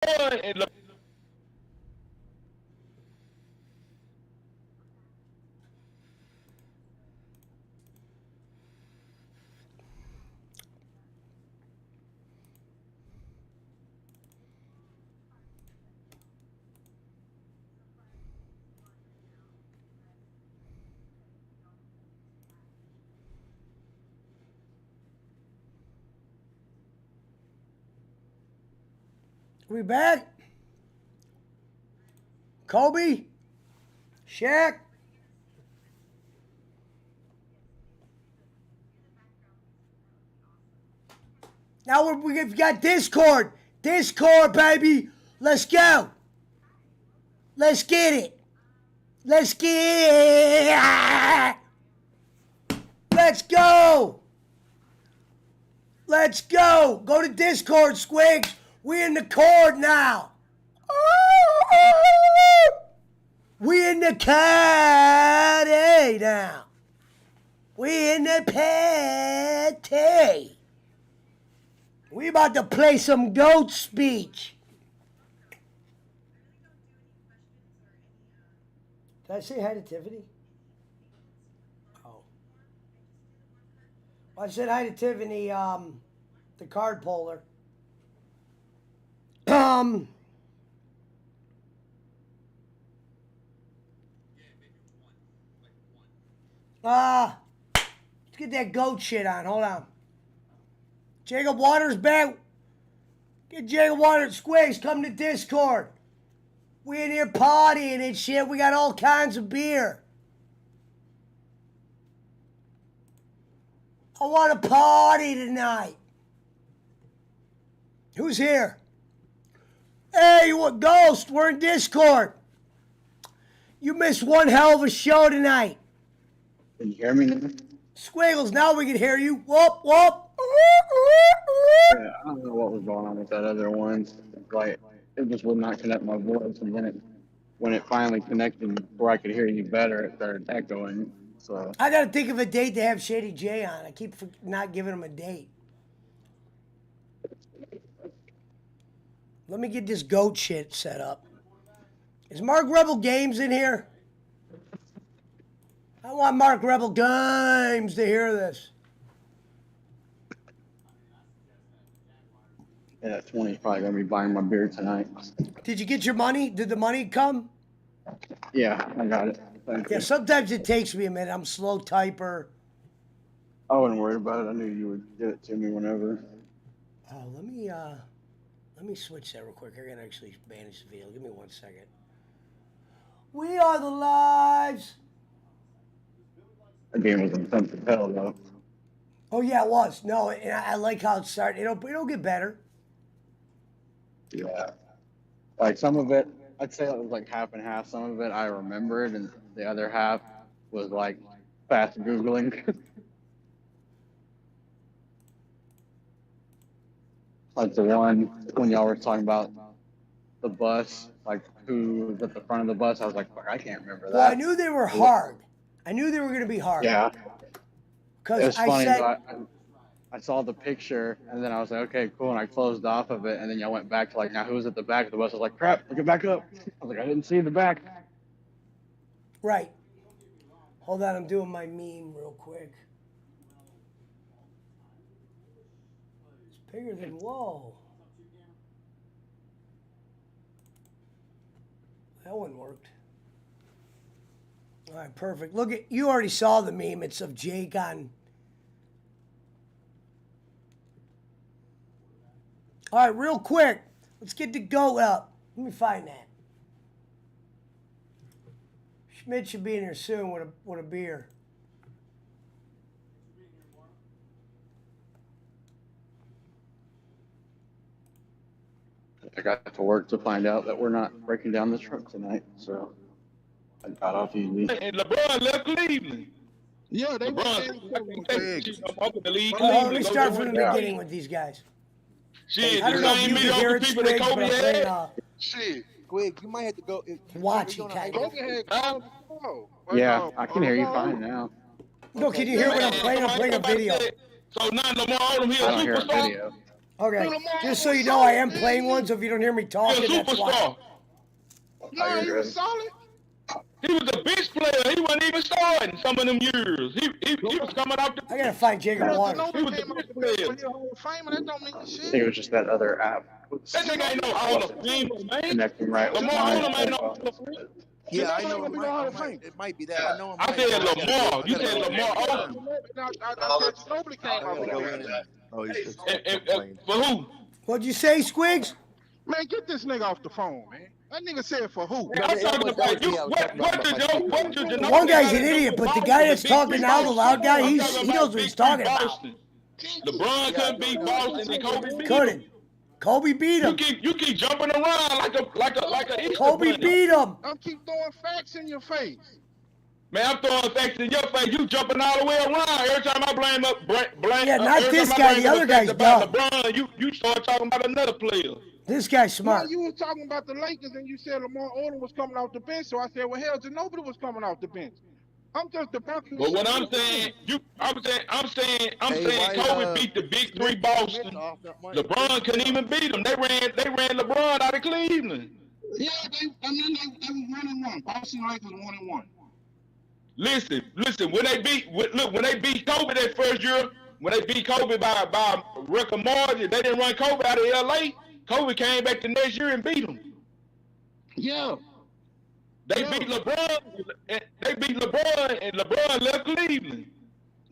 and We back? Kobe? Shaq? Now we've got Discord. Discord, baby. Let's go. Let's get it. Let's get it. Let's go. Let's go. Go to Discord, Squigs. We in the cord now. We in the caddy now. We in the patty. We about to play some goat speech. Did I say hi to Tiffany? Oh. Well, I said hi to Tiffany, the card puller. Let's get that goat shit on. Hold on. Jacob Waters back. Get Jacob Waters. Squigs, come to Discord. We in here partying and shit. We got all kinds of beer. I want to party tonight. Who's here? Hey, what Ghost? We're in Discord. You missed one hell of a show tonight. Can you hear me now? Squiggles, now we can hear you. Whoop, whoop. Yeah, I don't know what was going on with that other one. Like, it just would not connect my voice, and then when it finally connected where I could hear you better, it started echoing. So I gotta think of a date to have Shady J on. I keep not giving him a date. Let me get this goat shit set up. Is Mark Rebel Games in here? I want Mark Rebel Games to hear this. yeah, 20 is probably gonna be buying my beer tonight. Did you get your money? Did the money come? Yeah, I got it. Thank Yeah, you. sometimes it takes me a minute. I'm a slow typer. I wasn't worried about it. I knew you would get it to me whenever. Oh, let me switch that real quick. I gotta actually manage the video. Give me 1 second. We are the lives. That game was intense as hell, though. Oh yeah, it was. No, and I like how it started. It'll get better. Yeah. Like, some of it, I'd say it was like half and half. Some of it I remembered, and the other half was like fast Googling. Like the one when y'all were talking about the bus, like who was at the front of the bus. I was like, fuck, I can't remember that. Well, I knew they were hard. I knew they were going to be hard. Yeah. It Because was I funny. said, I saw the picture, and then I was like, okay, cool. And I closed off of it, and then y'all went back to like, now who's at the back of the bus? I was like, crap, look it back up. I was like, I didn't see the back. right. Hold on, I'm doing my meme real quick. It's bigger than, whoa. That one worked. All right, perfect. Look at, you already saw the meme. It's of Jake on. All right, real quick. Let's get the goat up. Let me find that. Schmidt should be in here soon with a beer. I got to work to find out that we're not breaking down the truck tonight, so I got off easy. And LeBron left Cleveland. Yeah, they Let me start from the beginning with these guys. Shit, I don't the know if same you can hear mediocre it, people that Squiggs, Kobe but I'm had. playing, Shit, Quick, you might have to go. watch it, kind of. Yeah, I can hear you fine now. No, can you hear what I'm playing? I'm playing a video. So now no more Autumn I Hill don't hear a superstar. video. Okay. Lamar Just so was you know, I am solid, playing man. one, so if you don't hear me He a talking, that's why. superstar. No, he was solid. He was a bench player. He wasn't even starting some of them years. He was coming out the I gotta find Jacob Well, Waters. He Ginobili was a came off bench the bench player. when he a Hall of Famer. That don't mean I think it shit. was just that other app. That nigga ain't no Hall of Famer, man. Connecting right with Lamar my Odom ain't no profile. Hall of Famer. Yeah, I know it might be that. I know it I might. said I gotta go. Lamar. You said Lamar Odom. I said Ginobili came I off gotta the go bench. in and he's And playing. for who? What'd you say, Squigs? Man, get this nigga off the phone, man. That nigga said for who? I'm talking about you. What did The one guy's an idiot, but the guy that's talking now, the loud guy, he knows what he's talking about. LeBron couldn't beat Boston and Kobe beat Couldn't. him. Kobe beat him. You keep jumping around like a Easter Kobe bunny. beat him. I'm keep throwing facts in your face. Man, I'm throwing facts in your face. You jumping all the way around. Every time I blame Yeah, not every this time I guy, bring the up other facts guy's about dumb. LeBron, you start talking about another player. This guy's No, smart. you was talking about the Lakers and you said Lamar Odom was coming off the bench. So I said, well, hell, Ginobili was coming off the bench. I'm just debunking. But what I'm saying, I'm saying Kobe beat the big three Boston. LeBron couldn't even beat them. They ran LeBron out of Cleveland. Yeah, they was 1-1. Boston Lakers 1-1. Listen. When they beat Kobe that first year, when they beat Kobe by record margin, they didn't run Kobe out of LA. Kobe came back the next year and beat him. Yeah. They beat LeBron, and LeBron left Cleveland.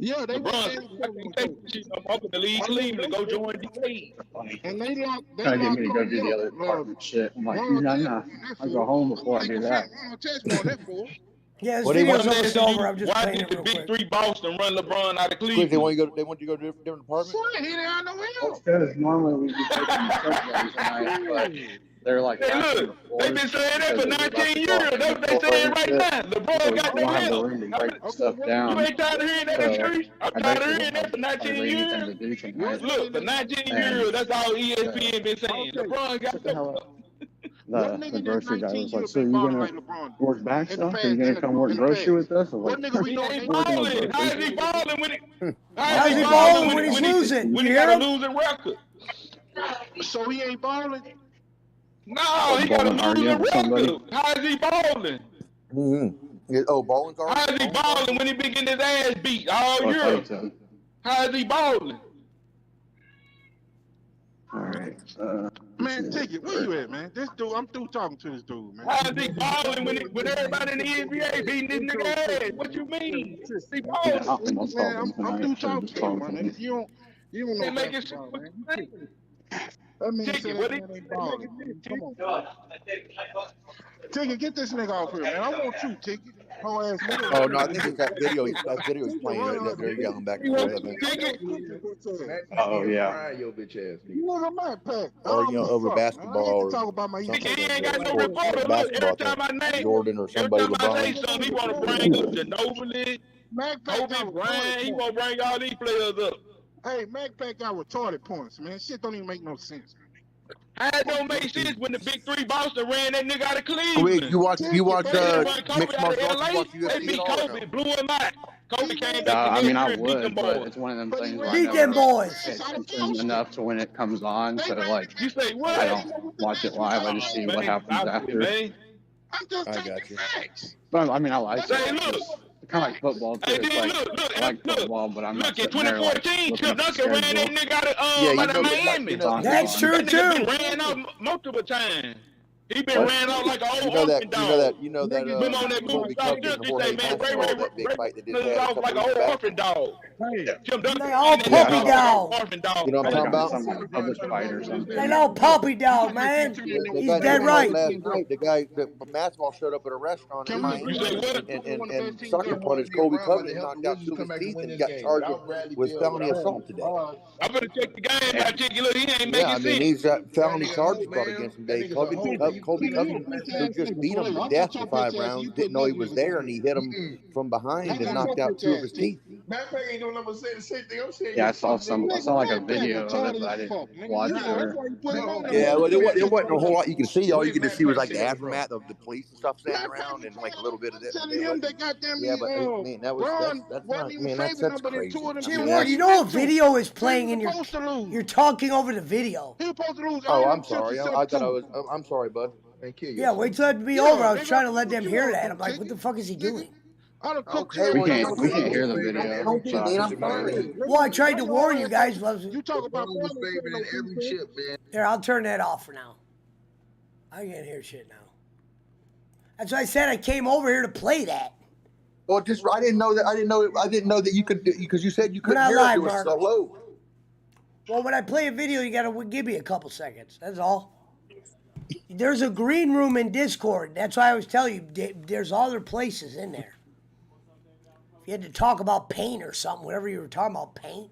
Yeah, they I'm gonna leave Cleveland, go join the league. And they locked. Trying to get me to go do the other department shit. I'm like, nah. I'll go home before I do that. Yeah, this What do you video's want almost over. I'm just Why playing did it the real big quick. three Boston run LeBron out of Quick, Cleveland? they want you to go to a different department? He didn't have no help. Because normally we be taking the subways tonight, but they're like, Hey, look, they've been saying that for 19 years. That's what they saying right now. LeBron got we no don't have the help. room to break stuff down. You ain't tired of hearing that in the streets? I'm I tired of basically hearing that for 19 hardly anything years. to do tonight. Look, for 19 years, that's all ESPN been saying. LeBron got Shut the hell no up. The grocery guy was like, so you gonna work back stuff? Are you gonna come work grocery with us? Or What like, nigga we He doing? ain't balling. How is he balling when it? How's he balling when he's losing? When You he hear got a him? losing record? So he ain't balling. No, he got a balling, arguing losing with somebody. record. How is he balling? Mm-hmm. Oh, bowling card? How is he balling when he been getting his ass beat all I'll tell year? you so. How is he balling? Alright. Man, Ticket, where you at, man? This dude, I'm through talking to this dude, man. How is he balling when everybody in the NBA beating this nigga ass? What you mean? He Yeah, I balling. almost Man, called him I'm tonight. through Should've talking just to you, called man. him. You don't know They making shit. basketball, man. That means Ticket, that what man ain't balling. Come on. Ticket, get this nigga off here, man. I want you, Ticket. Whole ass nigga. Oh, no, I think it's that video he's playing that they're yelling back and forth, I think. Oh, yeah. Your bitch ass. You nigga might pack. Or, over basketball or talk about my something. He ain't got no Sport, reporter. Look, basketball, every time I name, Jordan or every somebody, time I say LeBron. something, he want to bring up Ginobili, Mac Pack Kobe Bryant. He want to bring all these players up. Hey, Mac Pack got retarded points, man. Shit don't even make no sense, man. How it don't make sense when the big three Boston ran that nigga out of Wait, Cleveland? you watch They didn't run Kobe mixed out martial of arts? You LA. watch They UFC beat and all Kobe, that? blew him out. Kobe came back I the mean, next I year and beat them would, but boys. it's one of them things where I Beat never them boys. pay attention enough to when it comes on. So, like, You say what? I don't watch it live. I just see what happens after. Man. I'm just I taking got you. facts. But, I mean, I like Say, it. look. It's kind of like football, too. Hey, It's then like, look, I like football, but I'm not look, in sitting there, like, 2014, looking Tim at the Duncan ran that schedule. nigga out of Miami. That's true, That nigga been too. ran out multiple times. He been What? ran out like an You old know that, orphan dog. Remember on that Kobe movie, South Covington and He Jorge say, man, Masvidal, that big fight they just Ray had a off couple like an weeks old back. orphan dog. Tim Duncan They all ran that puppy nigga out dog. like an orphan dog. You know what I'm talking about? Some published fight or something. They know puppy dog, man. The He's guy dead that right. last night, the guy that Masvidal showed up at a restaurant in Miami You say what? and sucker punched Kobe Covington, knocked out two of his teeth, and got charged with felony assault today. I'm gonna check the game out. Check it. Look, he ain't making Yeah, I mean, sense. he's got felony charges brought against him today. Kobe Covington, who just beat him to death for 5 rounds, didn't know he was there, and he hit him from behind and knocked out two of his teeth. Backpack ain't doing nothing but saying the same thing I'm saying. Yeah, I saw like a Nigga, video backpack of it, retarded but I as fuck, didn't nigga. watch Yeah, it that's or. why you put him on there. Yeah, well, there wasn't a whole lot you could see. All What you did could just see was Backpack like say the that, bro? aftermath of the police and stuff standing Backpack around, and like a little bit of retarded. it. I'm But telling it him wasn't. that goddamn Yeah, but I me, mean, Braun that's wasn't not. I even mean, favorite that's number than crazy. two of them Jay I mean, shits Ward, he you that's. know a been to. video is So he playing was and supposed to lose. you're talking over the video. He was supposed to lose all Oh, them I'm chips sorry. except I thought I two. was. I'm sorry, bud. And kill Yeah, yourself. wait till it be Yeah, over. I was nigga. trying to let What them you hear want to that. do, I'm like, what chicken? the fuck is he Nigga, doing? I'd have cooked Okay, your We well, ass you up can't don't we and say can't shit. hear anything. the I video, don't think, so I man. think I'm it might sorry. be. Well, I tried Why to your warn you ass ain't? guys. You talk about LeBron was Braun favored and in no every pizza. chip, man. Here, I'll turn that off for now. I can't hear shit now. That's why I said I came over here to play that. Well, just I didn't know that. I didn't know that you could because you said you We're couldn't not hear us. It live, was Mark. so low. Well, when I play a video, you gotta give me a couple seconds. That's all. There's a green room in Discord. That's why I was telling you, there's other places in there. If you had to talk about paint or something, whatever you were talking about, paint.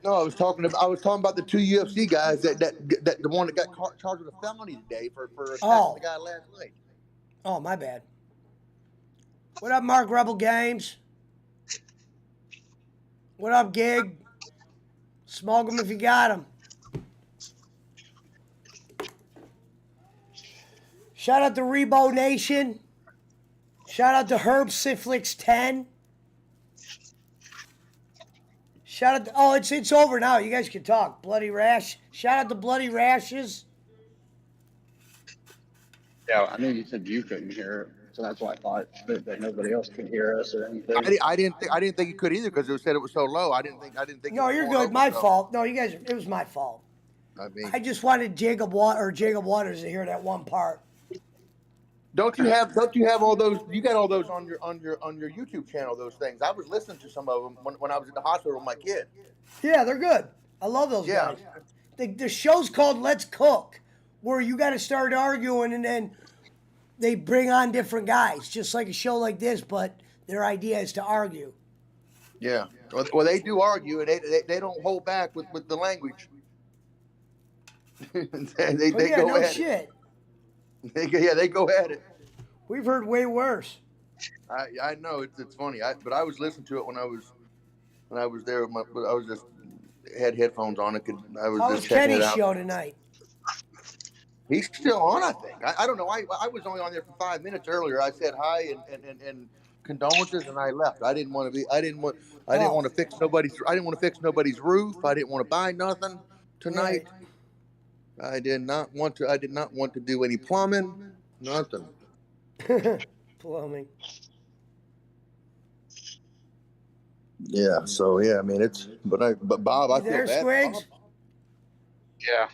No, I was talking about the two UFC guys that the one that got charged with a felony today for attacking the guy last night. Oh, my bad. What up, Mark Rebel Games? What up, Gig? Smoke 'em if you got 'em. Shout out to Rebo Nation. Shout out to Herb Siflix 10. Shout out to, oh, it's over now. You guys can talk. Bloody Rash. Shout out to Bloody Rashes. Yeah, I knew you said you couldn't hear it, so that's why I thought that nobody else could hear us or anything. I didn't think you could either because it said it was so low. I didn't think it No, was you're going good. over, My so. fault. No, you guys, it was my fault. I mean, I just wanted Jacob Waters to hear that one part. don't you have all those? You got all those on your YouTube channel. Those things. I was listening to some of them when I was at the hospital with my kid. Yeah, they're good. I love those Yeah. guys. The show's called Let's Cook, where you got to start arguing and then they bring on different guys, just like a show like this, but their idea is to argue. Yeah. Well, they do argue, and they don't hold back with the language. they yeah, go no at shit. it. They go at it. We've heard way worse. I know it's funny. But I was listening to it when I was there. I was just had headphones on. I was How just was checking Kenny's it out. show tonight? He's still on, I think. I don't know. I was only on there for 5 minutes earlier. I said hi and condolences, and I left. I didn't want to fix nobody's roof. I didn't want to buy nothing tonight. Right. I did not want to do any plumbing. Nothing. Plumbing. Yeah. So yeah, I mean but Bob, I feel bad. Squigs? Bob. Yeah.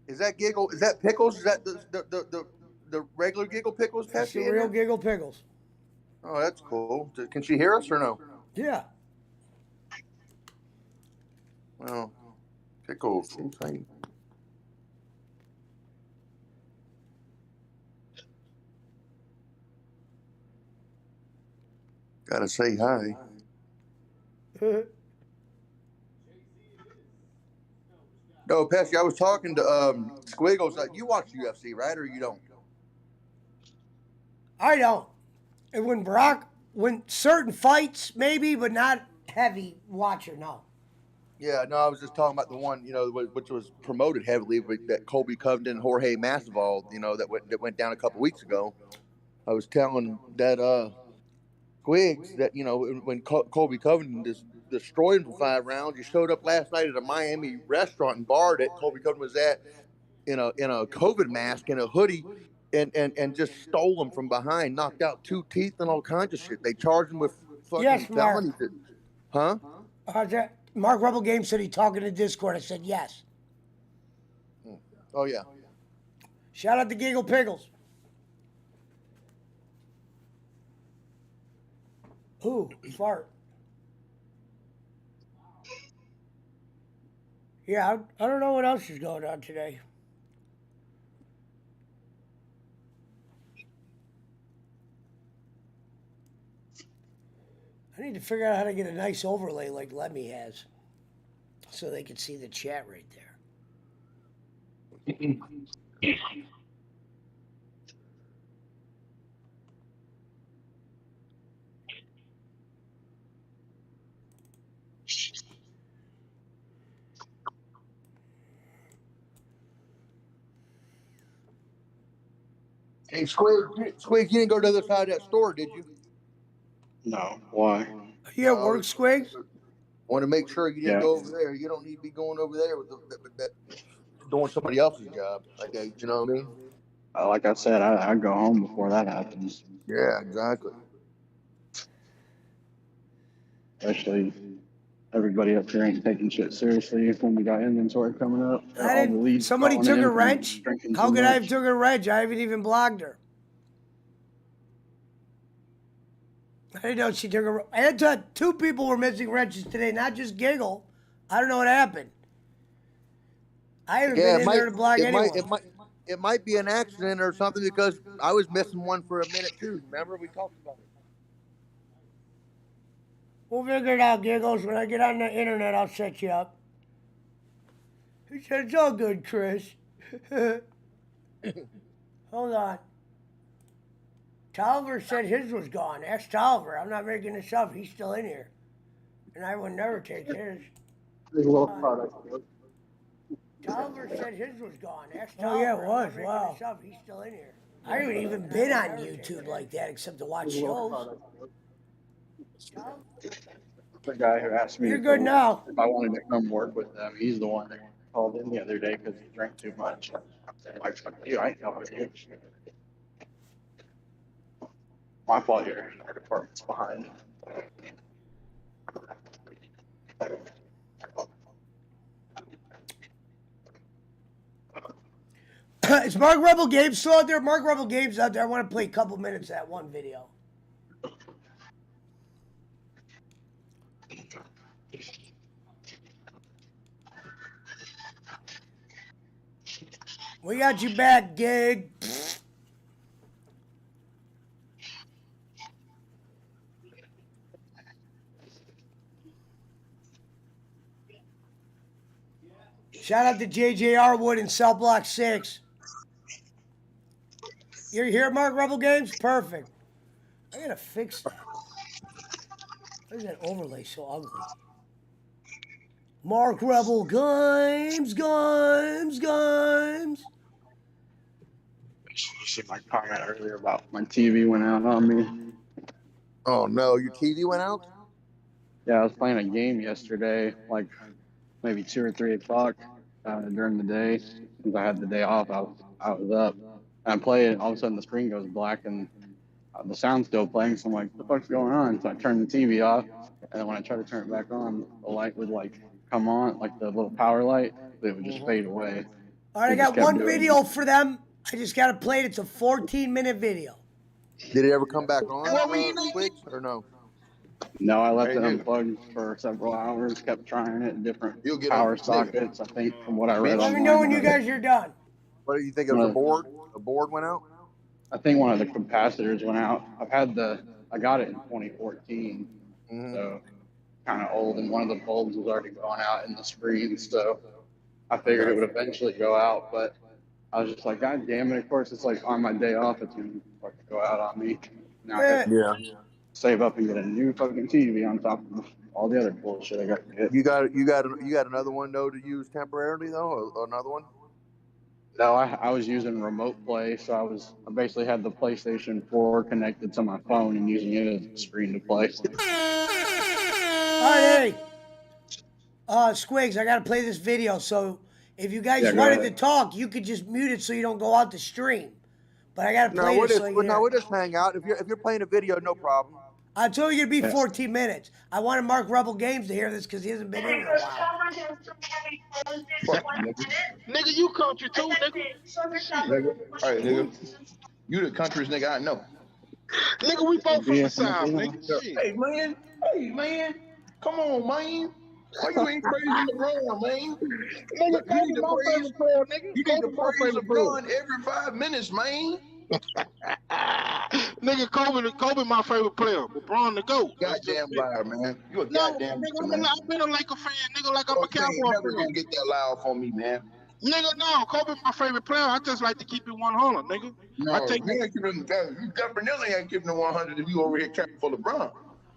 Is that Giggle? Is that Pickles? Is that the regular Giggle Pickles? That's the real Giggle Pickles. Oh, that's cool. Can she hear us or no? Yeah. Well, Pickles. Gotta say hi. No, Pesci, I was talking to Squiggles. You watch UFC, right, or you don't? I don't. And when certain fights, maybe, but not heavy watcher, no. Yeah, no, I was just talking about the one, which was promoted heavily, with that Colby Covington, Jorge Masvidal, that went down a couple weeks ago. I was telling that Quiggs that when Colby Covington just destroyed him for 5 rounds, he showed up last night at a Miami restaurant and bar that Colby Covington was at in a COVID mask and a hoodie, and just stole him from behind, knocked out 2 teeth and all kinds of shit. They charged him with fucking felonies. Huh? Mark Rebel Game said he talking to Discord. I said yes. Oh yeah. Shout out to Giggle Pickles. Ooh, fart. Yeah, I don't know what else is going on today. I need to figure out how to get a nice overlay like Lemmy has, so they can see the chat right there. Hey, Squig, you didn't go to the other side of that store, did you? No. Why? Are you at work, Squigs? Want to make sure you didn't Yeah. go over there. You don't need to be going over there with that doing somebody else's job like that. You know what I mean? Like I said, I go home before that happens. Yeah, exactly. Especially everybody up here ain't taking shit seriously when we got inventory coming up. All the leads Somebody calling took in a from wrench. drinking How too could I have much. took a wrench? I haven't even blocked her. I didn't know she took a. I had two people were missing wrenches today, not just Giggle. I don't know what happened. I haven't Yeah, been in there to block anyone. it might be an accident or something because I was missing one for a minute too. Remember we talked about it. We'll figure it out, Giggles. When I get on the internet, I'll set you up. He said, it's all good, Chris. Hold on. Tolliver said his was gone. Ask Tolliver. I'm not making this up. He's still in here. And I would never take his. Tolliver said his was gone. Ask Tolliver. Oh, yeah, it was. Wow. He's still in here. I haven't even been on YouTube like that except to watch shows. The guy who asked me You're good now. if I wanted to come work with them, he's the one that called in the other day because he drank too much. I'm like, fuck you, I ain't helping you. My fault your department's behind. Is Mark Rebel Games still out there? Mark Rebel Games out there. I want to play a couple minutes of that one video. We got you back, Gig. Shout out to JJ Wood in Cell Block 6. You're here, Mark Rebel Games? Perfect. I gotta fix that. Why is that overlay so ugly? Mark Rebel Games. You see my comment earlier about my TV went out on me. Oh no, your TV went out? Yeah, I was playing a game yesterday, like maybe 2 or 3 o'clock during the day. Since I had the day off, I was up. And I played, and all of a sudden the screen goes black and the sound's still playing. So I'm like, what the fuck's going on? So I turned the TV off, and then when I tried to turn it back on, the light would like come on, like the little power light, but it would just fade away. All right, I got one video for them. I just gotta play it. It's a 14-minute video. Did it ever come back on, Squigs, or no? No, I left it unplugged for several hours, kept trying it, different power sockets, I think, from what I read Let online. me know when you guys are done. What do you think? It was a board? A board went out? I think one of the capacitors went out. I got it in 2014, so kind of old, and one of the bulbs was already going out in the screen, so I figured it would eventually go out, but I was just like, God damn it, of course it's like on my day off, it's going to fucking go out on me. Now I have to save up and get a new fucking TV on top of all the other bullshit I got to get. You got another one though to use temporarily though, or another one? No, I was using remote play, so I basically had the PlayStation 4 connected to my phone and using it as a screen to play. All right, hey. Squigs, I gotta play this video, so if you guys wanted to talk, you could just mute it so you don't go out the stream. But I gotta play this so you we'll just hang out. If you're playing a video, no problem. I told you it'd be 14 minutes. I wanted Mark Rebel Games to hear this because he hasn't been in a while. Nigga, you country too, nigga. Nigga. All right, nigga. You the country's nigga I know. Nigga, we both from the South, nigga. Shit. Hey, man. Come on, man. Why you ain't praising LeBron, man? Nigga, You need to praise nigga. You need to praise LeBron every 5 minutes, man. Nigga, Kobe my favorite player. LeBron the GOAT. Goddamn liar, man. You a goddamn nigga, I've been a Laker fan, nigga, like I'm a Cowboy fan. Never gonna get that loud for me, man. Nigga, no, Kobe my favorite player. I just like to keep it 100, nigga. No, you definitely ain't giving the 100 if you over here capping for LeBron.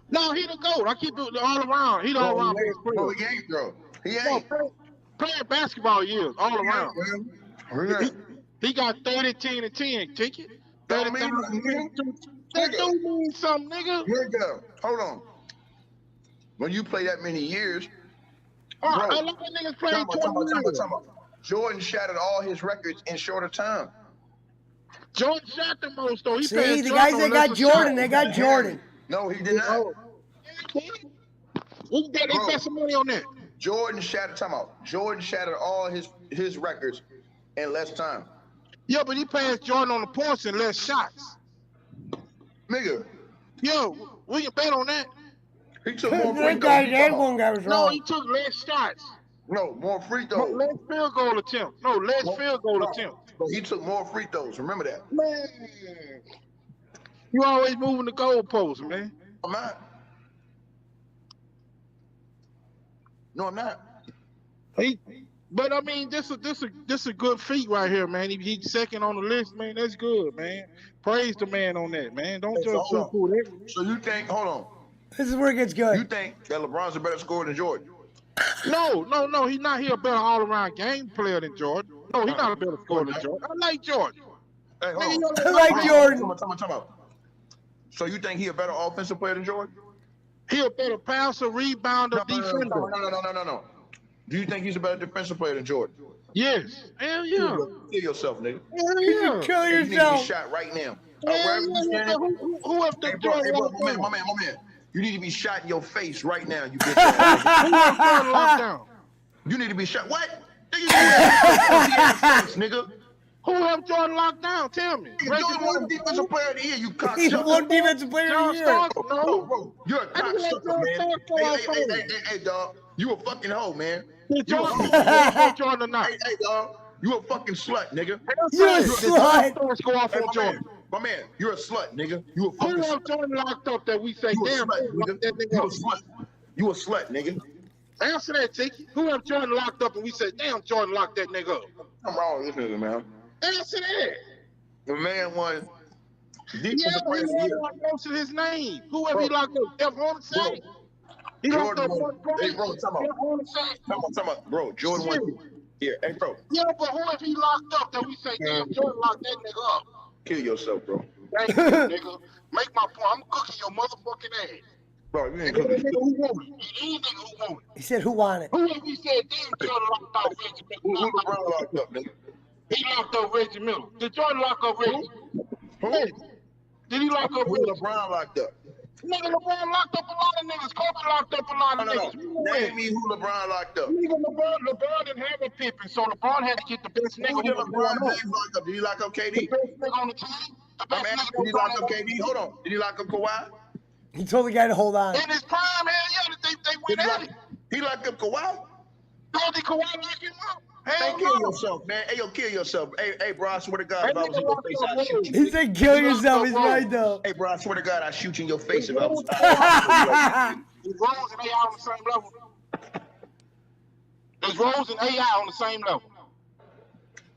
No, he the GOAT. I keep it all around. He the all around best player. No, he ain't, bro. He ain't. Playing basketball years, all around. Yeah. He got 30, 10, and 10 ticket. Don't mean 30,000 nothing, That nigga. do mean something, nigga. Nigga, hold on. When you play that many years, A bro, lot of niggas played 20 years. Jordan shattered all his records in shorter time. Jordan shot the most, though. He See, passed the Jordan guys on that less got of Jordan, shot. they got Jordan. No, he did not. Oh. He bet they Bro. bet some money on that. Jordan shattered. Time out. Jordan shattered all his records in less time. Yeah, but he passed Jordan on the points and less shots. Nigga, Yo, we can bet on that. he took more free That throws. guy, that one guy was No, wrong. he took less shots. No, more free throws. Less field goal attempt. No, less field goal attempt. But he took more free throws. Remember that. Man, you always moving the goalposts, man. I'm not. No, I'm not. But I mean, this a good feat right here, man. He's second on the list, man. That's good, man. Praise the man on that, man. Don't just poo-poo that. So you think? Hold on. This is where it gets You good. think that LeBron's a better scorer than Jordan? No. He's not here a better all-around game player than Jordan. No, he's not a better scorer than Jordan. I like Jordan. Hey, hold on. I like Jordan. Time out. So you think he a better offensive player than Jordan? He a better passer, rebounder, defender. No. Do you think he's a better defensive player than Jordan? Yes. Hell yeah. Kill yourself, nigga. Hell yeah. Kill You need to be yourself. shot right now. Hell yeah. Who have the Jordan locked down? My man. You need to be shot in your face right now, you bitch. Who have Jordan locked down? You need to be shot. What? Nigga. Who have Jordan locked down? Tell me. Jordan won defensive player of the year, you He's cocksucker. one defensive player of the John year. Starks? No. Bro, you're a cocksucker, man. Hey, dog. You a fucking hoe, man. Jordan tonight. Hey, dog. You a fucking slut, nigga. You a slut. Go off on Jordan. My man, you're a slut, nigga. You a fucking Who slut. have Jordan locked up that we say, You a damn, slut, lock nigga. that nigga You a up? slut. You a slut, nigga. Answer that, Tiki. Who have Jordan locked up and we say, damn, Jordan locked that nigga up? I'm wrong with this nigga, man. Answer that. The man won Yeah, defensive but player he of the year. never mentioned his name. Who have he locked up? Jeff Hornacek? He locked up Jordan won. Hey, bro, Jeff Hornacek? Come on, bro. Jordan won. Here, hey, bro. Yeah, but who have he locked up that we say, damn, Jordan locked that nigga up? Kill yourself, bro. Thank you, nigga. Make my point. I'm cooking your motherfucking ass. Bro, you ain't Any cooking. nigga who want it. Any nigga who want it. He said, who won it? Who have we said, damn, Jordan locked out Reggie Who Miller? LeBron locked up, nigga? He locked up Reggie Miller. Did Jordan lock up Reggie? Who? Did he lock up Who Reggie? LeBron locked up? Nigga, LeBron locked up a lot of niggas. Kobe locked up a lot of No. niggas. Name me who LeBron locked up. Nigga, LeBron didn't have a Pippen, so LeBron had to get the best nigga Who did who was LeBron going James lock up? Did he lock up The KD? best nigga on the team. The I'm best asking, nigga did he lock up KD? Hold on. Did he lock up Kawhi? He told the guy to hold on. In his prime, hell yeah, they went at it. He locked up Kawhi? How did Kawhi lock him up? Hey, Hell kill no. yourself, man. Hey, yo, kill yourself. Hey, bro, I swear to God, if I was in your face, I'd shoot you. He said, kill yourself. He's right, though. Hey, bro, I swear to God, I'd shoot you in your face if I was. Is Rose and AI on the same level? Is Rose and AI on the same level?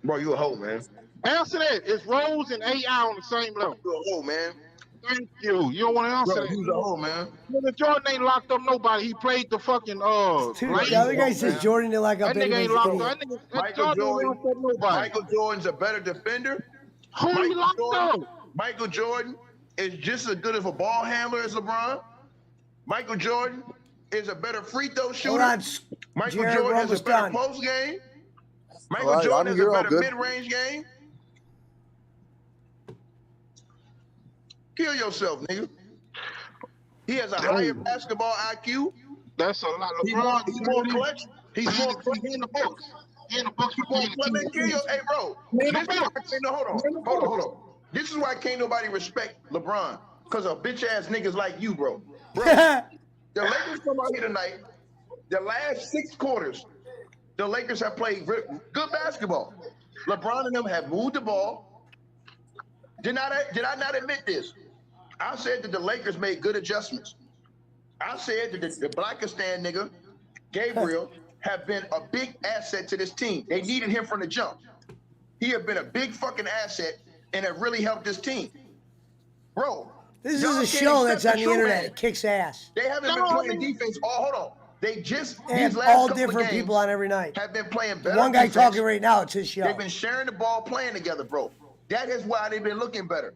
Bro, you a hoe, man. Answer that. Is Rose and AI on the same level? You a hoe, man. Thank you. You don't want to answer Bro, that. you's a hoe, man. Nigga, Jordan ain't locked up nobody. He played the fucking Dude, lane. the other guy says Jordan didn't lock up That nigga ain't locked up. anybody. That nigga, Michael Jordan Jordan. ain't locked up nobody. Michael Jordan's a better defender. Who he locked up? Michael Jordan is just as good of a ball handler as LeBron. Michael Jordan is a better free throw Hold shooter. on. Michael Jared, Jordan we're has a almost better done. post game. Michael All right, Jordan I'm has here, a all better good. mid-range game. Kill yourself, nigga. He has a higher basketball IQ. That's a lot. He's more clutch. He's more clutch. He in the books. He in the books. Hey, bro. Man, This is why I can't, no, hold on. This is why can't nobody respect LeBron. Because of bitch ass niggas like you, bro. Bro, the Lakers come out here tonight. The last 6 quarters, the Lakers have played good basketball. LeBron and them have moved the ball. Did I not admit this? I said that the Lakers made good adjustments. I said that the Blackistan nigga, Gabriel, have been a big asset to this team. They needed him from the jump. He have been a big fucking asset and have really helped this team. Bro, This y'all is a can't show accept that's on the truth, internet. man. It kicks ass. They haven't been playing defense. Oh, hold on. They just They these have last all couple of different games people on every night. have been playing The better. one guy defense. talking right now, it's his show. They've been sharing the ball, playing together, bro. That is why they've been looking better.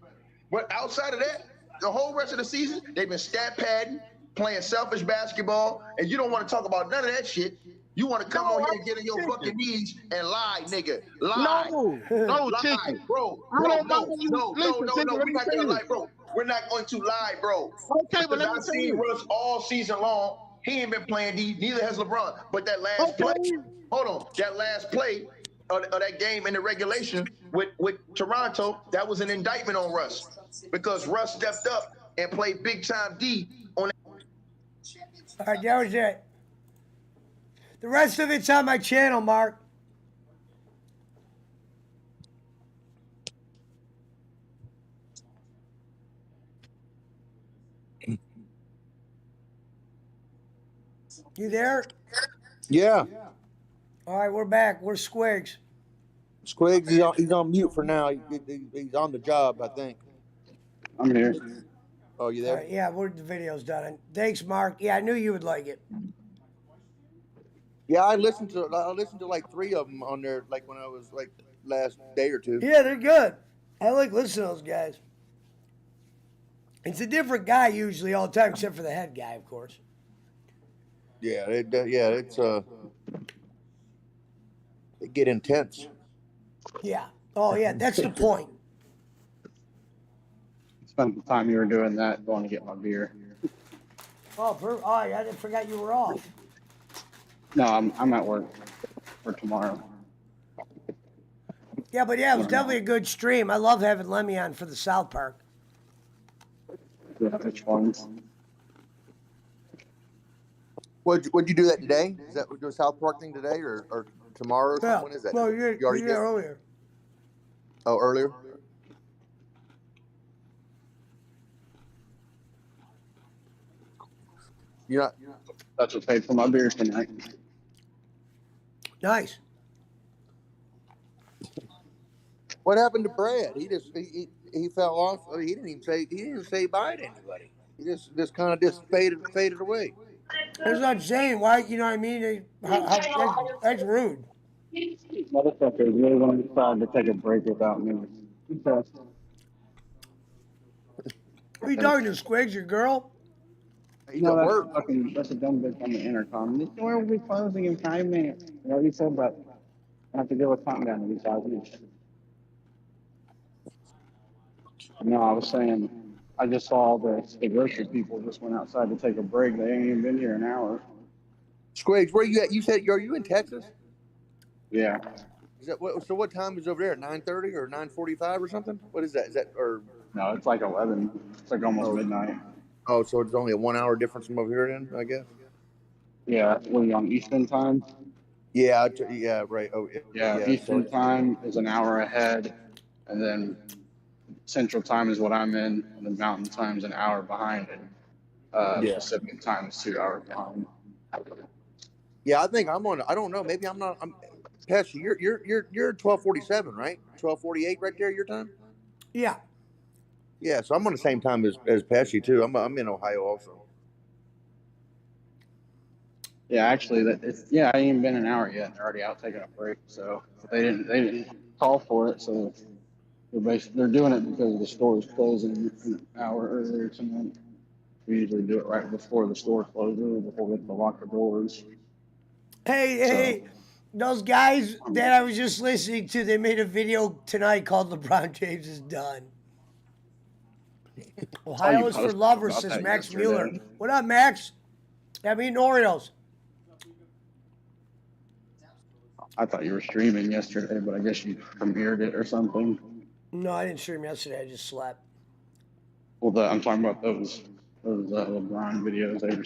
But outside of that, the whole rest of the season, they've been stat padding, playing selfish basketball, and you don't want to talk about none of that shit. You want to come on here and get on your fucking knees and lie, nigga. Lie. No, Lie, Chicken. bro. I don't No, mind you. no, no, Listen, no, Chicken, no. let We're me not say gonna this. lie, bro. We're not going to lie, bro. Okay, but Because let me I've say seen this. Russ all season long. He ain't been playing D, neither has LeBron. But that last play, Okay. hold on, that last play of that game in the regulation with Toronto, that was an indictment on Russ. Because Russ stepped up and played big time D on that. All right, that was it. The rest of it's on my channel, Mark. You there? Yeah. All right, we're back. We're Squigs. Squigs, he's on mute for now. He's on the job, I think. I'm here. Oh, you All there? right, yeah, the video's done. Thanks, Mark. Yeah, I knew you would like it. Yeah, I listened to like 3 of them on there, like when I was like last day or 2. Yeah, they're good. I like listening to those guys. It's a different guy usually all the time, except for the head guy, of course. Yeah, it's it get intense. Yeah. Oh, yeah, that's the point. Spent the time you were doing that going to get my beer. I forgot you were off. No, I'm at work for tomorrow. Yeah, but yeah, it was definitely a good stream. I love having Lemmy on for the South Park. Yeah, it's fun. Would you do that today? Is that do a South Park thing today or tomorrow or something? Yeah. When is that? Well, you already did earlier. Oh, earlier. You're not. That's what paid for my beer tonight. Nice. What happened to Brad? He fell off. I mean, he didn't even say bye to anybody. He just kind of just faded away. That's what I'm saying. Why? You know what I mean? That's rude. Motherfuckers really want to decide to take a break without me. Okay. Who are you talking to, Squigs? Your girl? He's at work. That's a dumb bitch on the intercom. The store will be closing in 5 minutes. You know what he said, but I have to deal with countdown in 5 minutes. No, I was saying, I just saw the grocery people just went outside to take a break. They ain't even been here an hour. Squigs, where you at? You said are you in Texas? Yeah. Is that so? What time is over there? 9:30 or 9:45 or something? What is that? Is that or? No, it's like 11. It's like almost midnight. Oh, so it's only a 1 hour difference from over here, then I guess. Yeah, we're on Eastern time. Yeah, right. Oh, Yeah, Eastern time is an hour ahead, and then Central time is what I'm in, and then Mountain time is an hour behind, and Pacific time is 2 hours behind. Yeah, I think I'm on. I don't know. Maybe I'm not. Pesci, you're 12:47, right? 12:48 right there. Your time. Yeah. Yeah, so I'm on the same time as Pesci too. I'm in Ohio also. Yeah, actually, I ain't even been an hour yet. They're already out taking a break, so they didn't call for it. So they're doing it because the store is closing an hour earlier tonight. We usually do it right before the store closes, before we have to lock the doors. Hey, those guys that I was just listening to, they made a video tonight called LeBron James is done. Ohio is for lovers, says Max Mueller. What up, Max? I'm eating Oreos. I thought you were streaming yesterday, but I guess you premiered it or something. No, I didn't stream yesterday. I just slept. Well, I'm talking about those LeBron videos they were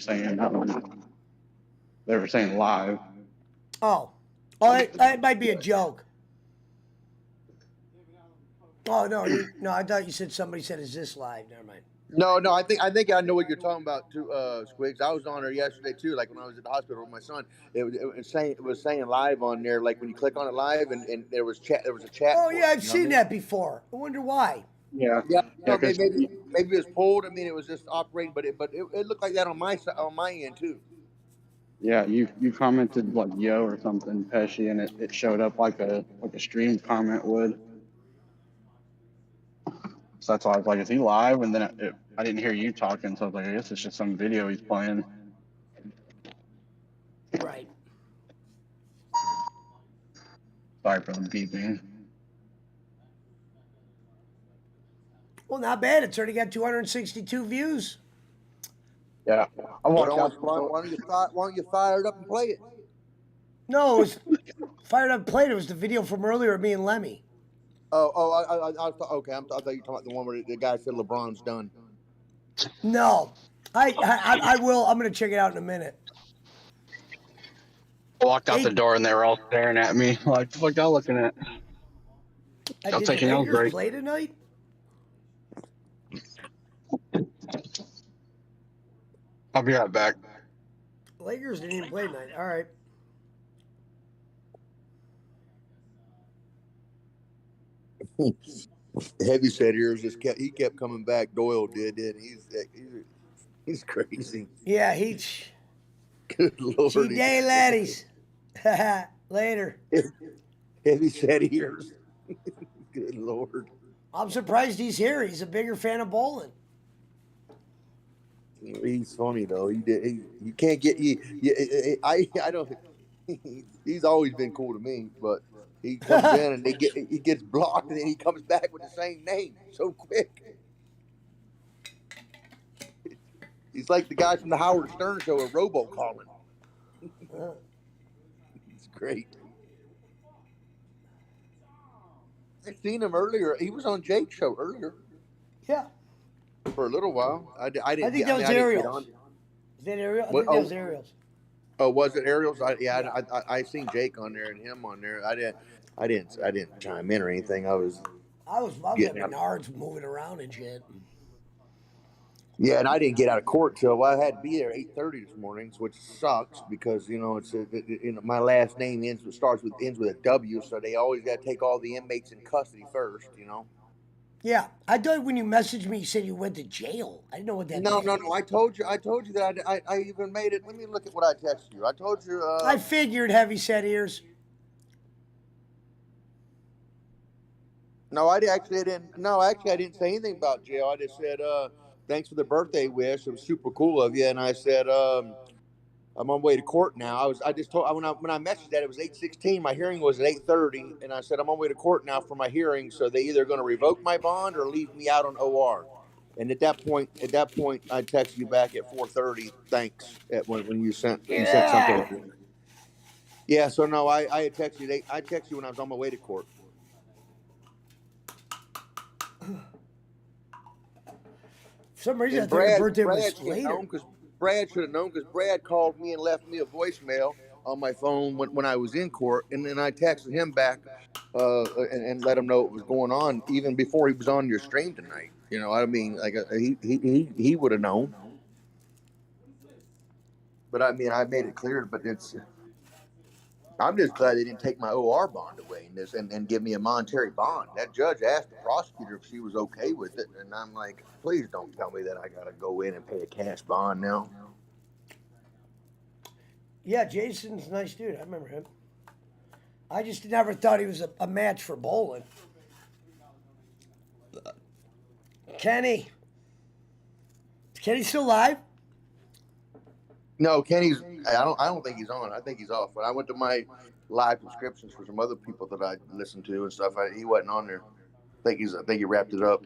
saying live. Oh, that might be a joke. Oh no, I thought you said somebody said, "Is this live?" Never mind. No, I think I know what you're talking about too, Squigs. I was on there yesterday too, like when I was at the hospital with my son. It was saying live on there, like when you click on it live, and there was a chat. Oh yeah, I've seen that before. I wonder why. Yeah. Maybe it was pulled. I mean, it was just operating, but it looked like that on my end too. Yeah, you commented like yo or something, Pesci, and it showed up like a stream comment would. So that's why I was like, is he live? And then I didn't hear you talking, so I was like, I guess it's just some video he's playing. Right. Sorry for the beeping. Well, not bad. It's already got 262 views. Yeah. I Why walked out. don't you fire it up and play it? No, it was fired up played. It was the video from earlier of me and Lemmy. Okay. I thought you were talking about the one where the guy said LeBron's done. No, I will. I'm gonna check it out in a minute. I walked out the door and they were all staring at me like, "The fuck y'all looking at?" Y'all Did taking the y'all Lakers break. play tonight? I'll be right back. Lakers didn't even play tonight. All right. Heavy set ears he kept coming back. Doyle did. He's crazy. Yeah, he's. Good Lord. G-Day, laddies. Later. Heavy set ears. Good Lord. I'm surprised he's here. He's a bigger fan of bowling. He's funny though. You can't get I don't. He's always been cool to me, but he comes in and he gets blocked and then he comes back with the same name so quick. He's like the guy from the Howard Stern show, a robocalling. He's great. I seen him earlier. He was on Jake's show earlier. Yeah. For a little while. I didn't. I think that was Ariel's. Is that Ariel? I think that was Ariel's. Oh, was it Ariel's? I seen Jake on there and him on there. I didn't chime in or anything. I was at Menards moving around and shit. Yeah, and I didn't get out of court till I had to be there 8:30 this morning, which sucks because it's my last name ends with a W, so they always got to take all the inmates in custody first. Yeah, I thought when you messaged me, you said you went to jail. I didn't know what that meant. No. I told you that I even made it. Let me look at what I texted you. I told you. I figured heavy set ears. No, I didn't say anything about jail. I just said, thanks for the birthday wish. It was super cool of you. And I said, I'm on my way to court now. When I messaged that it was 8:16. My hearing was at 8:30, and I said I'm on my way to court now for my hearing. So they either going to revoke my bond or leave me out on OR. And at that point, I texted you back at 4:30. Thanks when you sent something. Yeah. So no, I had texted you. I texted you when I was on my way to court. For some reason, I thought your birthday was later. Brad should have known because Brad called me and left me a voicemail on my phone when I was in court, and then I texted him back and let him know what was going on even before he was on your stream tonight. I mean, like he would have known. But I mean, I made it clear. But I'm just glad they didn't take my OR bond away and give me a monetary bond. That judge asked the prosecutor if she was okay with it, and I'm like, please don't tell me that I got to go in and pay a cash bond now. Yeah, Jason's a nice dude. I remember him. I just never thought he was a match for bowling. Kenny. Is Kenny still live? No, Kenny's. I don't think he's on. I think he's off. But I went to my live subscriptions for some other people that I listened to and stuff. He wasn't on there. I think he wrapped it up.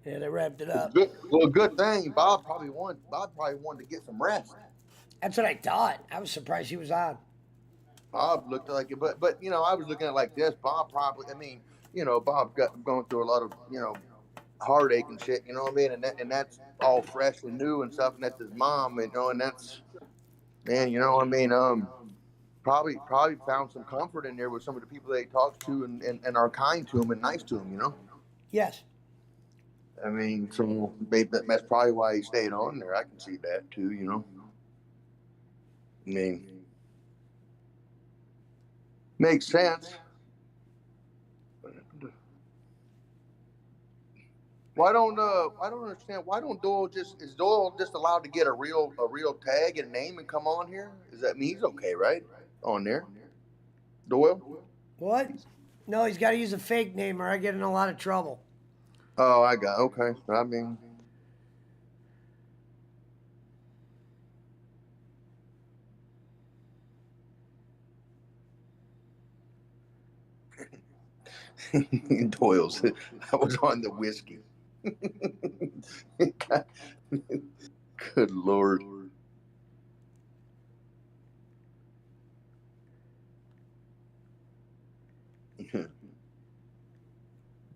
Yeah, they wrapped it up. Good thing. Bob probably wanted to get some rest. That's what I thought. I was surprised he was on. Bob looked like it, but I was looking at it like this. Bob probably. I mean, Bob going through a lot of heartache and shit. You know what I mean? And that's all fresh and new and stuff. And that's his mom. And that's. Man, you know what I mean? Probably found some comfort in there with some of the people they talk to and are kind to him and nice to him, Yes. I mean, so that's probably why he stayed on there. I can see that too, I mean, makes sense. I don't understand. Why don't is Doyle just allowed to get a real tag and name and come on here? Does that mean he's okay, right? On there? Doyle? What? No, he's got to use a fake name or I get in a lot of trouble. Oh, I got okay. I mean, Doyle's. I was on the whiskey. Good Lord.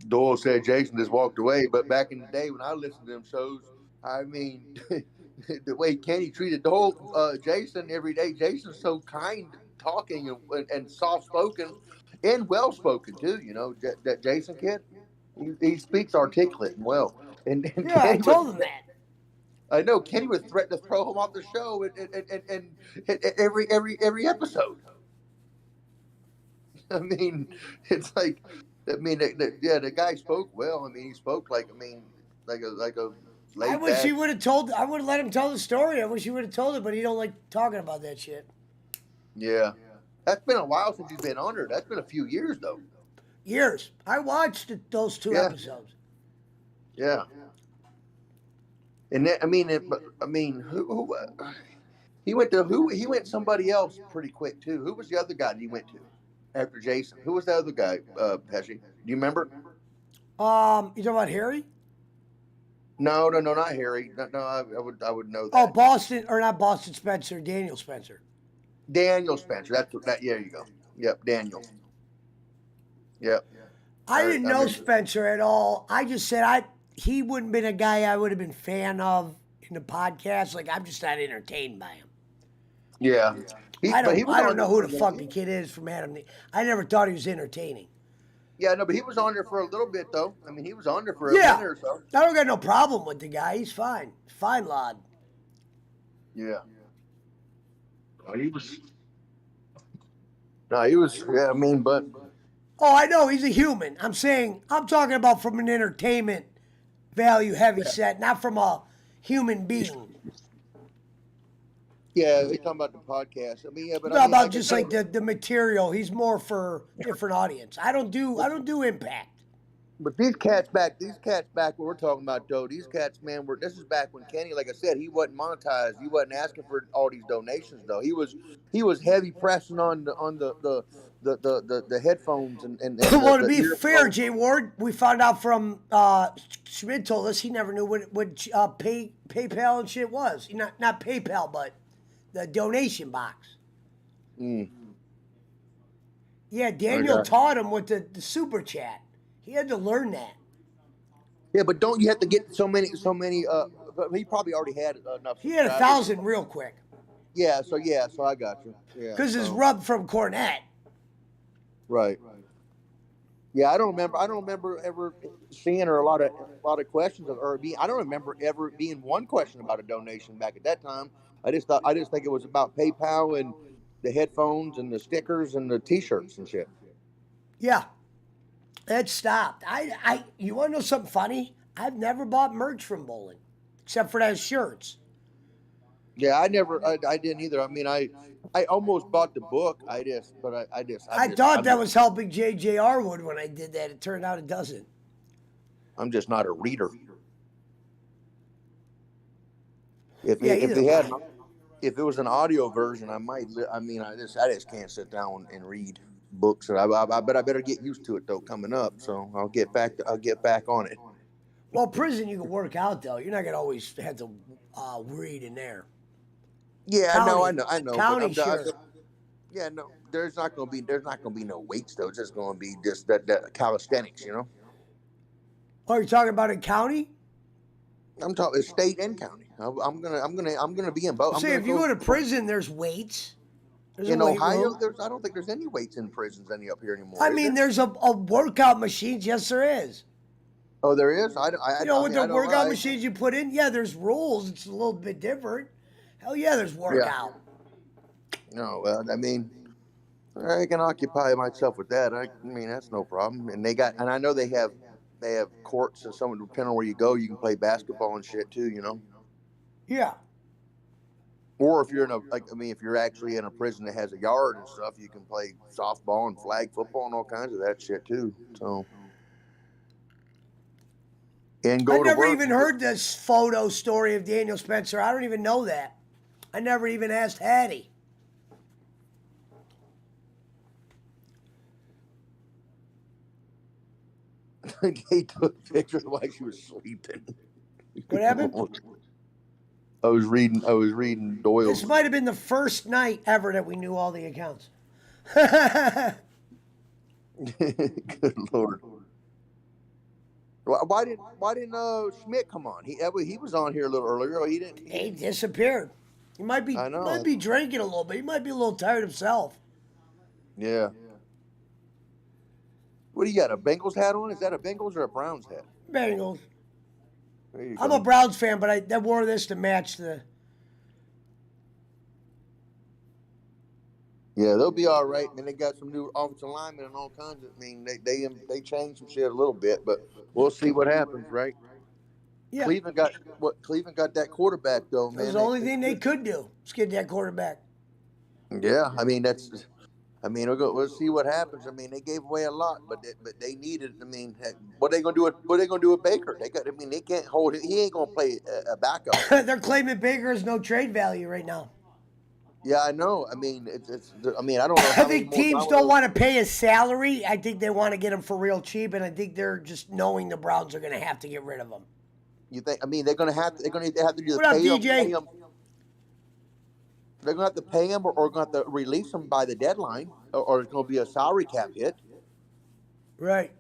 Doyle said Jason just walked away, but back in the day when I listened to them shows, I mean, the way Kenny treated Doyle, Jason every day. Jason's so kind, talking and soft spoken, and well spoken too. You know that Jason kid, he speaks articulate and well. And Yeah, I Kenny would, told him that. I know Kenny would threaten to throw him off the show and every episode. I mean, it's like, I mean, yeah, the guy spoke well. I mean, he spoke like, I mean, like a I laid wish back. he would have told. I would have let him tell the story. I wish he would have told it, but he don't like talking about that shit. Yeah, that's been a while since he's been on her. That's been a few years though. Years. I watched those 2 Yeah. episodes. Yeah, and that, I mean, but I mean, who he went to? Who he went somebody else pretty quick too. Who was the other guy that he went to after Jason? Who was the other guy? Pesci, do you remember? You talking about Harry? No, not Harry. No, I would know that. Oh, Boston or not Boston Spencer? Daniel Spencer. Daniel Spencer. That's that. Yeah, there you go. Yep, Daniel. Yep. I didn't know remember. Spencer at all. I just said he wouldn't been a guy I would have been fan of in the podcast. Like I'm just not entertained by him. Yeah. I But he don't. was I on don't know there who for the a fuck minute. the kid is from Adam. I never thought he was entertaining. Yeah, no, but he was on there for a little bit though. I mean, he was on there for a Yeah, minute or so. I don't got no problem with the guy. He's fine. Fine lad. Yeah. He was. No, he was. Yeah, I mean, but Oh, I know he's a human. I'm saying I'm talking about from an entertainment value heavy set, not from a human being. yeah, they talking about the podcast. I mean, yeah, but It's I mean, about like I just said, like the material. He's more for different audience. I don't do impact. but these cats back what we're talking about though, these cats, man, were this is back when Kenny, like I said, he wasn't monetized. He wasn't asking for all these donations though. He was heavy pressing on the headphones and Well, to the be fair, earphones. Jay Ward, we found out from Schmidt told us he never knew what PayPal and shit was. Not PayPal, but the donation box. Mm, Yeah, Daniel okay. taught him with the super chat. He had to learn that. Yeah, but don't you have to get so many but he probably already had enough He had subscribers. 1,000 real quick Yeah, so I got you. Yeah. because his so, rub from Cornette. right. Yeah, I don't remember ever seeing or a lot of questions I don't remember ever being one question about a donation back at that time. I just think it was about PayPal and the headphones and the stickers and the T-shirts and shit. Yeah, it stopped. You want to know something funny? I've never bought merch from bowling, except for those shirts. Yeah, I didn't either. I mean, I almost bought the book. I thought that was helping JJR Wood when I did that. It turned out it doesn't. I'm just not a reader. If Yeah, if either they had way. if it was an audio version, I might. I mean, I just can't sit down and read books. I bet I better get used to it though coming up. So I'll get back on it. Well, prison you can work out though. You're not gonna always have to read in there. Yeah, County. I know. County, But sure. yeah, no. There's not gonna be no weights though. It's just gonna be just that calisthenics, you know. Oh, you're talking about in county? I'm talking state and county. I'm gonna be in both. Say if you go to prison, there's weights. There's in a weight Ohio, room. I don't think there's any weights in prisons any up here anymore. I is mean, there? there's a workout machines. Yes, there is. Oh, there is. You know, with mean, the I don't workout know. machines you put in, yeah, there's rules. It's a little bit different. Hell yeah, there's workout. No, I mean, I can occupy myself with that. I mean, that's no problem. And I know they have courts and some, depending on where you go, you can play basketball and shit too, you know. Yeah. Or if you're if you're actually in a prison that has a yard and stuff, you can play softball and flag football and all kinds of that shit too. So, and go I've to never work. even heard this photo story of Daniel Spencer. I don't even know that. I never even asked Hattie. They took pictures while she was sleeping. What happened? I was reading Doyle's. This might have been the first night ever that we knew all the accounts. Good Lord. Why didn't Schmidt come on? He was on here a little earlier. He didn't. He disappeared. He might be I know. might be drinking a little bit. He might be a little tired himself. Yeah. What do you got? A Bengals hat on? Is that a Bengals or a Browns hat? Bengals. There you I'm go. a Browns fan, but I wore this to match the. Yeah, they'll be all right. Man, they got some new offensive linemen and all kinds of. I mean, they changed some shit a little bit, but we'll see what happens, right? Yeah, Cleveland got that quarterback though, that man. was the only thing they could do. Let's get that quarterback. Yeah, I mean we'll see what happens. I mean, they gave away a lot, but they needed. I mean, heck, what are they gonna do? What are they gonna do with Baker? They can't hold it. He ain't gonna play a backup. They're claiming Baker has no trade value right now. Yeah, I know. I mean, it's. I mean, I don't know. I think teams don't want to pay his salary. I think they want to get him for real cheap, and I think they're just knowing the Browns are going to have to get rid of him. You think? I mean, they're gonna have to. They're gonna have to do the What up, pay DJ? him. They're gonna have to pay him, or gonna have to release him by the deadline, or it's gonna be a salary cap hit. Right.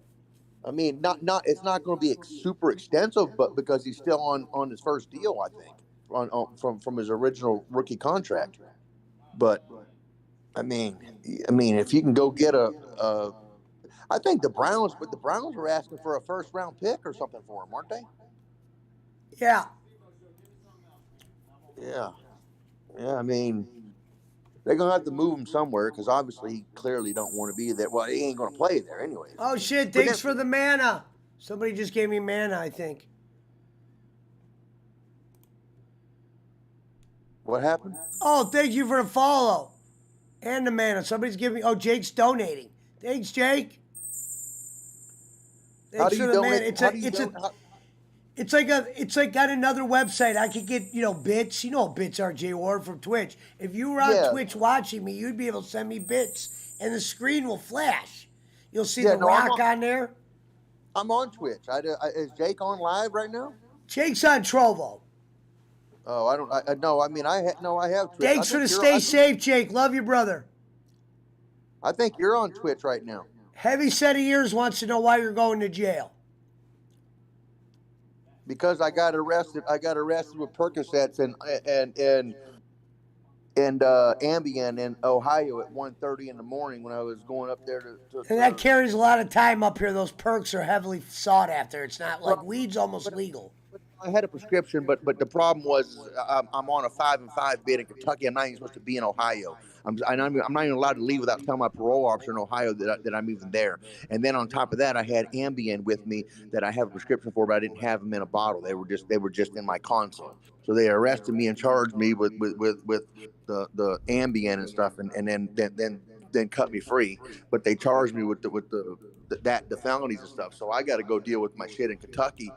I mean, it's not going to be super extensive, but because he's still on his first deal, I think, from his original rookie contract. But I mean, if you can go get I think the Browns were asking for a first round pick or something for him, weren't they? Yeah. Yeah. I mean, they're gonna have to move him somewhere because obviously he clearly don't want to be there. Well, he ain't gonna play there anyways. Oh shit! Thanks for the mana. Somebody just gave me mana, I think. What happened? Oh, thank you for the follow and the mana. Somebody's giving. Oh, Jake's donating. Thanks, Jake. How Thanks do for you the mana. donate? It's like got another website. I could get bits. You know what bits are, Jay Ward from Twitch. If you were on Twitch watching me, you'd be able to send me bits, and the screen will flash. You'll see the rock on there. I'm on Twitch. Is Jake on live right now? Jake's on Trovo. Oh, I don't. No, I mean I have Twitch. Thanks for the stay safe, Jake. Love you, brother. I think you're on Twitch right now. Heavy set of ears wants to know why you're going to jail. Because I got arrested. I got arrested with Percocets and Ambien in Ohio at 1:30 in the morning when I was going up there to And that carries a lot of time up here. Those perks are heavily sought after. It's not like weed's almost legal. I had a prescription, but the problem was I'm on a 5 and 5 bid in Kentucky. I'm not even supposed to be in Ohio. I'm not even allowed to leave without telling my parole officer in Ohio that I'm even there. And then on top of that, I had Ambien with me that I have a prescription for, but I didn't have them in a bottle. They were just in my console. So they arrested me and charged me with the Ambien and stuff, and then cut me free. But they charged me with the felonies and stuff. So I got to go deal with my shit in Kentucky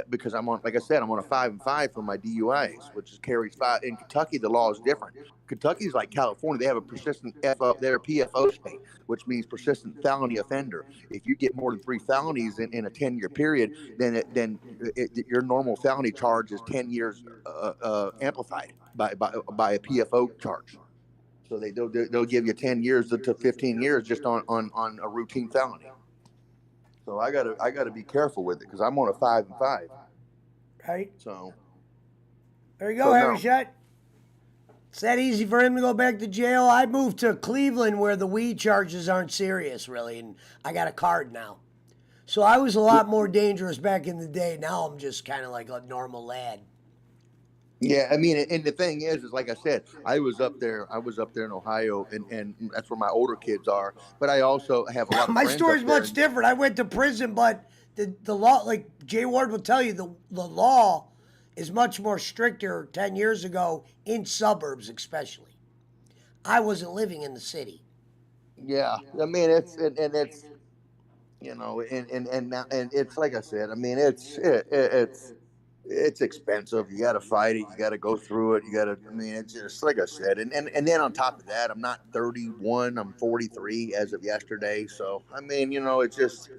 because I'm on, like I said, I'm on a 5 and 5 for my DUIs, which carries 5. In Kentucky, the law is different. Kentucky's like California. They have a persistent they're a PFO state, which means persistent felony offender. If you get more than 3 felonies in a 10-year period, then your normal felony charge is 10 years amplified by a PFO charge. So they'll give you 10 years to 15 years just on a routine felony. So I gotta be careful with it because I'm on a 5 and 5. Right. So there you go, Harry Shut. It's that easy for him to go back to jail. I moved to Cleveland where the weed charges aren't serious, really, and I got a card now. So I was a lot more dangerous back in the day. Now I'm just kind of like a normal lad. Yeah, I mean, and the thing is like I said, I was up there in Ohio, and that's where my older kids are. But I also have a lot of my friends story's up there. much different. I went to prison, but the law, like Jay Ward will tell you, the law is much more stricter 10 years ago in suburbs, especially. I wasn't living in the city. Yeah, I mean it's you know, and now, and it's like I said, I mean, it's expensive. You got to fight it. You got to go through it. You got to, I mean, it's just like I said. And then on top of that, I'm not 31, I'm 43 as of yesterday. So, I mean, you know, it's just,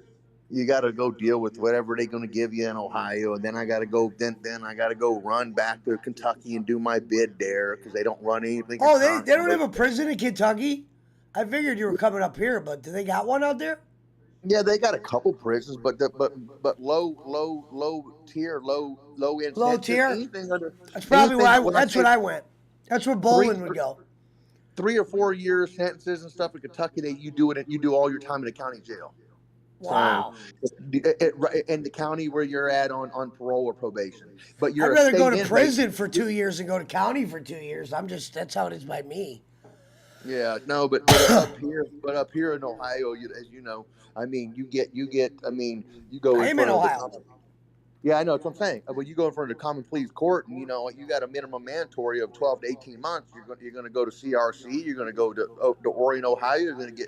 you got to go deal with whatever they're going to give you in Ohio. And then I got to go, then I got to go run back to Kentucky and do my bid there because they don't run anything in Oh, they don't Wisconsin. have a prison in Kentucky? I figured you were coming up here, but do they got one out there? Yeah, they got a couple prisons, but low tier, low end Low sentences. tier? Anything under That's probably where when I that's say what I went. That's where three, Bolin would go. 3 or 4 year sentences and stuff in Kentucky, you do all your time in the county jail. Wow. So in the county where you're at on parole or probation, but I'd you're a rather go state to inmate. prison for 2 years than go to county for 2 years. That's how it is by me. Yeah, no, but up here in Ohio, as you know, I mean, I mean, you go I in am in front of the Ohio. common. Yeah, I know. That's what I'm saying. But you go in front of the common pleas court, and you know you got a minimum mandatory of 12 to 18 months. You're going to go to CRC. You're going to go to Orion, Ohio. You're going to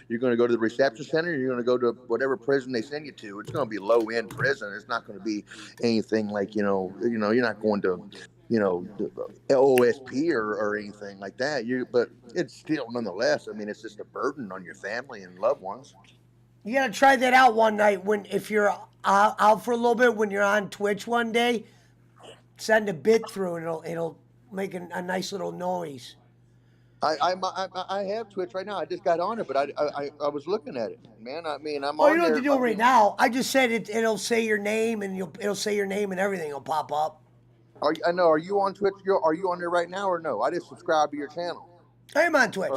You're going to go to the reception center. You're going to go to whatever prison they send you to. It's going to be low end prison. It's not going to be anything like you're not going to OSP or anything like that. But it's still nonetheless. I mean, it's just a burden on your family and loved ones. You gotta try that out one night if you're out for a little bit when you're on Twitch one day. Send a bit through and it'll make a nice little noise. I have Twitch right now. I just got on it, but I was looking at it, man. I mean, I'm Oh, you on don't have there. to do it right now. I just said it'll say your name and it'll say your name and everything will pop up. I know. Are you on Twitch? Are you on there right now or no? I just subscribed to your channel. I am on Twitch.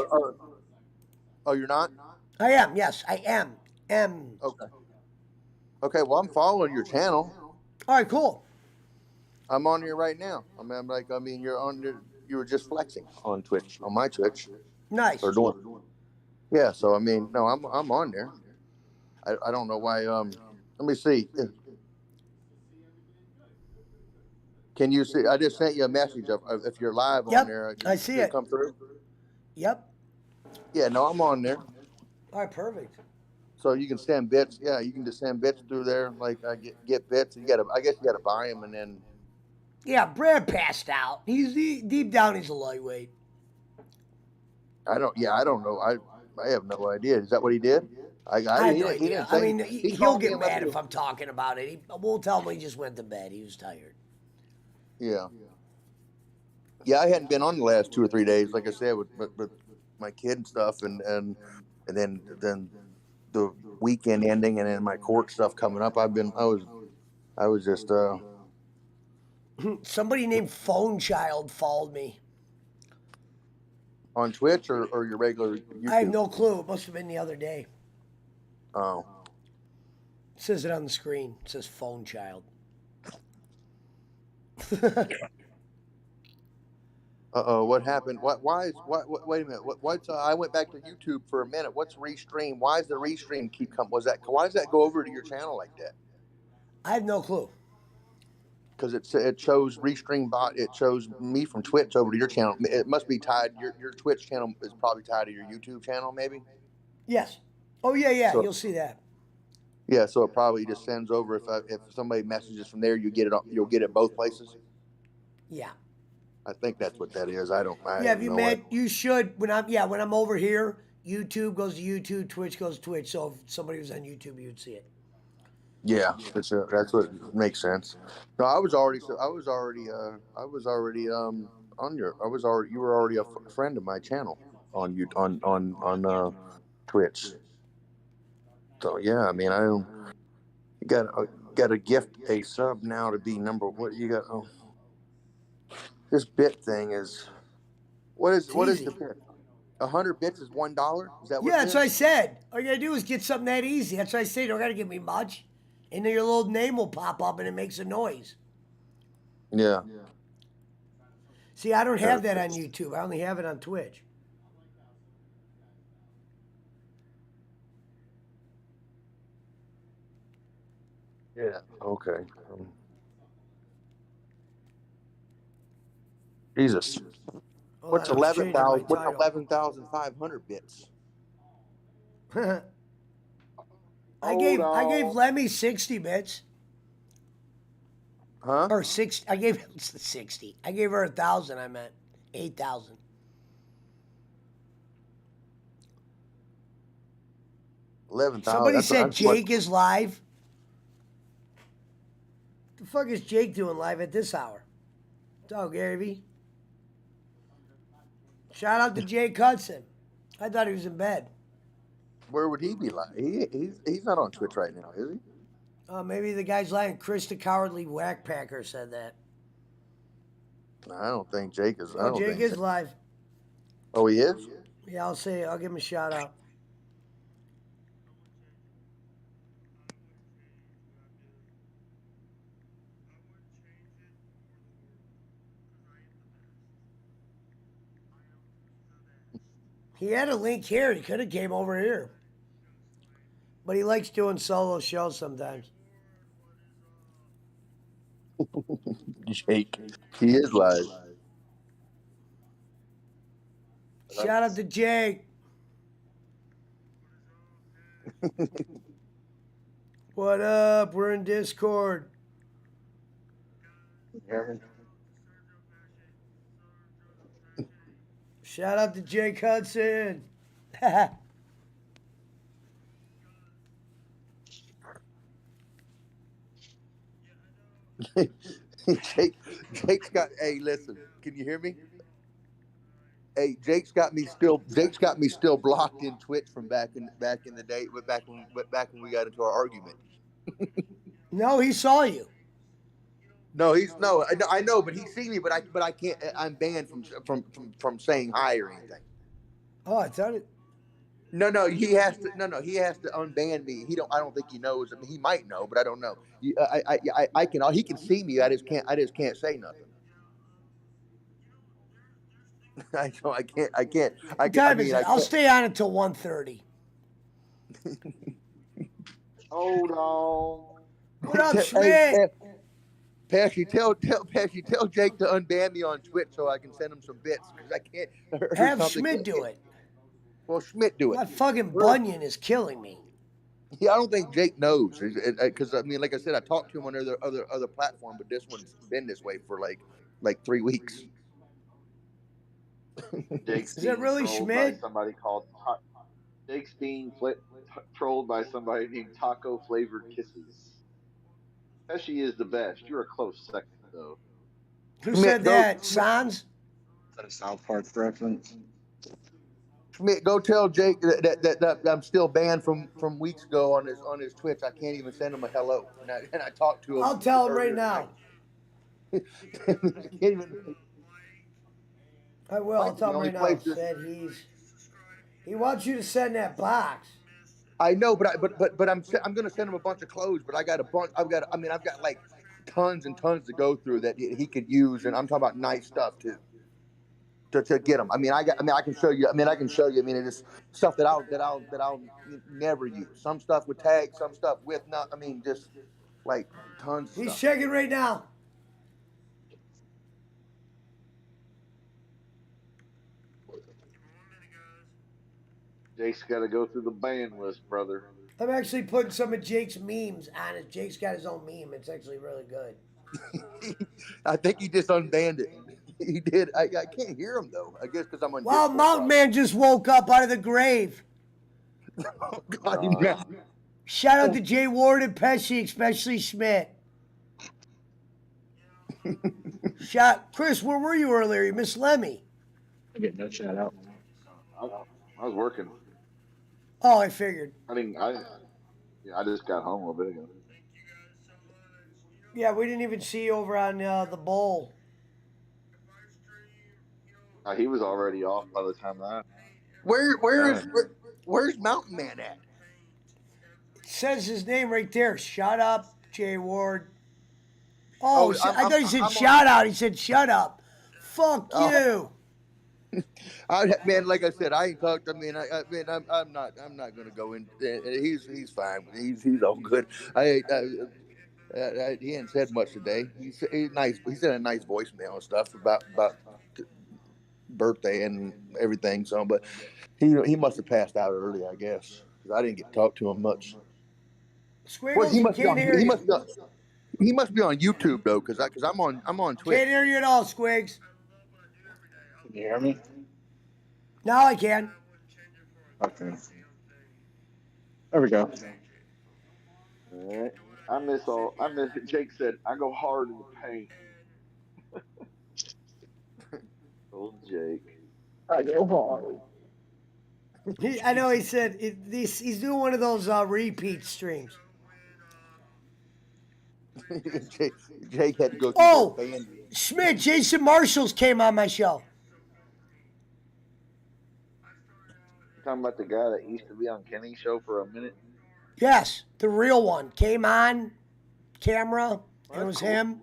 Oh, you're not? I am. Yes, I am. Okay. Okay. Well, I'm following your channel. All right, cool. I'm on here right now. I mean, you're on there. You were just flexing on Twitch, on my Twitch. Nice. Or doing. Yeah. So I mean, no, I'm on there. I don't know why. Let me see. Can you see? I just sent you a message of if you're live on there. I see it. Come through. Yep. Yeah. No, I'm on there. All right, perfect. So you can send bits. Yeah, you can just send bits through there. Like I get bits. I guess you got to buy them and then. Yeah, Brad passed out. He's deep down. He's a lightweight. I don't know. I have no idea. Is that what he did? I have no idea. I mean, he'll get mad if I'm talking about it. We'll tell him he just went to bed. He was tired. Yeah. Yeah, I hadn't been on the last 2 or 3 days, like I said, with my kid and stuff, and then the weekend ending, and then my court stuff coming up. I was just. Somebody named Phone Child followed me. On Twitch or your regular YouTube? I have no clue. It must have been the other day. Oh. It says it on the screen. It says Phone Child. What happened? Why is wait a minute. What's I went back to YouTube for a minute. What's restream? Why does the restream keep coming? Why does that go over to your channel like that? I have no clue. Because it shows restream bot. It shows me from Twitch over to your channel. It must be tied. Your Twitch channel is probably tied to your YouTube channel, maybe. Yes. Oh yeah. So, you'll see that. Yeah. So it probably just sends over. If somebody messages from there, you get it. You'll get it both places. Yeah. I think that's what that is. I don't. If you you should when I'm over here. YouTube goes to YouTube. Twitch goes to Twitch. So if somebody was on YouTube, you would see it. Yeah, that's what makes sense. No, you were already a friend of my channel on Twitch. So yeah, I mean, you got to gift a sub now to be number. What you got? Oh, this bit thing is what is the bit? 100 bits is $1. Is that what? Yeah, that's what I said. All you gotta do is get something that easy. That's what I say. You don't gotta give me much. And then your little name will pop up and it makes a noise. Yeah. See, I don't have that on YouTube. I only have it on Twitch. Yeah. Okay. Jesus. What's 11,000? What's 11,500 bits? I gave Lemmy 60 bits. Huh? Or 6. I gave him 60. I gave her 1,000. I meant 8,000. 11,000. Somebody said that's what- Jake is live. The fuck is Jake doing live at this hour? Oh, Gary V. Shout out to Jake Hudson. I thought he was in bed. Where would he be like? He's not on Twitch right now, is he? Maybe the guy's lying. Chris the Cowardly Whackpacker said that. I don't think Jake is. I Oh, don't Jake think is live. Oh, he is? Yeah, I'll give him a shout out. He had a link here. He could have came over here. But he likes doing solo shows sometimes. Jake. He is live. Shout out to Jake. What up? We're in Discord. Shout out to Jake Hudson. Jake's got. Hey, listen. Can you hear me? Hey, Jake's got me still blocked in Twitch from back in the day, back when we got into our argument. No, he saw you. No, I know, but he's seen me, but I can't. I'm banned from saying hi or anything. Oh, I thought it. No, he has to. No, he has to unban me. I don't think he knows. I mean, he might know, but I don't know. I can. He can see me. I just can't say nothing. I can't. I'll stay on until 1:30. Hold on. What up, Schmidt? Hey, Pesci, tell Jake to unban me on Twitch so I can send him some bits because I can't. Have Schmidt do it. Well, Schmidt do it. My fucking bunion is killing me. Yeah, I don't think Jake knows because I mean, like I said, I talked to him on other platform, but this one's been this way for like 3 weeks. Jake's Is it really Schmidt? Somebody called Jake's being trolled by somebody named Taco Flavored Kisses. Pesci is the best. You're a close second, though. Who said that? Sans? Is that a South Park reference? Schmidt, go tell Jake that I'm still banned from weeks ago on his Twitch. I can't even send him a hello, and I talked to him. I'll tell him right now. Can't even. I will. I'll tell him right now. Said he wants you to send that box. I know, but I'm gonna send him a bunch of clothes. But I got a bunch. I've got like tons and tons to go through that he could use, and I'm talking about nice stuff too. To get them. I can show you. It's stuff that I'll never use. Some stuff with tags, some stuff with not. I mean, just like tons of He's stuff. checking right now. Jake's got to go through the ban list, brother. I'm actually putting some of Jake's memes on it. Jake's got his own meme. It's actually really good. I think he just unbanned it. He did. I can't hear him though. I guess because I'm on. Wow, Mountain Man just woke up out of the grave. Oh, God, Shout out to Jay Ward and Pesci, especially Schmidt. Chris, where were you earlier? You missed Lemmy. I get no shout out. I was working. Oh, I figured. I just got home a little bit ago. Yeah, we didn't even see you over on the bowl. He was already off by the time that. Where's Mountain Man at? It says his name right there. Shut up, Jay Ward. Oh, I thought he said shout out. He said shut up. Fuck you. Man, like I said, I ain't talked. I'm not gonna go in. He's fine. He's all good. He hadn't said much today. He's nice. He said a nice voicemail and stuff about birthday and everything. So, but he must have passed out early, I guess, because I didn't get to talk to him much. Squiggles, he he must be can't on. hear you. He must be on YouTube though, because I'm on Twitch. Can't hear you at all, Squigs. Can you hear me? Now I can. Okay. There we go. All right. I miss. Jake said, I go hard in the paint. Old Jake. I go hard. I know he said he's doing one of those repeat streams. Jake had to go through Oh, the band. Schmidt, Jason Marshalls came on my show. You talking about the guy that used to be on Kenny's show for a minute? Yes, the real one came on camera, and it was cool. him.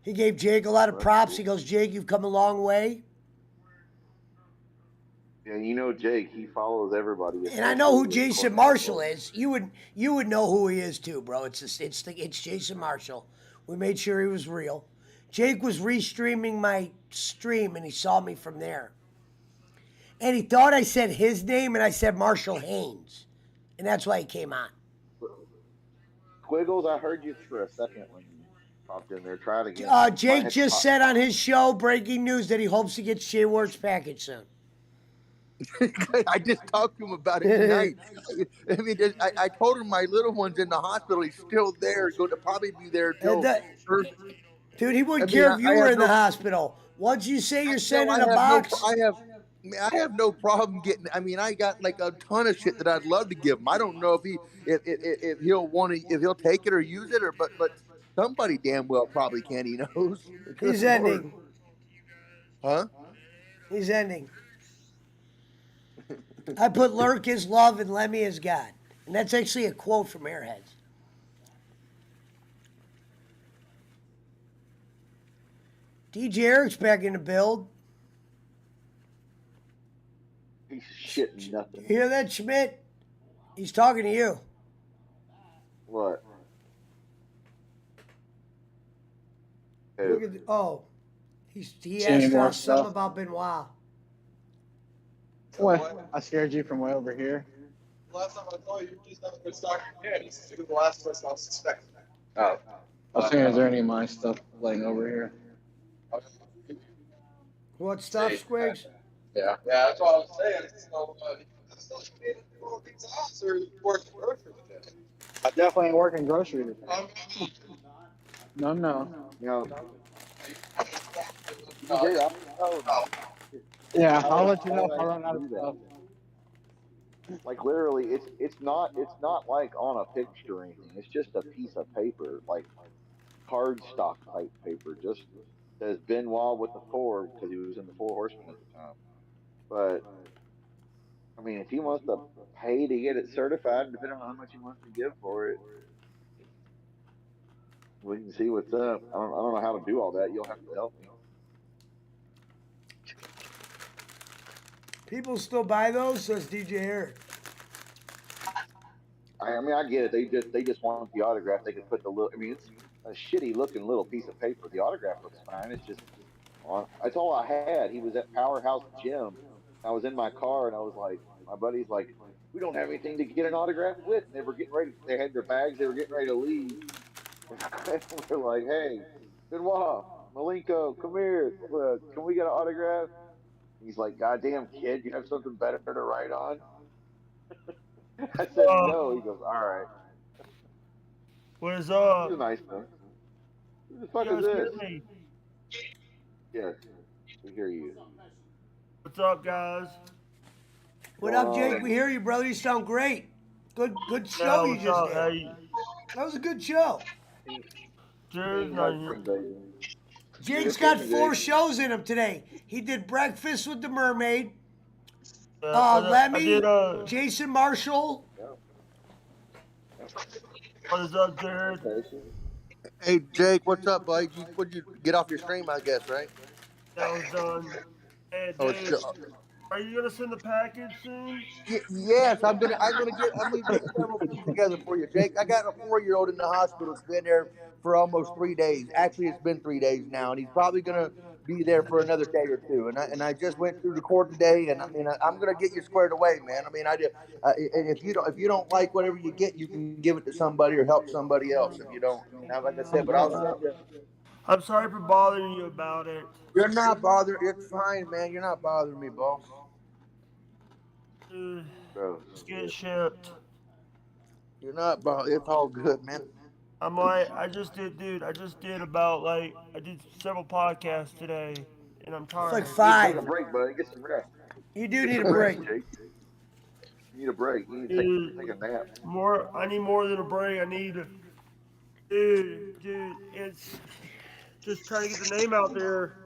He gave Jake a lot of props. He goes, Jake, you've come a long way. Yeah, you know Jake. He follows everybody. And I know who Jason Marshall is. You would know who he is too, bro. It's Jason Marshall. We made sure he was real. Jake was restreaming my stream, and he saw me from there. And he thought I said his name, and I said Marshall Haynes, and that's why he came on. Squiggles, I heard you for a second when you popped in there. Try it again. Jake just said on his show, breaking news, that he hopes to get Shea Ward's package soon. I just talked to him about it tonight. I mean, I told him my little one's in the hospital. He's still there. He's going to probably be there till Thursday. Dude, he wouldn't care if you were in the hospital. Once you say you're sending a box. I have no problem getting. I mean, I got like a ton of shit that I'd love to give him. I don't know if he'll want to, if he'll take it or use it, or but somebody damn well probably can. He knows. He's ending. Huh? He's ending. I put Lurk is love and Lemmy is God. And that's actually a quote from Airheads. DJ Eric's back in the build. Piece of shit, nothing. You hear that, Schmidt? He's talking to you. What? Look at he asked us something about Benoit. What? I scared you from way over here. Last time I saw you, you just never been stalking your kids. He was the last person I was suspecting. Oh. I was saying, is there any of my stuff laying over here? What stuff, Squigs? Yeah. Yeah, that's what I was saying. So, still you made it through all these hours, or you working grocery today? I definitely ain't working grocery today. No. You know, DJ, Yeah, I'll let you know if I run out of stuff. like literally, it's not like on a picture or anything. It's just a piece of paper, like cardstock type paper. Just says Benoit with the four because he was in the Four Horsemen at the time. But I mean, if he wants to pay to get it certified, depending on how much he wants to give for it, we can see what's up. I don't know how to do all that. You'll have to help me. People still buy those, says DJ Eric. I mean, I get it. They just want the autograph. They could put the little. I mean, it's a shitty looking little piece of paper. The autograph looks fine. It's just that's all I had. He was at Powerhouse Gym. I was in my car and I was like, my buddy's like, we don't have anything to get an autograph with. And they were getting ready. They had their bags. They were getting ready to leave. We're like, hey, Benoit, Malenko, come here. Can we get an autograph? He's like, goddamn kid, you have something better to write on? I said no. He goes, all right. What is up? He's nice though. Who the fuck is this? Yes, we hear you. What's up, guys? What up, Jake? We hear you, brother. You sound great. Good show you just did. Hey. That was a good show. Cheers, Jake's got 4 shows in him today. He did Breakfast with the Mermaid, Lemmy, Jason Marshall. What is up, Jared? Hey, Jake, what's up, bud? You get off your stream, I guess, right? That was done. Hey, Dave, are you gonna send the package soon? Yes, I'm gonna get several things together for you, Jake. I got a 4-year-old in the hospital. It's been there for almost 3 days. Actually, it's been 3 days now, and he's probably gonna be there for another day or two. And I just went through the court today, and I mean I'm gonna get you squared away, man. I mean and if you don't like whatever you get, you can give it to somebody or help somebody else. If you don't, I mean, like I said, but I'll send you. I'm sorry for bothering you about it. You're not bothered. It's fine, man. You're not bothering me, boss. Dude, Bro, just get shipped. You're not bothered. It's all good, man. I'm like, I just did, dude. I just did about like, I did several podcasts today, and I'm It's like tired. you need to take a 5. break, buddy. Get some rest. You do Get need a some rest, break. Jake. You need a break. You need to Dude, take a nap. more. I need more than a break. I need, dude. It's just trying to get the name out there.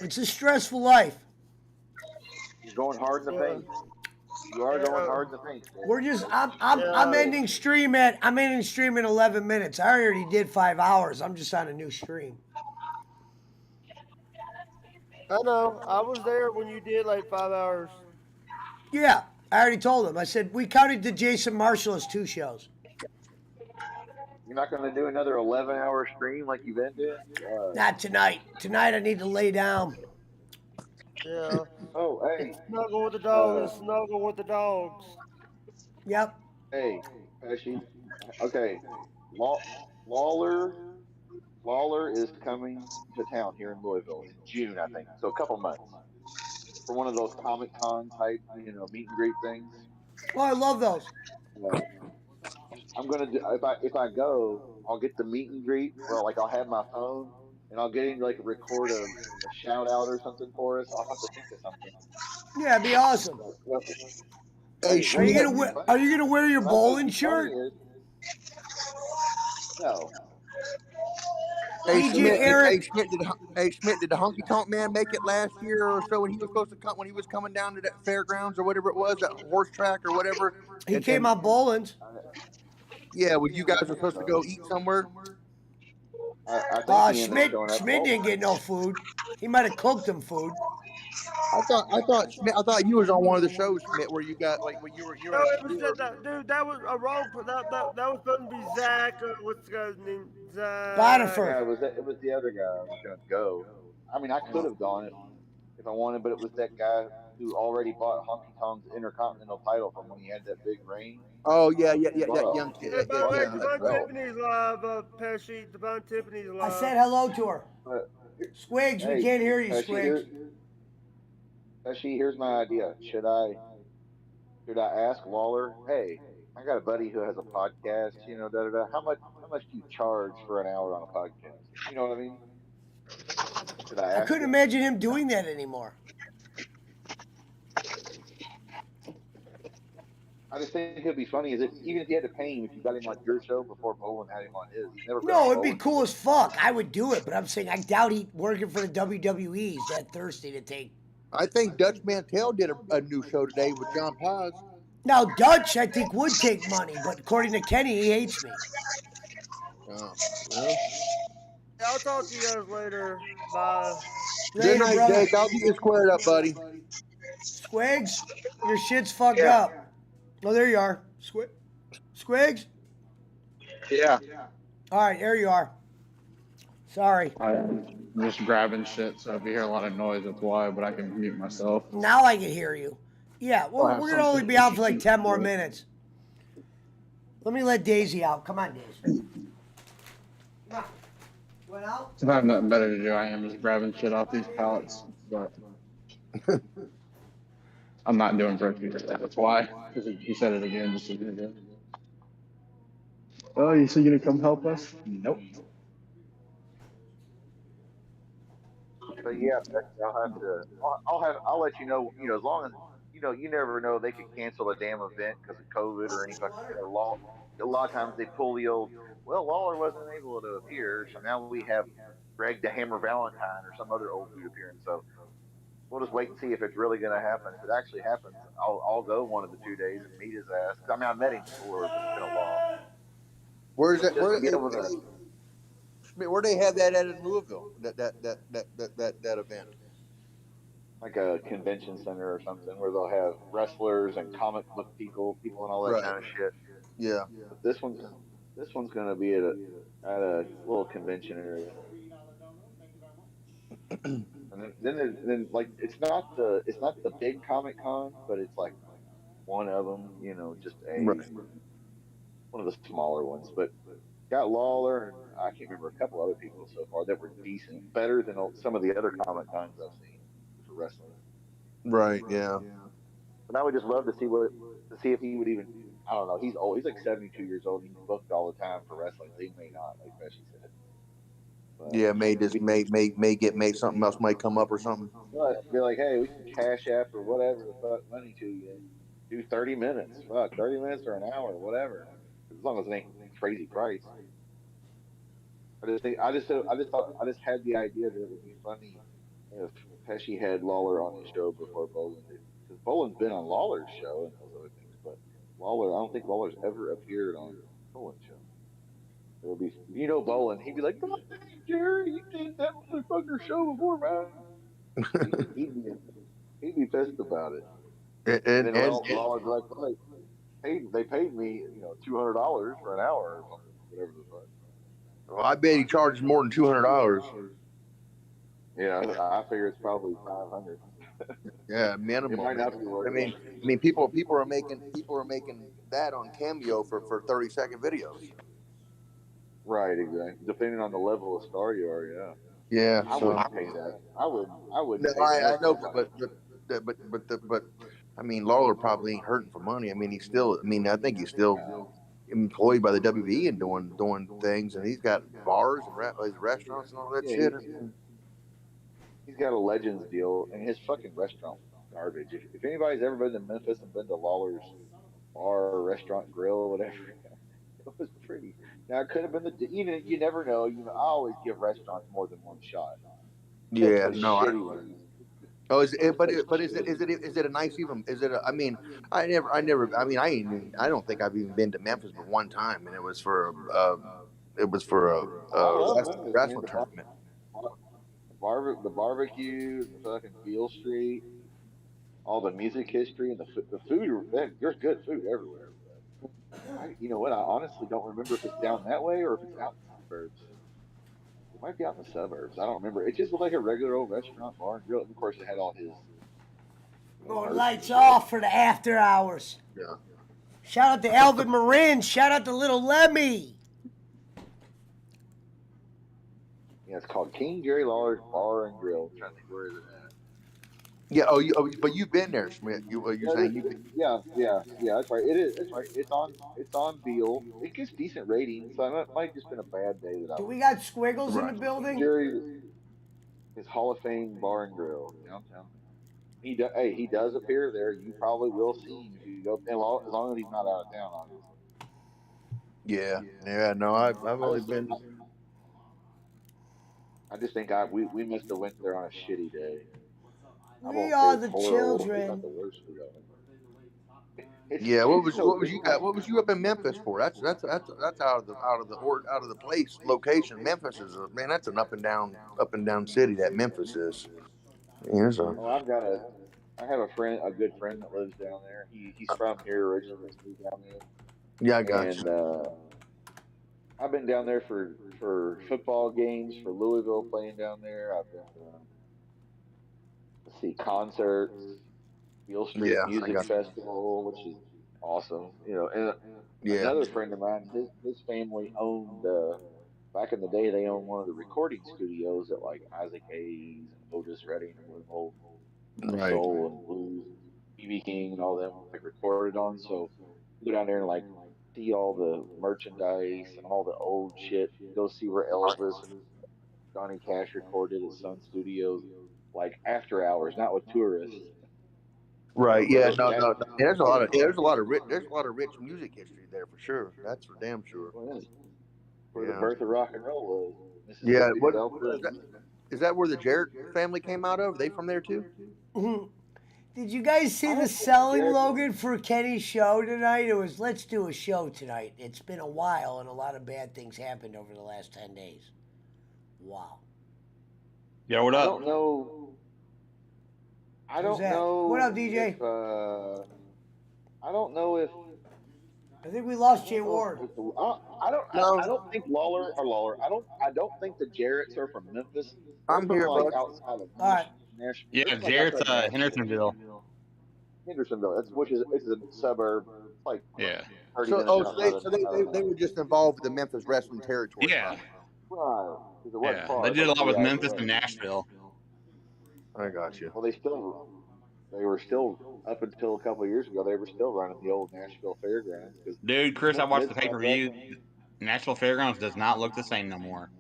It's a stressful life. You're going hard in the Yeah, paint. You are going yeah, hard in the paint, Jake. We're just I'm yeah. ending stream at 11 minutes. I already did 5 hours. I'm just on a new stream. I know. I was there when you did like 5 hours. Yeah, I already told him. I said we counted the Jason Marshall as 2 shows. You're not going to do another 11-hour stream like you've been doing? Not tonight. Tonight I need to lay down. Yeah. Oh, And hey, snuggle with the dog and uh, snuggle with the dogs. Yep. hey, Pesci. Okay, Law, Lawler, Lawler is coming to town here in Louisville in June, I think. So a couple months for one of those Comic Con type, meet and greet things. Oh, I love those. Uh, I'm gonna do if I go, I'll get the meet and greet where like I'll have my phone and I'll get him to like record a shout out or something for us. I'll have to think of something. Yeah, it'd be awesome. But, Hey hey, Are you what's Schmidt. gonna gonna be wear Are funny? you gonna wear your What'll bowling be funny shirt? is no. Hey DJ Schmidt. Did, hey Eric, Schmidt. Did Hey Schmidt. Did the Honky Tonk Man make it last year or so when he was supposed to come when he was coming down to that fairgrounds or whatever it was, that horse track or whatever? he came And on Bowling's. I, yeah, well, you guys I are think supposed to so. go eat somewhere. I think he ended up Schmidt showing up at Schmidt didn't Walmart. get no food. He might have cooked him food. I thought Schmidt. I thought you was on one of the shows, Schmidt, where you got like when you were No, in a it was store. dude. That was a wrong. That was supposed to be Zach. What's the guy's name? Zach. Bonifer. Yeah, it was the other guy I was gonna go. I mean, I could have gone if I wanted, but it was that guy who already bought Honky Tonk's Intercontinental title from when he had that big reign. Oh yeah, yeah, He yeah. bought That a young kid. Hey, bought hey, a, a Devon belt. Tiffany's live. Pesci. Devon Tiffany's I live. said hello to her. But Squigs, we hey, can't hear you, Pesci, Squigs. Here's my idea. Should I ask Lawler? Hey, I got a buddy who has a podcast. Da da da. How much do you charge for an hour on a podcast? You know what I mean? Should I I ask couldn't him? imagine him doing that anymore. I just think it'd be funny. Is it even if you had to pay him if you got him on your show before Bolin had him on his? He's never been No, on it'd be Bolin's cool show. as fuck. I would do it, but I'm saying I doubt he working for the WWE. He's that thirsty to take. I think Dutch Mantel did a new show today with John Paz. Now Dutch, I think would take money, but according to Kenny, he hates me. Oh, well. I'll talk to you guys later. Bye. Good Later, night, brother. Jake. I'll get you squared up, buddy. Squigs, your shit's fucked Yeah. up. Oh, there you are. Squigs? Yeah. All right, there you are. Sorry. I'm just grabbing shit, so if you hear a lot of noise, that's why, but I can mute myself. Now I can hear you. Yeah, I'll we're have going to only something be to out for like eat. 10 more minutes. Let me let Daisy out. Come on, Daisy. Come on. Went out? If I have nothing better to do, I am just grabbing shit off these pallets, but I'm not doing grocery. That's why. Because he said it again just a minute ago. Oh, you said you're gonna come help us? Nope. But yeah, I'll have to. I'll let you know. As long as you never know. They could cancel a damn event because of COVID or any fucking law. A lot of times they pull the old. Well, Lawler wasn't able to appear, so now we have Greg the Hammer Valentine or some other old dude appearing. So we'll just wait and see if it's really going to happen. If it actually happens, I'll go one of the 2 days and meet his ass. I mean, I met him before, but it's been a while. Where's that? Just to be able to. Where they have that at in Louisville? That event. Like a convention center or something where they'll have wrestlers and comic book people and all that Right. kind of shit. Yeah. But this one's going to be at a little convention area. then like it's not the big Comic Con, but it's like one of them. You know, just a Right. one of the smaller ones. But got Lawler and I can't remember a couple other people so far that were decent, better than some of the other Comic Cons I've seen for wrestling. Right. Yeah. But I would just love to see if he would even. I don't know. He's old. He's like 72 years old. And he's booked all the time for wrestling. So he may not, like Pesci said. But Yeah. May just may get made something else might come up or something. be like, hey, we can cash app or whatever the fuck money to you. Do 30 minutes. Fuck, 30 minutes or an hour, whatever. As long as it ain't crazy price. I just had the idea that it would be funny if Pesci had Lawler on his show before Bolin did, because Bolin's been on Lawler's show and those other things, but Lawler, I don't think Lawler's ever appeared on Bolin's show. It would be, Bolin, he'd be like, "God dang, Jerry, you did that motherfucker show before, man." He'd be pissed about it, and And then Lawler'd be like, "Well, they paid me, $200 for an hour or something, whatever the fuck." well, I bet he charges more than $200. Yeah, I figure it's probably 500. Yeah, It minimum. might not be worth it. I mean, people are making that on Cameo for 30-second videos. Right, exactly. Depending on the level of star you are, yeah. Yeah. I So wouldn't pay that. I no, wouldn't pay I that know, much. but I mean, Lawler probably ain't hurting for money. I mean, he's still. I mean, I think he's still employed by the WWE and doing things, and he's got bars and his restaurants and all that Yeah, shit. he's got a Legends deal, and his fucking restaurant was garbage. If anybody's ever been to Memphis and been to Lawler's bar, restaurant, grill, or whatever, it was pretty. Now it could have been you never know. I always give restaurants more than one shot, Yeah, especially no, shitty ones. oh, is it, but Especially is it a nice even? Is it? I mean, I mean, I don't think I've even been to Memphis but one time, and it was for I love Memphis, man. wrestling tournament. The barbecue, the fucking Beale Street, all the music history, and the food. There's good food everywhere. You know what? I honestly don't remember if it's down that way or if it's out in the suburbs. It might be out in the suburbs. I don't remember. It just looked like a regular old restaurant, bar, and grill. And of course, it had all his Going merch and lights shit. off for the after hours. Yeah. Shout out to Elvin Marin. Shout out to Little Lemmy. Yeah, it's called King Jerry Lawler's Bar and Grill. I'm trying to think where is it at. Yeah. But you've been there, Schmidt. You're saying you've been. Yeah. That's right. It is. That's right. It's on Beale. It gets decent ratings. So it might just been a bad day that I Do was. we got Squiggles in the Right. building? Jerry, his Hall of Fame Bar and Grill downtown. He does appear there. You probably will see him if you go, as long as he's not out of town, obviously. Yeah. Yeah. No, I've only been. I just think we must have went there on a shitty day. I We won't say are it's the horrible. It's not children. the worst food I've ever. Yeah. It's so What was you got? What was you up in Memphis for? That's out of the place location. Memphis is man. That's an up and down city. That Memphis is. Yeah, so. Oh, I have a good friend that lives down there. He's from here originally, but moved down there. Yeah, I got And you. I've been down there for football games for Louisville, playing down there. I've been to see concerts, Beale Street Yeah, I Music got you. Festival, which is awesome. And Yeah. another friend of mine, his family owned back in the day. They owned one of the recording studios that like Isaac Hayes and Otis Redding and them old Right. soul and blues, BB King and all them like recorded on. So go down there and like see all the merchandise and all the old shit. Go see where Elvis and Johnny Cash recorded at Sun Studios, like after hours, not with tourists. Right. Yeah. No. That There's a lot of rich music history there for sure. That's for damn sure. where the Yeah. birth of rock and roll was. Yeah. Mississippi, What Delta. is that? Where the Jarrett family came out of? Are they from there too? Did you guys see the selling Logan for Kenny's show tonight? It was let's do a show tonight. It's been a while and a lot of bad things happened over the last 10 days. Wow. Yeah, what I up? don't know. I Who's don't that? know. What up, DJ? I don't know if I think we lost Jay Ward. I don't think Lawler. I don't think the Jarretts are from Memphis. They're I'm from here, like bud. outside of All right. Nashville. Yeah, They're from like Jarrett's outside Nashville, Hendersonville. Hendersonville. It's a suburb. It's like Yeah. 30 So, minutes they were just involved with the Memphis wrestling territory. Yeah. Right. Because it wasn't Yeah. far. They It's did a like lot 3 with hours Memphis away. and Nashville. I got you. Well, they were still up until a couple of years ago. They were still running the old Nashville Fairgrounds. Dude, Chris, I watched the Mid-South pay-per-view. Wrestling- Nashville Fairgrounds does not look the same no more.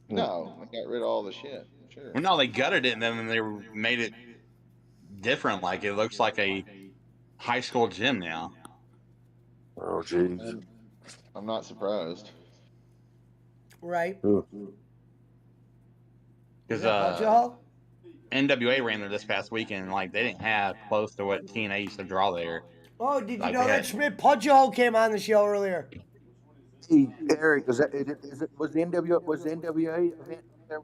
No, they got rid of all the shit. Sure. Well, no, they gutted it and then they made it different. Like it looks like a high school gym now. Oh, jeez. I'm not surprised. Right. Because NWA ran there this past weekend, and like they didn't have close to what TNA used to draw there. Oh, did you Like, know they that had- Schmidt Punch-A-Hole came on the show earlier? Hey, Eric, was the NWA event there?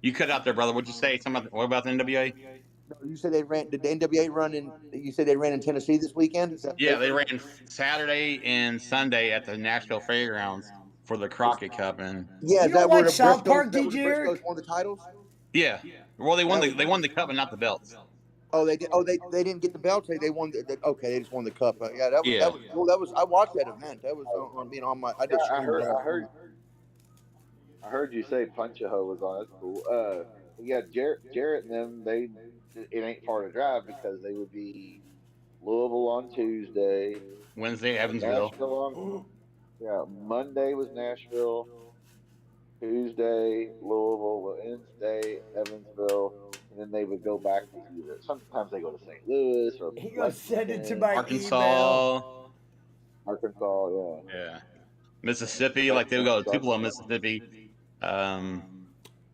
You cut out there, brother. What'd you say? What about the NWA? No, you said did the NWA run in? You said they ran in Tennessee this weekend? Yeah, they ran Saturday and Sunday at the Nashville Fairgrounds for the Crockett Cup, and Yeah, You is that don't where watch the South Briscoes, Park, that where the DJ Eric? Briscoes won the titles? yeah, well they won the cup and not the belts. Oh, they did. Oh, they didn't get the belts. They won. Okay, they just won the cup. Yeah, that was cool. I watched that event. That was on my. I just I heard you say Punch-A-Hole was on. That's cool. Yeah, Jarrett and them. It ain't far to drive because they would be Louisville on Tuesday, Wednesday, Evansville. Monday was Nashville. Tuesday, Louisville. Wednesday, Evansville. And then they would go back to either. Sometimes they go to St. Louis or He goes, send it to my Arkansas. email. Arkansas, yeah. Yeah. Mississippi, like they would go to Tupelo, Mississippi.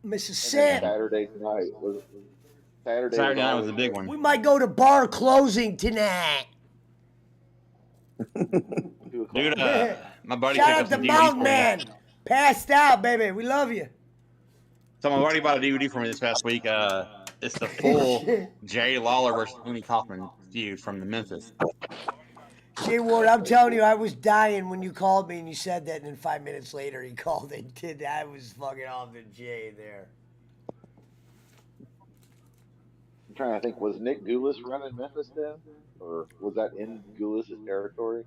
Mississippi. Saturday night was Saturday night was the big one. We might go to bar closing tonight. Dude, my buddy Shout picked out up to some DVDs Mountain for me. Man. Passed out, baby. We love you. So my buddy bought a DVD for me this past week. It's the full Jerry Lawler versus Tony Kaufman feud from the Memphis. Jay Ward, I'm telling you, I was dying when you called me and you said that, and then 5 minutes later he called and did that. I was fucking off the J there. I'm trying to think, was Nick Goulas running Memphis then? Or was that in Goulas' territory?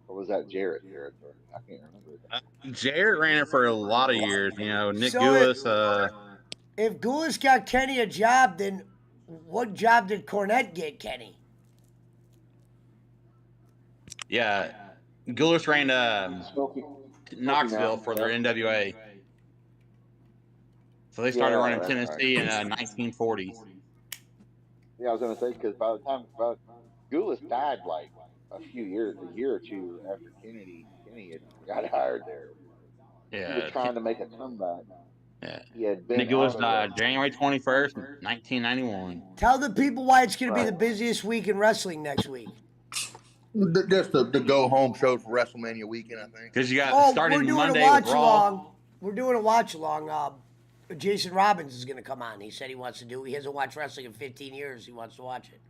Or was that Jarrett's territory? I can't remember. Jarrett ran it for a lot of years. You know, Nick So Goulas. If Goulas got Kenny a job, then what job did Cornette get Kenny? Yeah, Goulas ran Knoxville Mountain, for their NWA. So they started running right, Tennessee in 1940s. Yeah, I was going to say, because by the time Goulas died like a year or two after Kenny had got hired there. He was Yeah, trying to make a comeback. yeah. He had been Nick Goulas out of died January 21st, 1991. Tell the people why it's going to be Right. the busiest week in wrestling next week. Just the go home show for WrestleMania weekend, I think. Because you got Oh, we're starting doing Monday a watch with Raw. along. We're doing a watch along. Jason Robbins is going to come on. He said he wants to do. He hasn't watched wrestling in 15 years. He wants to watch it.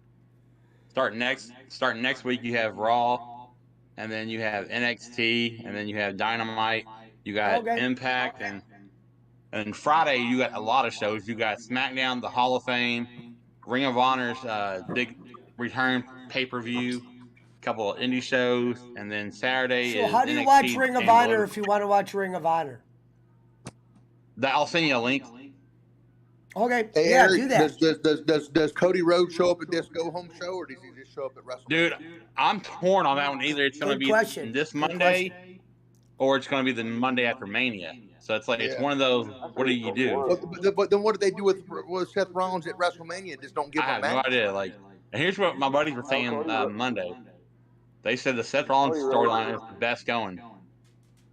Starting next week, you have Raw, and then you have NXT, and then you have Dynamite. You got Okay. Impact, and Friday you got a lot of shows. You got SmackDown, the Hall of Fame, Ring of Honor's big return pay-per-view, a couple of indie shows, and then Saturday So is how do you NXT watch Ring of and Honor Logan. if you want to watch Ring of Honor? I'll send you a link. Okay, Hey, yeah, Eric, do that. does Cody Rhodes show up at this go home show, or does he just show up at WrestleMania? Dude, I'm torn on that one. Either it's going to Good be question. this Good Monday, question. or it's going to be the Monday after Mania. So it's like it's Yeah. one of those. What do you do? But then what do they do with Seth Rollins at WrestleMania? Just don't give I him have a no match? idea. Like, and here's what my buddies were saying Monday. They said the Seth Rollins Cody Rhodes. storyline is the best going.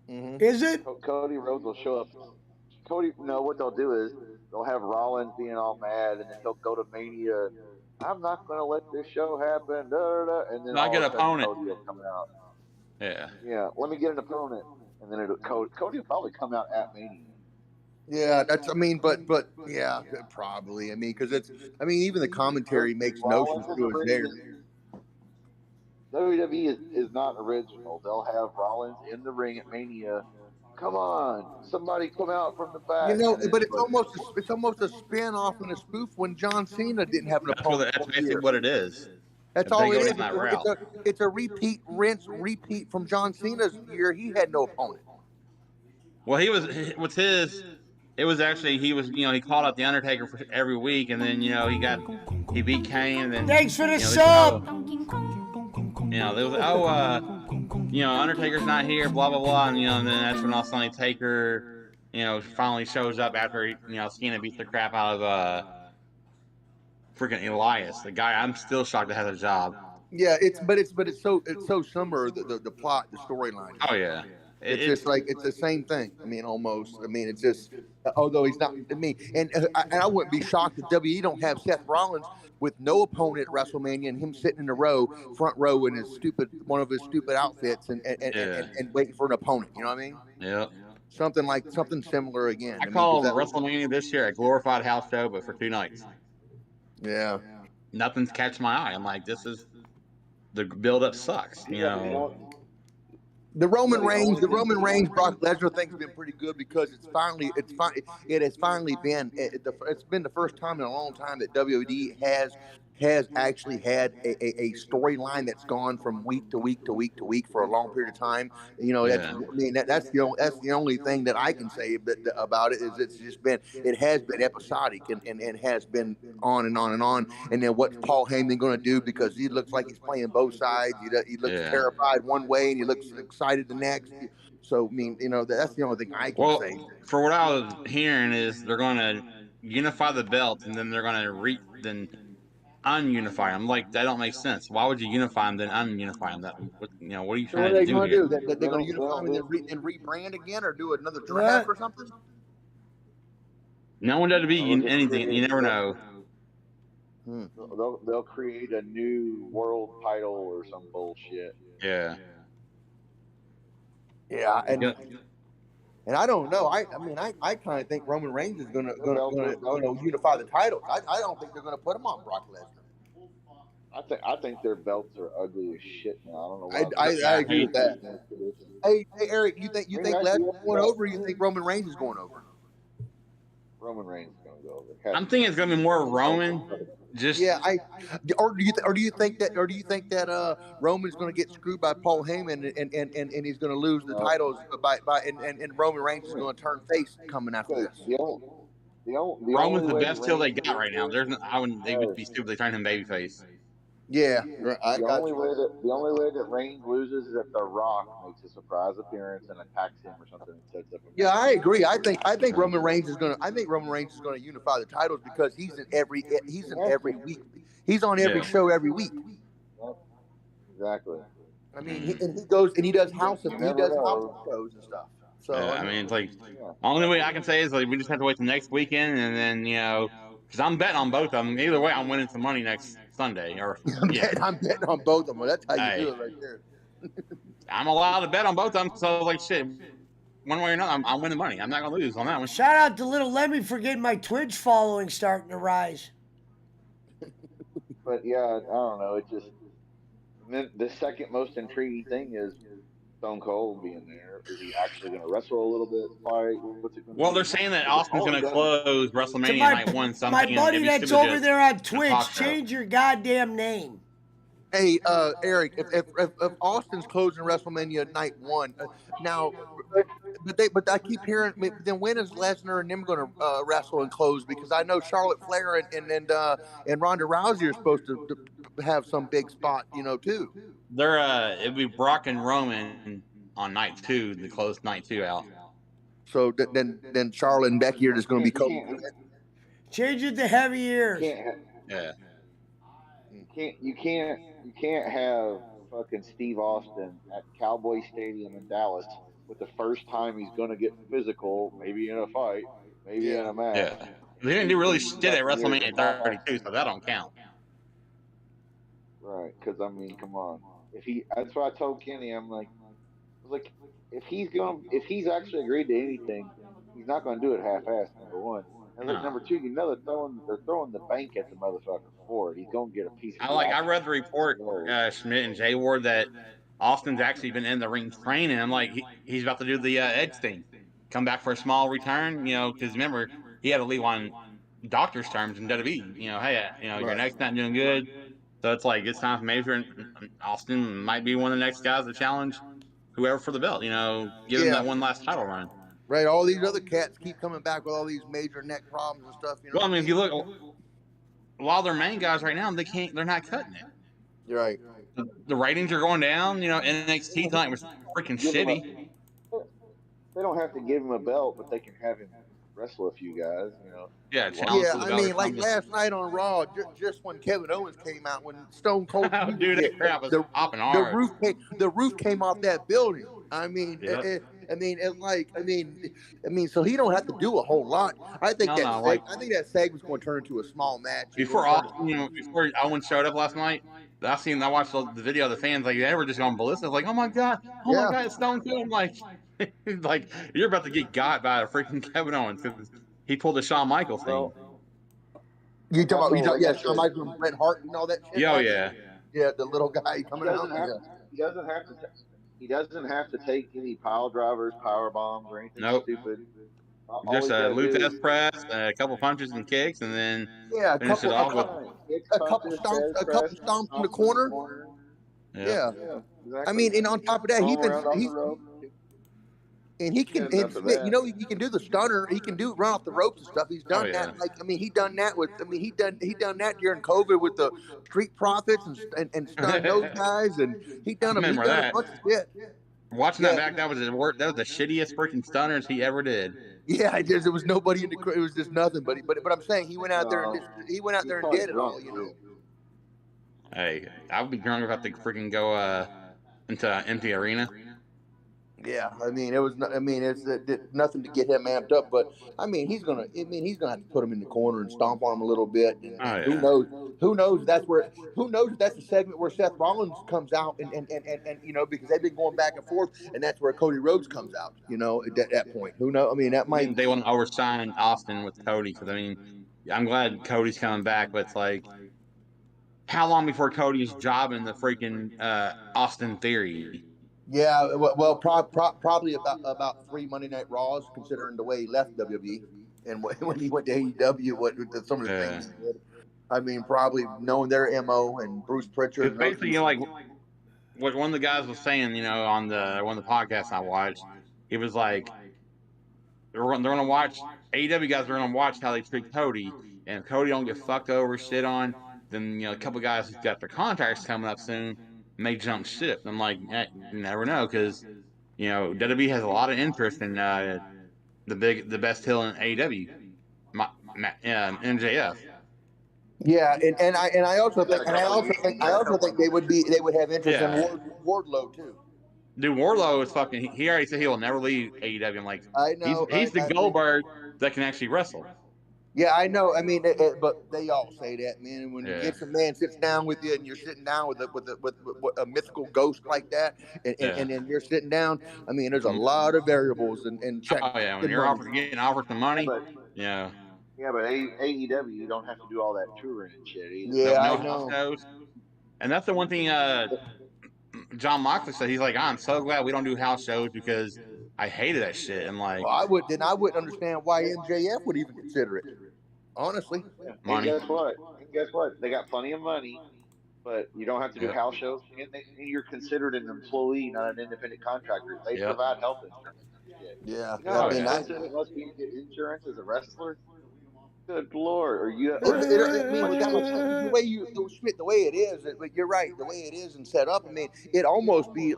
Mm-hmm. Is it? Cody Rhodes will show up. What they'll do is they'll have Rollins being all mad, and then he'll go to Mania. I'm not going to let this show happen. Da, da, da, and then Not all get of a an sudden opponent. Cody will come out. Yeah. Yeah, let me get an opponent, and then Cody will probably come out at Mania. Yeah, but yeah, probably. Even the commentary makes notions to us there. WWE is not original. They'll have Rollins in the ring at Mania. Come on, somebody come out from the You back, know, and then but it's but almost a spin off and a spoof when John Cena didn't have an opponent That's for a basically year. what it is. That's If they all it go is. down that route. It's a repeat, rinse, repeat from John Cena's year. He had no opponent. Well, he was with his. It was actually he called out the Undertaker for every week, and then he beat Kane, and then Thanks for the they said, sub. there was Undertaker's not here, blah blah blah, and then that's when all Sonny Taker, finally shows up after Cena beats the crap out of freaking Elias, the guy I'm still shocked that has a job. Yeah, it's so similar the plot, the storyline. Oh yeah, It's just like it's the same thing. I mean, almost. I mean, it's just although he's not. I mean, and I wouldn't be shocked if WWE don't have Seth Rollins with no opponent at WrestleMania and him sitting in the front row in one of his stupid outfits and waiting for an opponent. You know what I mean? Yeah. Something similar again. I called WrestleMania this year a glorified house show, but for 2 nights. Yeah. Nothing's catching my eye. I'm like, this is the build-up sucks. The Roman Reigns Brock Lesnar thing's been pretty good because it has finally been it's been the first time in a long time that WWE has actually had a storyline that's gone from week to week to week to week for a long period of time. That's the only thing that I can say about it is it has been episodic and has been on and on and on. And then what's Paul Heyman going to do, because he looks like he's playing both sides. He looks terrified one way and he looks excited the next. So I mean, that's the only thing I can say. For what I was hearing is they're going to unify the belts and then they're going to ununify them. Like, that don't make sense. Why would you unify them then ununify them? What are you trying to do here? They're going to unify them and rebrand again, or do another draft or something? No one does be anything. You never know. They'll create a new world title or some bullshit. Yeah. Yeah, and I don't know. I kind of think Roman Reigns is going to unify the titles. I don't think they're going to put them on Brock Lesnar. I think their belts are ugly as shit now. I don't know. I agree with that. Hey Eric, you think Lesnar's going over? Or you think Roman Reigns is going over? Roman Reigns is going to go over. I'm thinking it's going to be more Roman. Or do you think that Roman's going to get screwed by Paul Heyman and he's going to lose the titles and Roman Reigns is going to turn face coming after this? Roman's the best heel they got right now. They would be stupid. They turn him babyface. Yeah, the only way that Reigns loses is if The Rock makes a surprise appearance and attacks him or something and sets up. Yeah, I agree. I think Roman Reigns is going to unify the titles because he's in every week. He's on every show every week. Exactly. I mean, he goes and he does house shows and stuff. So it's like only way I can say is like we just have to wait till next weekend and then because I'm betting on both of them. Either way, I'm winning some money next Sunday. I'm betting on both of them. That's how you do it right there. I'm allowed to bet on both of them, so like shit. One way or another, I'm winning money. I'm not gonna lose on that one. Shout out to Little Lemmy for getting my Twitch following starting to rise. But yeah, I don't know. It just the second most intriguing thing is Stone Cold being there. Is he actually going to wrestle a little bit? Well, they're saying that Austin's going to close WrestleMania night 1. My buddy that's over there on Twitch, change your goddamn name. Hey, Eric, if Austin's closing WrestleMania night 1, now, but I keep hearing, then when is Lesnar and them going to wrestle and close? Because I know Charlotte Flair and Ronda Rousey are supposed to have some big spot, too. It'll be Brock and Roman on night 2, the close night 2 out. So then Charlotte and Becky are just going to be cold. Change it to heavy ears. Yeah. You can't have fucking Steve Austin at Cowboy Stadium in Dallas with the first time he's going to get physical, maybe in a fight, maybe in a match. Yeah. They didn't do really shit at WrestleMania 32, so that don't count. Right, because I mean, come on. That's what I told Kenny. I was like, if he's actually agreed to anything, he's not going to do it half-assed. Number one, and number two, they're throwing the bank at the motherfucker. for it. He's gonna get a piece of I action. read the report, Schmidt and Jay Ward, that Austin's actually been in the ring training. I'm like, he's about to do the Edge thing, come back for a small return. You know, because remember he had to leave on doctor's terms in WWE. You know, hey, your neck's not doing good, so it's like it's time for Major and Austin might be one of the next guys to challenge whoever for the belt. You know, give him Yeah. that one last title run. Right. All these other cats keep coming back with all these major neck problems and stuff. You know. Well, I mean, if you look, a lot of their main guys right now, they're not cutting it. You're right. The ratings are going down. You know, NXT tonight was freaking shitty. They don't have to give him a belt, but they can have him wrestle a few guys. You know. Yeah, challenge for the belt. I mean, like last night on Raw, just when Kevin Owens came out, when Stone Cold, dude, that crap was popping hard. The roof came off that building. I mean, so he don't have to do a whole lot. I think I think that segment's going to turn into a small match. Before Owens showed up last night, I watched the video of the fans, like, they were just going ballistic, like, oh my god, it's Stone Cold. Like you're about to get got by a freaking Kevin Owens because he pulled the Shawn Michaels thing. You talking about Shawn Michaels and Bret Hart and all that shit? Yeah, the little guy coming out. He doesn't have to take any pile drivers, power bombs, or anything stupid. Just a Luthez press, a couple punches and kicks, and then finish it off with a couple stomps in the corner. Yeah. Exactly. I mean, and on top of that, he can do the stunner. He can run off the ropes and stuff. He's done that. Like, I mean, he done that that during COVID with the Street Profits and stunned those guys, and he done a bunch of shit. Watching that back, that was the shittiest freaking stunners he ever did. Yeah, there was nobody in the crowd. It was just nothing. But I'm saying he went out there and did it all. You know. Hey, I would be drunk if I had to freaking go into an empty arena. Yeah, I mean, it's nothing to get him amped up, but I mean, he's gonna have to put him in the corner and stomp on him a little bit. And Who knows? If that's the segment where Seth Rollins comes out and you know, because they've been going back and forth, and that's where Cody Rhodes comes out. You know, at that point, who knows? I mean, that might they want to oversign Austin with Cody, because I mean, I'm glad Cody's coming back, but it's like, how long before Cody's jobbing the freaking Austin Theory? Yeah, well, probably about 3 Monday Night Raws, considering the way he left WWE and when he went to AEW, some of the things he did. I mean, probably knowing their MO and Bruce Pritchard. It's basically, you know, like what one of the guys was saying, you know, on one of the podcasts I watched, he was like, they're going to watch, AEW guys are going to watch how they treat Cody, and if Cody don't get fucked over, shit on, then, you know, a couple guys who've got their contracts coming up soon may jump ship. I'm like, you never know, because, you know, WWE has a lot of interest in the best heel in AEW, MJF. Yeah, and I also think they would have interest in Wardlow too. Dude, Wardlow is fucking. He already said he will never leave AEW. I'm like, I know he's the Goldberg that can actually wrestle. Yeah, I know. I mean, but they all say that, man. And when you get some man sits down with you, and you're sitting down with a mythical ghost like that, and then you're sitting down. I mean, there's a lot of variables and check. Oh yeah, when you're getting offered some money, Yeah, but AEW, you don't have to do all that touring and shit either. Yeah, I know. And that's the one thing John Moxley said. He's like, I'm so glad we don't do house shows because I hated that shit. And like, well, I wouldn't understand why MJF would even consider it. Honestly, money. And guess what? They got plenty of money, but you don't have to do house shows. And you're considered an employee, not an independent contractor. They provide health insurance. Yeah, you know, it must be get insurance as a wrestler. Good Lord, or you? The way it is, you're right. The way it is and set up, I mean, it'd almost be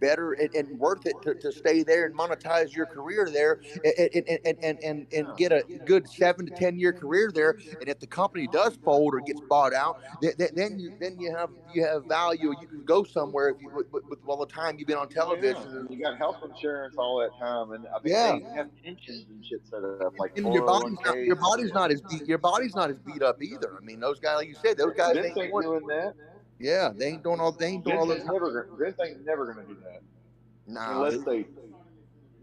better and worth it to stay there and monetize your career there, and get a good 7 to 10 year career there. And if the company does fold or gets bought out, then you have value. You can go somewhere with all the time you've been on television. You got health insurance all that time, and I think they have pensions and shit set up like your body's not as beat up either. I mean, those guys, like you said, those guys ain't doing that. Yeah, they ain't doing all. They ain't doing all those. Vince ain't never gonna do that. Nah,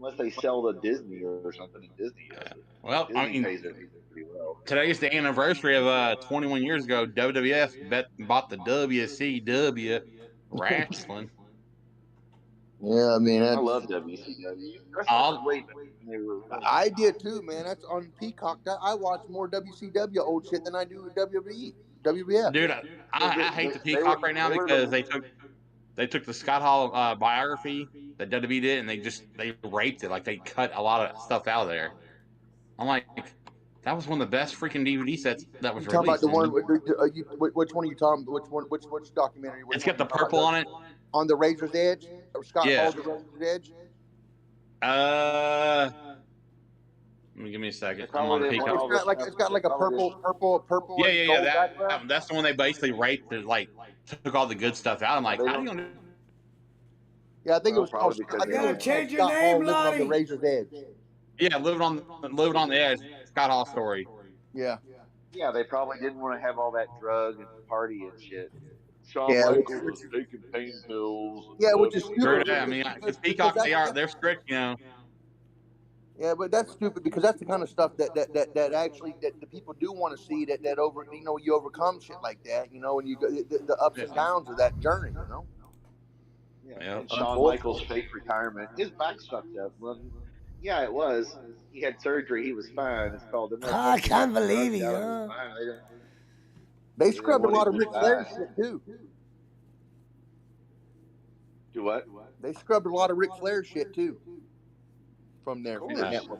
unless they sell to Disney or something, and Disney does it. Well, Disney I mean, pays their people pretty well. today's the anniversary of 21 years ago. WWF bought the WCW wrestling. Yeah, I mean, I that's, love WCW. I All, started way back when they were. I did too, man. That's on Peacock. I watch more WCW old shit than I do WWE, WWF. dude, I hate the Peacock right now because they took the Scott Hall biography that WWE did and they raped it. Like they cut a lot of stuff out of there. I'm like, that was one of the best freaking DVD sets that was You talking about released. the one? Which one are you talking? Which documentary? It's got the purple on it. On the Razor's Edge, or Scott Yeah. Hall's The Razor's Edge. Give me a second. I'm on Peacock. It's got like a purple. Yeah. That's the one they basically raped. Like took all the good stuff out. I'm like, how are you gonna do? Yeah, I think it was probably called. because I think it was change your Scott name, Hall living on Lottie. the Razor's Edge. Yeah, living on the edge. Scott Hall story. Yeah. Yeah, they probably didn't want to have all that drug and party and shit. Shawn Yeah, Michaels was taking pain pills. Yeah, which is stupid. I mean, because Peacock, they're strict, you know. Yeah, but that's stupid because that's the kind of stuff that actually that the people do want to see that you overcome shit like that, and you go the ups and downs of that journey, Yeah. And Shawn Michaels' fake retirement. His back's fucked up. Well, yeah, it was. He had surgery. He was fine. It's called. I can't believe it, huh? They scrubbed a lot of Ric Flair shit too. Do what? They scrubbed a lot of Ric Flair shit too. From their network.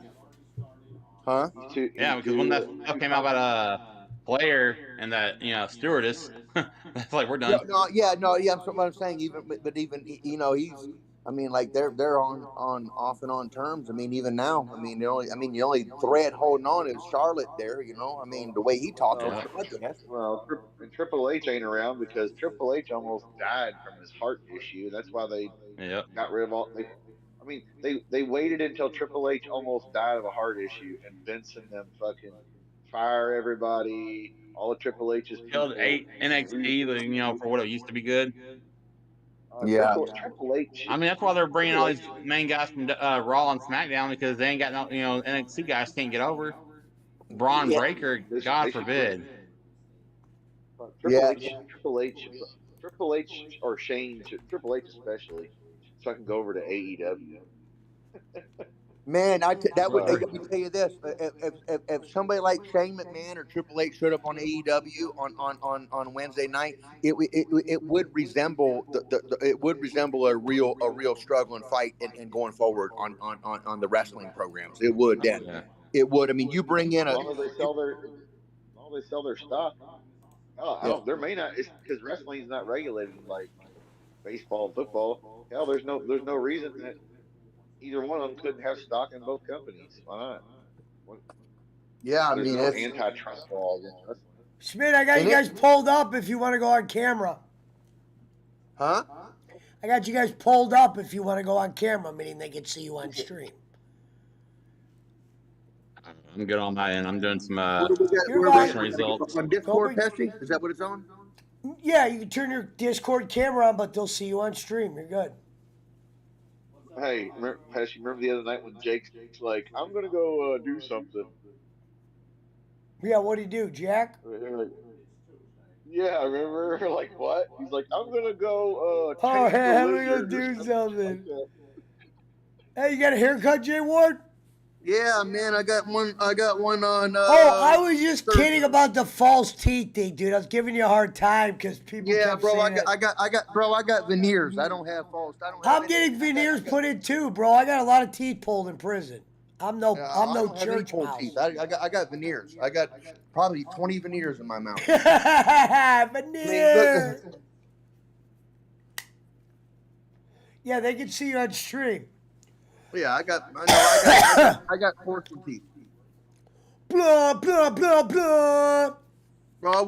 Huh? Yeah, because when that stuff came out about Flair and that stewardess, that's like we're done. That's what I'm saying. Even he's. I mean, like they're on off and on terms. I mean, even now. I mean, the only thread holding on is Charlotte. There, I mean, the way he talks. Well, and Triple H ain't around because Triple H almost died from his heart issue. That's why they got rid of all. They waited until Triple H almost died of a heart issue, and Vince and them fucking fire everybody. All of Triple H's killed NXT, for what it used to be good. Triple H. I mean, that's why they're bringing all these main guys from Raw and SmackDown because they ain't got no, NXT guys can't get over. Braun Breaker, God forbid. Triple H or Shane, Triple H especially, so I can go over to AEW. Man, let me tell you this: if somebody like Shane McMahon or Triple H showed up on AEW on Wednesday night, it would resemble a real struggle and fight and going forward on the wrestling programs. It would then. Yeah. It would. I mean, you bring in as long as they sell their stuff. There may not. It's because wrestling's not regulated like baseball, football. Hell, there's no reason that either one of them couldn't have stock in both companies. Why not? Yeah, I mean, it's antitrust law against wrestling. Schmidt, I got you guys pulled up if you want to go on camera. Huh? I got you guys pulled up if you want to go on camera, meaning they can see you on stream. I'm good on my end. I'm doing some results. On Discord, Pesci? Is that what it's on? Yeah, you can turn your Discord camera on, but they'll see you on stream. You're good. Hey, Pesci, remember the other night when Jake's like, I'm going to go do something. Yeah, what'd he do, Jack? Yeah, I remember. Like, what? He's like, I'm going to go I'm going to do something. Hey, you got a haircut, Jay Ward? Yeah, man, I got one on. I was just kidding about the false teeth thing, dude. I was giving you a hard time because people. Yeah, bro, I got veneers. I don't have false. I'm getting veneers put in too, bro. I got a lot of teeth pulled in prison. I'm no church mouse. Teeth. I got veneers. I got probably 20 veneers in my mouth. Veneers. Yeah, they can see you on stream. Yeah, I got porcelain teeth. Blah blah blah blah. Bro, I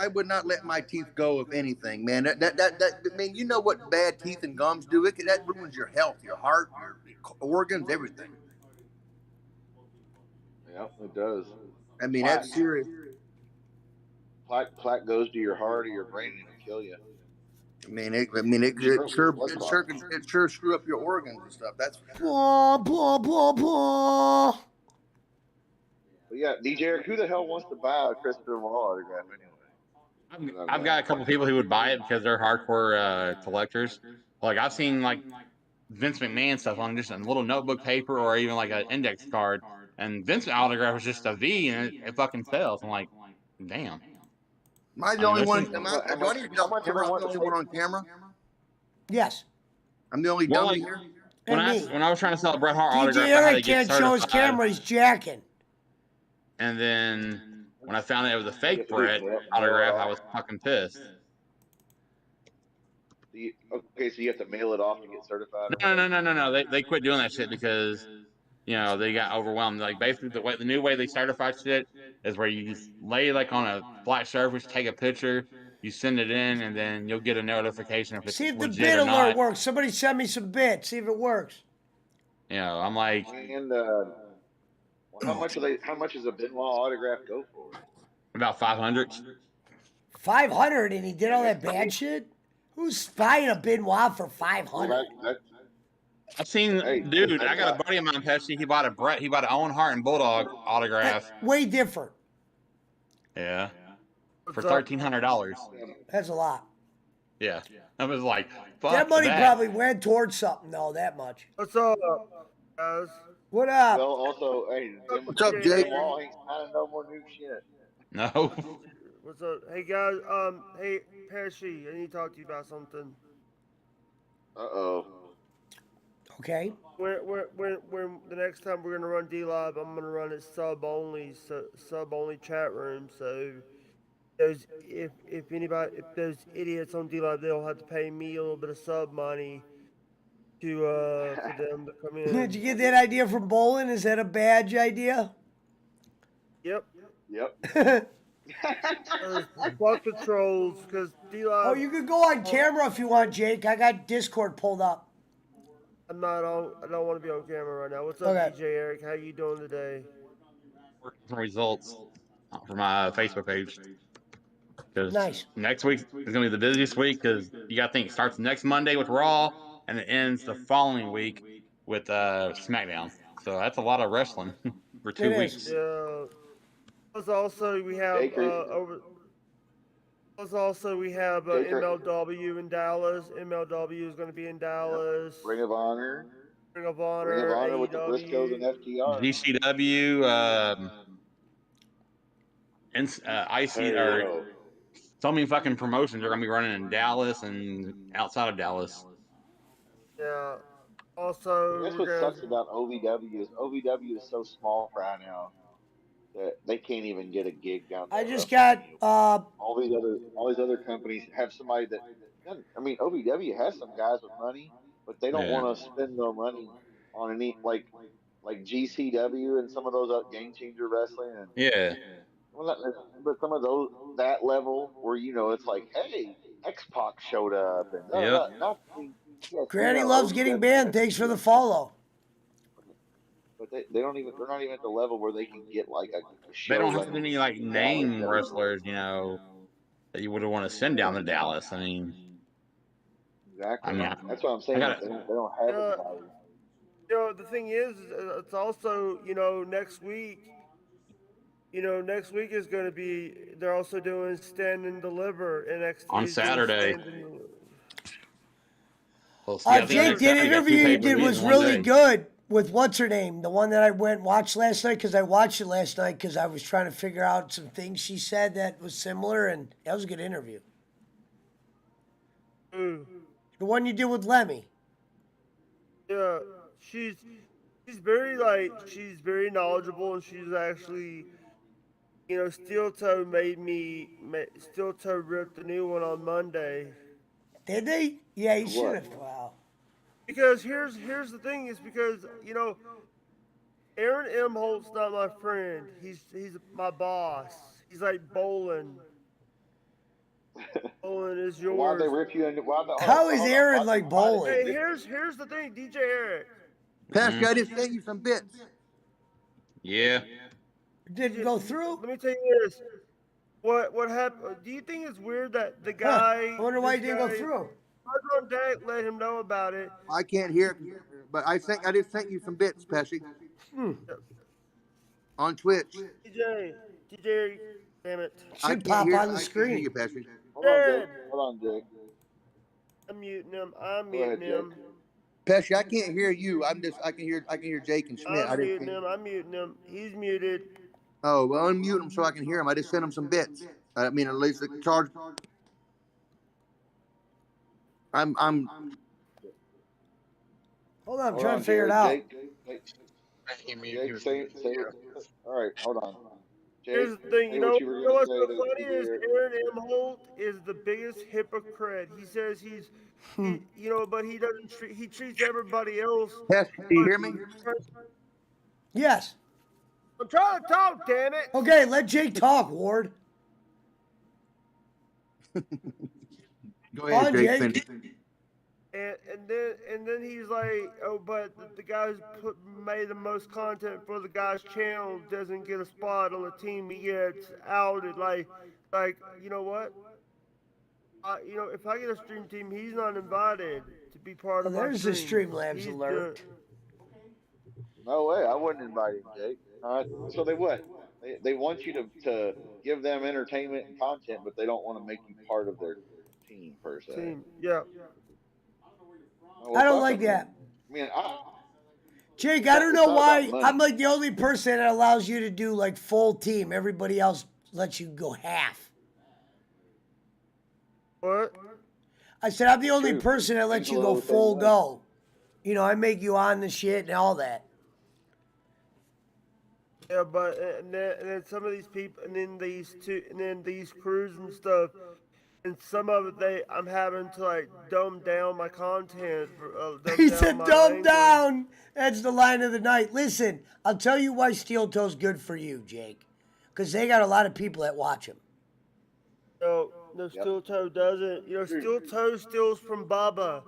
would not let my teeth go of anything, man. That I mean, you know what bad teeth and gums do? That ruins your health, your heart, your organs, everything. Yeah, it does. I mean, that's serious. Plaque goes to your heart or your brain and it'll kill you. It sure screw up your organs and stuff. That's Blah, blah, blah, blah. But yeah, DJ Eric, who the hell wants to buy a Christopher Law autograph anyway? I've got a couple people who would buy it because they're hardcore collectors. Like I've seen like Vince McMahon stuff on just a little notebook paper or even like an index card, and Vince autograph is just a V and it fucking sells. I'm like, damn. Am I the only one? How much do they want the only one on camera? Yes. I'm the only dummy here. When I was trying to sell a Bret Hart DJ autograph, I had to Eric get can't show his certified. camera. He's jacking. And then when I found out it was a fake Bret autograph, I was fucking pissed. Okay, so you have to mail it off to get certified? No. They quit doing that shit because they got overwhelmed. Like basically the new way they certify shit is where you just lay like on a flat surface, take a picture, you send it in, and then you'll get a notification if it's See if the legit bit or alert not. works. Somebody send me some bits. See if it works. I'm like, and how much does a Benoit autograph go for? About 500. 500, and he did all that bad shit. Who's buying a Benoit for 500? I've seen, dude. I got a buddy of mine, Pesci. He bought an Owen Hart and Bulldog autograph. Way different. Yeah, for $1,300. That's a lot. Yeah, I was like, fuck that money probably went towards something, though. That much. What's up, guys? What up? Well, also, hey, what's up, Jake? Wall ain't signing no more new shit. No. What's up? Hey guys, hey Pesci, I need to talk to you about something. Uh-oh. Okay. When the next time we're gonna run D-Live, I'm gonna run it sub only chat room. So if those idiots on D-Live, they'll have to pay me a little bit of sub money to for them to come in. Did you get that idea from Bolin? Is that a badge idea? Yep. Fuck the trolls, because D-Live. Oh, you could go on camera if you want, Jake. I got Discord pulled up. I'm not on. I don't want to be on camera right now. What's up, DJ Eric? How you doing today? Working some results for my Facebook page. Nice. Next week is gonna be the busiest week because you got to think it starts next Monday with Raw and it ends the following week with SmackDown. So that's a lot of wrestling for 2 weeks. Yeah. Plus also we have MLW in Dallas. MLW is going to be in Dallas. Ring of Honor with the Briscoes and FTR. GCW, IC or so many fucking promotions are gonna be running in Dallas and outside of Dallas. Yeah. Also, that's what sucks about OVW is OVW is so small right now that they can't even get a gig down there. I just got all these other companies have somebody that. I mean, OVW has some guys with money, but they don't want to spend no money on any like GCW and some of those Game Changer Wrestling. And, but some of those that level where it's like, hey, X-Pac showed up and Granny loves getting banned. Thanks for the follow. But they're not even at the level where they can get like a show. They don't have any like name wrestlers, that you would want to send down to Dallas. I mean, exactly. That's what I'm saying. They don't have anybody. The thing is, it's also next week. Next week is going to be. They're also doing Stand and Deliver NXT on Saturday. Jake, that interview you did was really good with what's her name, the one that I went and watched last night, because I watched it last night because I was trying to figure out some things she said that was similar, and that was a good interview. The one you did with Lemmy. Yeah, she's very knowledgeable, and she's actually, Steel Toe Steel Toe ripped the new one on Monday. Did they? Yeah, you should have. Wow. Because here's the thing is because Aaron M. Holt's not my friend. He's my boss. He's like Bolin. Bolin is yours. Why'd they rip you? How is Aaron like Bolin? Hey, here's the thing, DJ Eric. Pesci, I just sent you some bits. Yeah. Didn't go through. Let me tell you this. What happened? Do you think it's weird that the Huh. guy? I wonder why he this didn't go guy- through. I on deck, let him know about it. I can't hear, but I just sent you some bits, Pesci, on Twitch. DJ, damn it. I Should can't pop hear. on the I can't hear screen. you, Pesci. Hold on, Jared, Jake. Hold on, Jake. I'm muting him. I'm Go ahead, muting him. Pesci, I can't hear you. I can hear Jake and Schmidt. I'm muting him. I'm muting him. He's muted. Oh well, unmute him so I can hear him. I just sent him some bits. I mean, at least the charge. I'm. Hold on, I'm Hold trying on, to figure it Jared. out. Jake, say. All right, hold on. Jake, Here's the thing, say you know what you were going to what's say so to funny is DJ. Aaron M. Holt is the biggest hypocrite. He says but he doesn't he treats everybody else. Pesci, do you hear me? Yes. I'm trying to talk, damn it. Okay, let Jake talk, Ward. Go ahead, On, Jake. Jake. Finish. And then he's like, oh, but the guy who's made the most content for the guy's channel doesn't get a spot on the team. He gets outed. Like you know what? If I get a stream team, he's not invited to be part Oh, of my there's the stream. Streamlabs He's alert. No way. I wouldn't invite him, Jake. So they what? They want you to give them entertainment and content, but they don't want to make you part of their team per se. Team, yeah. Oh, well, I don't fuck like 'em. that. I mean, Jake, I don't it's know not why about money. I'm like the only person that allows you to do like full team. Everybody else lets you go half. What? I said I'm the only True. person that lets you Angelo go the same full way. go. You know, I make you on the shit and all that. Yeah, but and then some of these people, and then these crews and stuff, and some of it I'm having to like dumb down my content. He said, "Dumb down." That's the line of the night. Listen, I'll tell you why Steel Toe's good for you, Jake, because they got a lot of people that watch him. No, Steel Toe doesn't. Steel Toe steals from Baba.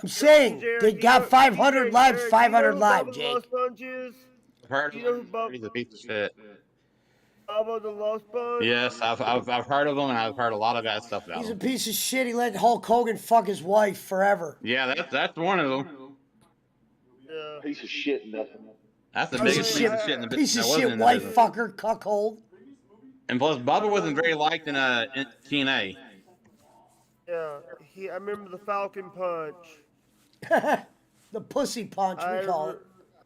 I'm saying they got 500 lives, 500 live, Baba the Jake. Lost Sponge is? Heard You know who Baba? he's a piece of shit. Baba the Lost Sponge? Yes, I've heard of him, and I've heard a lot of bad stuff about He's a him. piece of shit. He let Hulk Hogan fuck his wife forever. Yeah, that's one of them. Yeah. Piece of shit, nothing. That's the Piece of biggest piece of shit in the business. Piece of that wasn't shit, in the wife business. fucker, cuckold. And plus, Bubba wasn't very liked in TNA. Yeah, I remember the Falcon Punch. The pussy punch, we call it.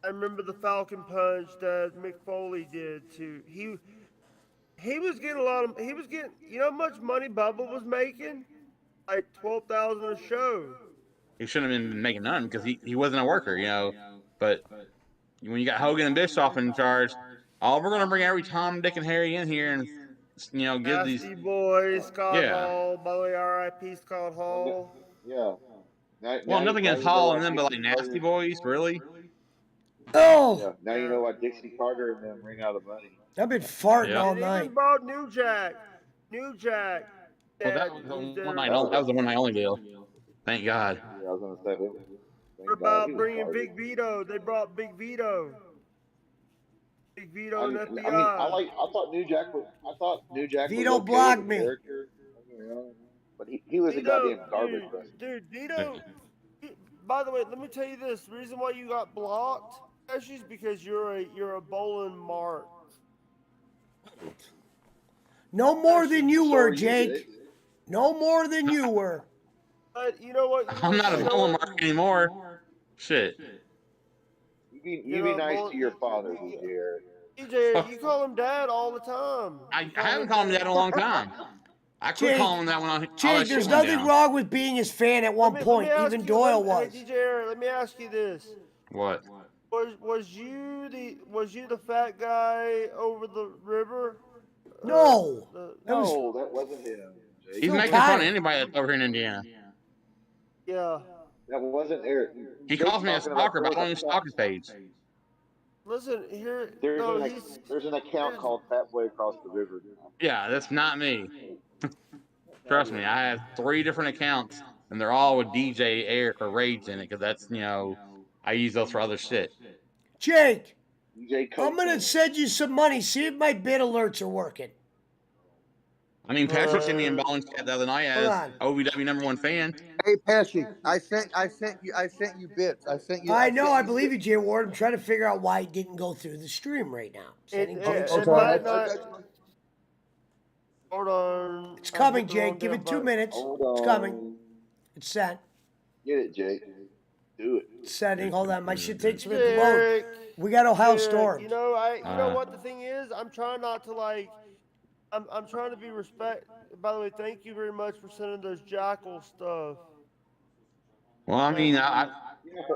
I remember the Falcon Punch that Mick Foley did too. He was getting you know how much money Bubba was making? Like 12,000 a show. He shouldn't have been making none because he wasn't a worker, But when you got Hogan and Bischoff in charge, we're gonna bring every Tom, Dick, and Harry in here and give these. Nasty Boys, Scott Yeah. Hall. By the way, R.I.P. Scott Hall. Yeah. Well, nothing against Hall and them, but like Nasty Boys, really? Oh! Yeah. Now you know why Dixie Carter and them ring out of money. I've been farting Yeah. all And night. even bought New Jack. Well, that was the one night Oh. only. That was the one night only deal. Thank God. Yeah, I was gonna say that. What about bringing Big Vito? They brought Big Vito. Big Vito and FBI. I thought New Jack was Vito okay blocked as a me. character, but he was a goddamn garbage wrestler. Dude, Vito. By the way, let me tell you this: the reason why you got blocked, actually, is because you're a bowling mark. No more than you So were, are you, Jake. No more than you were. But you know what? I'm not a bowling mark anymore. Shit. You be nice to your father, DJ. DJ, you call him Dad all the time. I haven't called him that in a long time. I quit Jake, calling him that when all Jake, that there's shit went nothing down. wrong with being his fan at one point. Let me Even ask Doyle you, was. Hey, DJ Aaron, let me ask you this: What? Was you the fat guy over the river? No. That was, No, that wasn't him. Jake. He's Phil making fun Kyle. of anybody that's over here in Indiana. Yeah. That wasn't Eric. He Jake's calls me a talking about stalker, but I don't even stalk his page. Listen here. There's an account called Fat Boy Across the River. Yeah, that's not me. Trust me, I have 3 different accounts, and they're all with DJ, Eric, or Rage in it, because that's, I use those for other shit. Jake, DJ I'm going to send you some money. See if my bid alerts are working. I mean, Patrick sent me in Ballin chat the other night as on. OVW #1 fan. Hey Pesci, I sent you bits. I know, I believe you, Jay Ward. I'm trying to figure out why it didn't go through the stream right now. Sending Jake some It Okay, might money. not. Hold on. It's I coming, hit the Jake. wrong Give damn it 2 button. minutes. Hold It's on. coming. It's sent. Get it, Jake. Do it. It's sending. Hold on. My shit takes a minute to Derek, load. We got Ohio Derek, storms. you know what the thing is? I'm trying not to like. I'm trying to be respect. By the way, thank you very much for sending those jackal stuff. Well, I mean,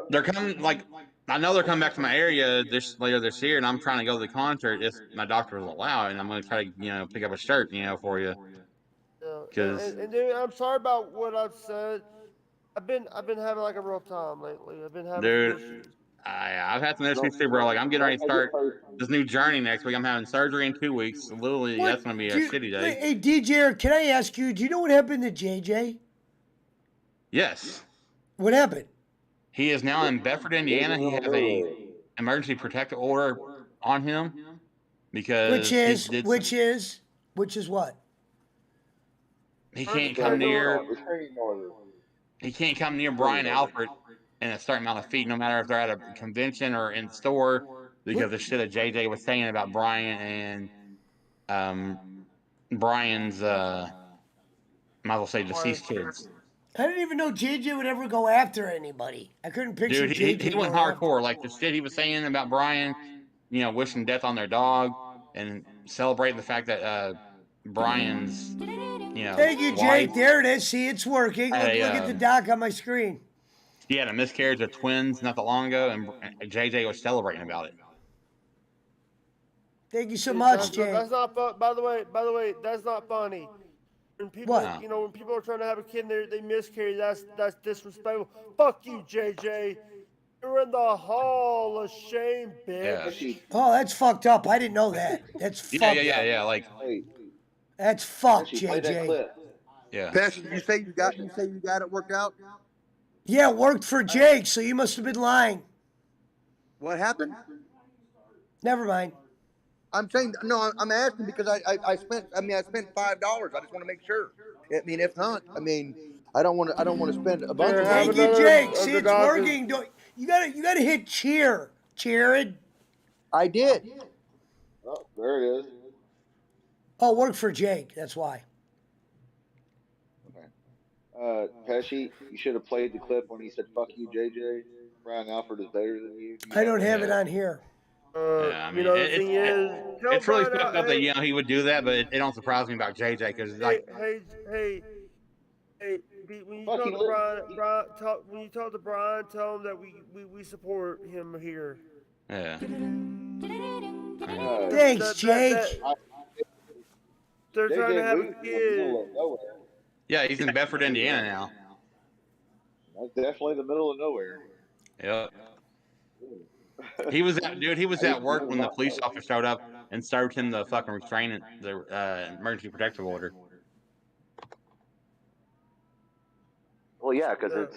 they're coming. Like, I know they're coming back to my area later this year, and I'm trying to go to the concert if my doctor will allow it. And I'm going to try to, pick up a shirt, for you. Yeah, Because and dude, I'm sorry about what I've said. I've been having like a rough time lately. I've been having some dude, issues. I've had some issues too, bro. Like, I'm getting ready to start this new journey next week. I'm having surgery in 2 weeks. So literally, that's going to be a shitty day. Hey, DJ, can I ask you, do you know what happened to JJ? Yes. What happened? He is now in Bedford, Indiana. He has a emergency protective order on him because Which is what? he can't come near. Restraining order. He can't come near Brian Alfred in a certain amount of feet, no matter if they're at a convention or in the store, because the shit that JJ was saying about Brian and Brian's might as well say deceased kids. I didn't even know JJ would ever go after anybody. I couldn't picture Dude, JJ he went going after. hardcore. Like the shit he was saying about Brian, wishing death on their dog and celebrating the fact that Brian's, Thank you, wife Jake. There it is. See, it's working. had Look at the doc on my screen. He had a miscarriage of twins not that long ago, and JJ was celebrating about it. Thank you so much, Jake. That's not fun. By the way, that's not funny. When people, What? when people are trying to have a kid and they miscarry, that's disrespectful. Fuck you, JJ. You're in the Hall of Shame, bitch. Yeah. Oh, that's fucked up. I didn't know that. That's fucked up. Yeah. Like, that's fucked, Play that JJ. clip. yeah. Pesci, you say you got it worked out? Yeah, it worked for Jake, so you must have been lying. What happened? Never mind. I'm saying no. I'm asking because I spent $5. I just want to make sure. I mean, if not, I don't want to spend a bunch of money. Thank you, Jake. See, it's working. You gotta hit cheer, Jared. I did. Oh, there it is. Oh, it worked for Jake. That's why. Okay. Pesci, you should have played the clip when he said "fuck you, JJ." Brian Alfred is better than you. I don't have it on here. Yeah, I mean, the thing is, it's really fucked up that he would do that, but it don't surprise me about JJ because like, hey, when you talk to when you talk to Brian, tell him that we support him here. yeah. Thanks, Jake. They're trying to have a kid. Yeah, he's in Bedford, Indiana now. That's definitely the middle of nowhere. Yep. He was at work when the police officer showed up and served him the fucking the emergency protective order. Well, yeah, because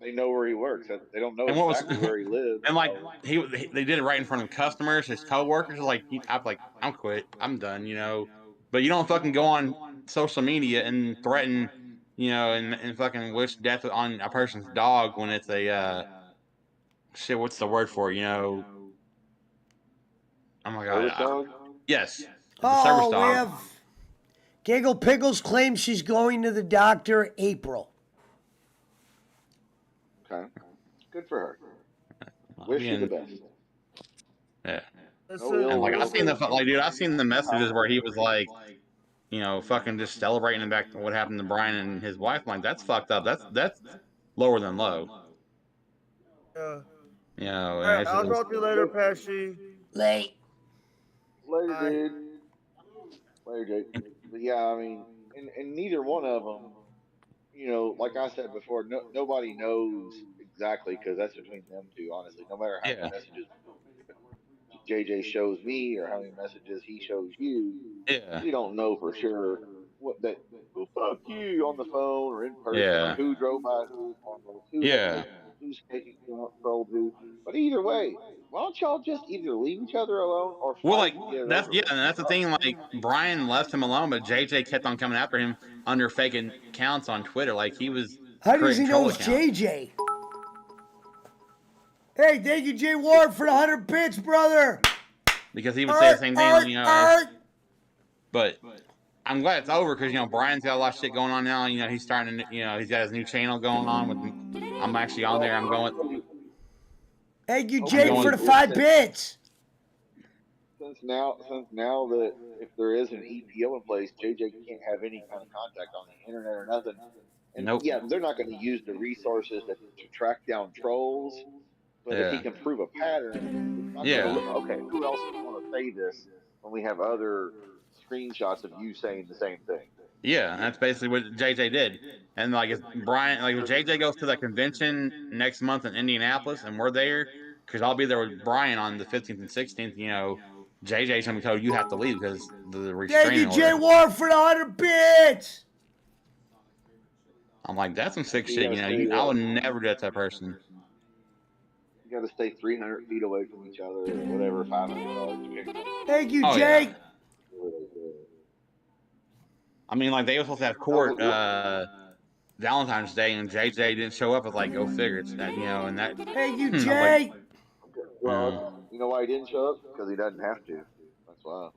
they know where he works. They don't know exactly where he lives. And like they did it right in front of customers, his coworkers. I'm quit. I'm done. But you don't fucking go on social media and threaten, and fucking wish death on a person's dog when it's a shit. What's the word for it? Oh my god. Service dog? Yes. Oh, we have Giggle Pickles claims she's going to the doctor April. Okay. Good for her. Wish you the best. Yeah. And like I've seen the messages where he was like, fucking just celebrating back what happened to Brian and his wife. Like that's fucked up. That's lower than low. Yeah. Alright, I'll talk to you later, Pesci. Later, dude. Later, Jake. But yeah, I mean, and neither one of them, like I said before, nobody knows exactly because that's between them two, honestly. No matter how many messages JJ shows me or how many messages he shows you, we don't know for sure what that fuck you on the phone or in person, or who drove by who, who's taking control who. But either way, why don't y'all just either leave each other alone or Well, fight like and get it that's over yeah, with? and that's the thing. Like Brian left him alone, but JJ kept on coming after him under fake accounts on Twitter. Like he was How does creating he know troll it's accounts. JJ? Hey, thank you, Jay Ward, for the 100 bits, brother. Because he would say the same thing, you know. Art. But I'm glad it's over because Brian's got a lot of shit going on now. He's starting to, he's got his new channel going on with. I'm actually on there. I'm going. Thank you, Okay, Jake, for the well, 5 bits. Since now that if there is an EPO in place, JJ can't have any kind of contact on the internet or nothing. And Nope. yeah, they're not going to use the resources to track down trolls. But if he can prove a pattern, it's not going to look, okay, who else is going to say this when we have other screenshots of you saying the same thing? Yeah, that's basically what JJ did. And like if Brian, like if JJ goes to that convention next month in Indianapolis and we're there, because I'll be there with Brian on the 15th and 16th, JJ's gonna be told you have to leave because the restraining Thank you, Jay order. Ward, for the 100 bits. I'm like, that's some sick shit. I would never do that to that person. You got to stay 300 feet away from each other or whatever, 500 yards. Thank you, Jake. Yeah. I mean, like they were supposed to have court Valentine's Day, and JJ didn't show up. It's like, go figure. It's that, and that. Thank you, Jay. Like, well, you know why he didn't show up? Because he doesn't have to. That's why.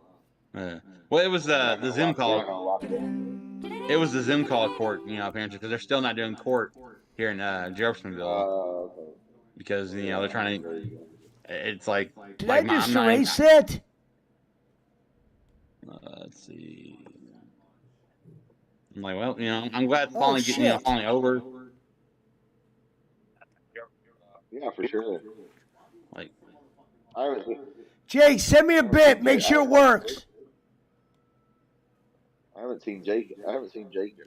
Well, it was the Zoom call. It was the Zoom call court, apparently, because they're still not doing court here in Jeffersonville. Okay. Because they're trying to. It's like. Did I just erase it? Let's see. I'm like, well, I'm glad it's finally getting finally over. Yeah, for sure. Like, Jake, send me a bit. Make sure it works. I haven't seen Jake in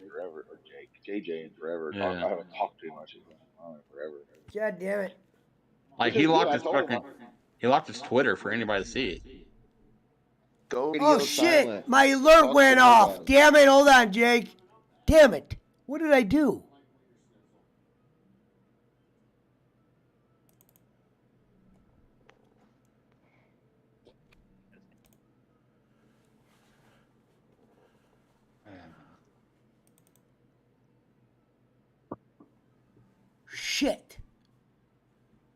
forever, or JJ in forever. Yeah. I haven't talked too much in forever. God damn it! Like he locked his Twitter for anybody to see it. Oh shit! My alert went off. Damn it! Hold on, Jake. Damn it! What did I do? Shit.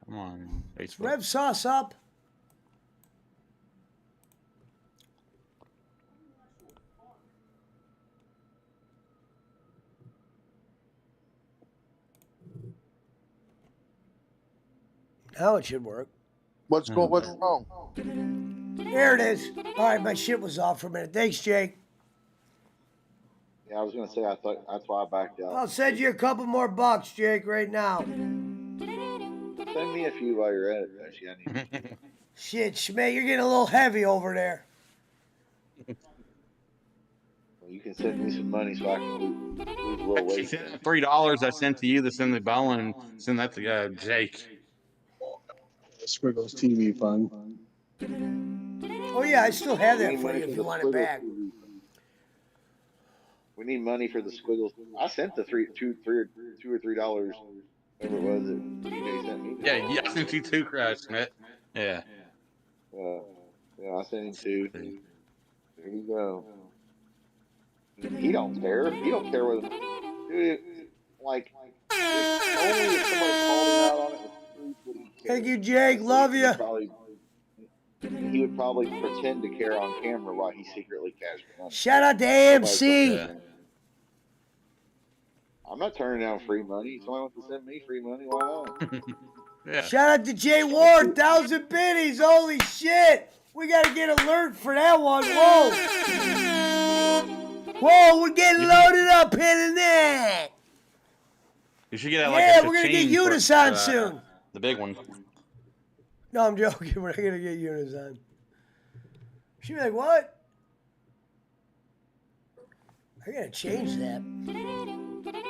Come on, Facebook. Rev sauce up. Now it should work. What's wrong? There it is. All right, my shit was off for a minute. Thanks, Jake. Yeah, I was gonna say I thought that's why I backed out. I'll send you a couple more bucks, Jake, right now. Send me a few while you're at it, actually. Shit, Schmidt, you're getting a little heavy over there. Well, you can send me some money so I can lose a little weight. $3 I sent to you to send the bell and send that to Jake. Squiggles TV fund. Oh yeah, I still have that for you if you want it back. We need money for the Squiggles. I sent the $2 or $3, whatever it was that DJ sent me. Yeah, I sent you two, Schmidt. Yeah. Yeah, I sent him two. There you go. He don't care. He don't care whether, dude. Like, only if somebody called him out on it. Thank you, Jake. Love you. He would probably pretend to care on camera while he secretly cashed money. Shout out to AMC. Yeah. I'm not turning down free money. Somebody wants to send me free money, why not? Yeah. Shout out to Jay Ward, 1,000 biddies. Holy shit. We got to get alert for that one. Whoa. Whoa, we're getting loaded up here tonight. You should get we're going to get Unison soon. The big one. No, I'm joking. We're not going to get Unison. She'd be like, what? I got to change that.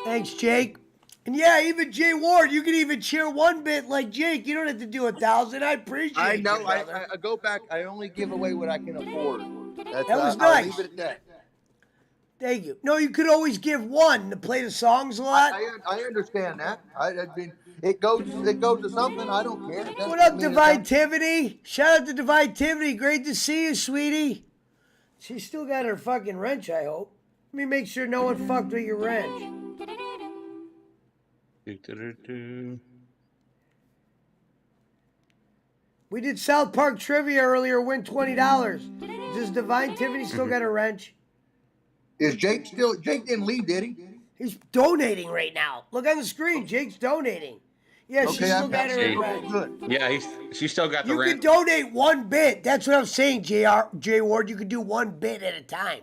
Thanks, Jake. And yeah, even Jay Ward, you can even cheer one bit like Jake. You don't have to do 1,000. I appreciate it. I know. I go back. I only give away what I can afford. That was nice. I'll leave it at that. Thank you. No, you could always give one to play the songs a lot. I understand that. I mean, it goes to something. I don't care. It What doesn't up, mean it's Divine not. Tivity? Shout out to Divine Tivity. Great to see you, sweetie. She still got her fucking wrench, I hope. Let me make sure no one fucked with your wrench. We did South Park trivia earlier, win $20. Does Divine Tivity still got a wrench? Is Jake still? Jake didn't leave, did he? He's donating right now. Look on the screen. Jake's donating. Yeah, she still got her wrench. Good. Yeah, she still got the You rent. can donate 1 bit. That's what I'm saying, J Ward. You can do 1 bit at a time.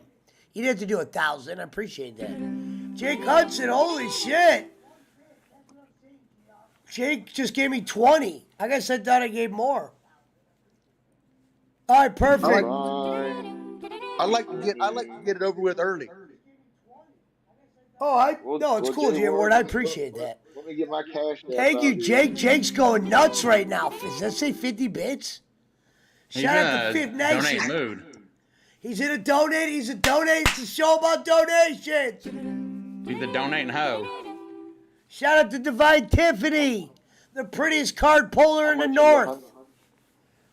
You didn't have to do 1,000. I appreciate that. Jake Hudson, holy shit. Jake just gave me 20. I guess I thought I gave more. All right, perfect. I like to get it over with early. Oh, no, it's cool, J Ward. I appreciate that. Let me get my cash. Thank you, Jake. Jake's going nuts right now. Does that say 50 bits? Shout out to Fifth Nation. Donate mood. He's in a donate. He's a donate. It's a show about donations. He's the donating hoe. Shout out to Divine Tiffany, the prettiest card puller in the north.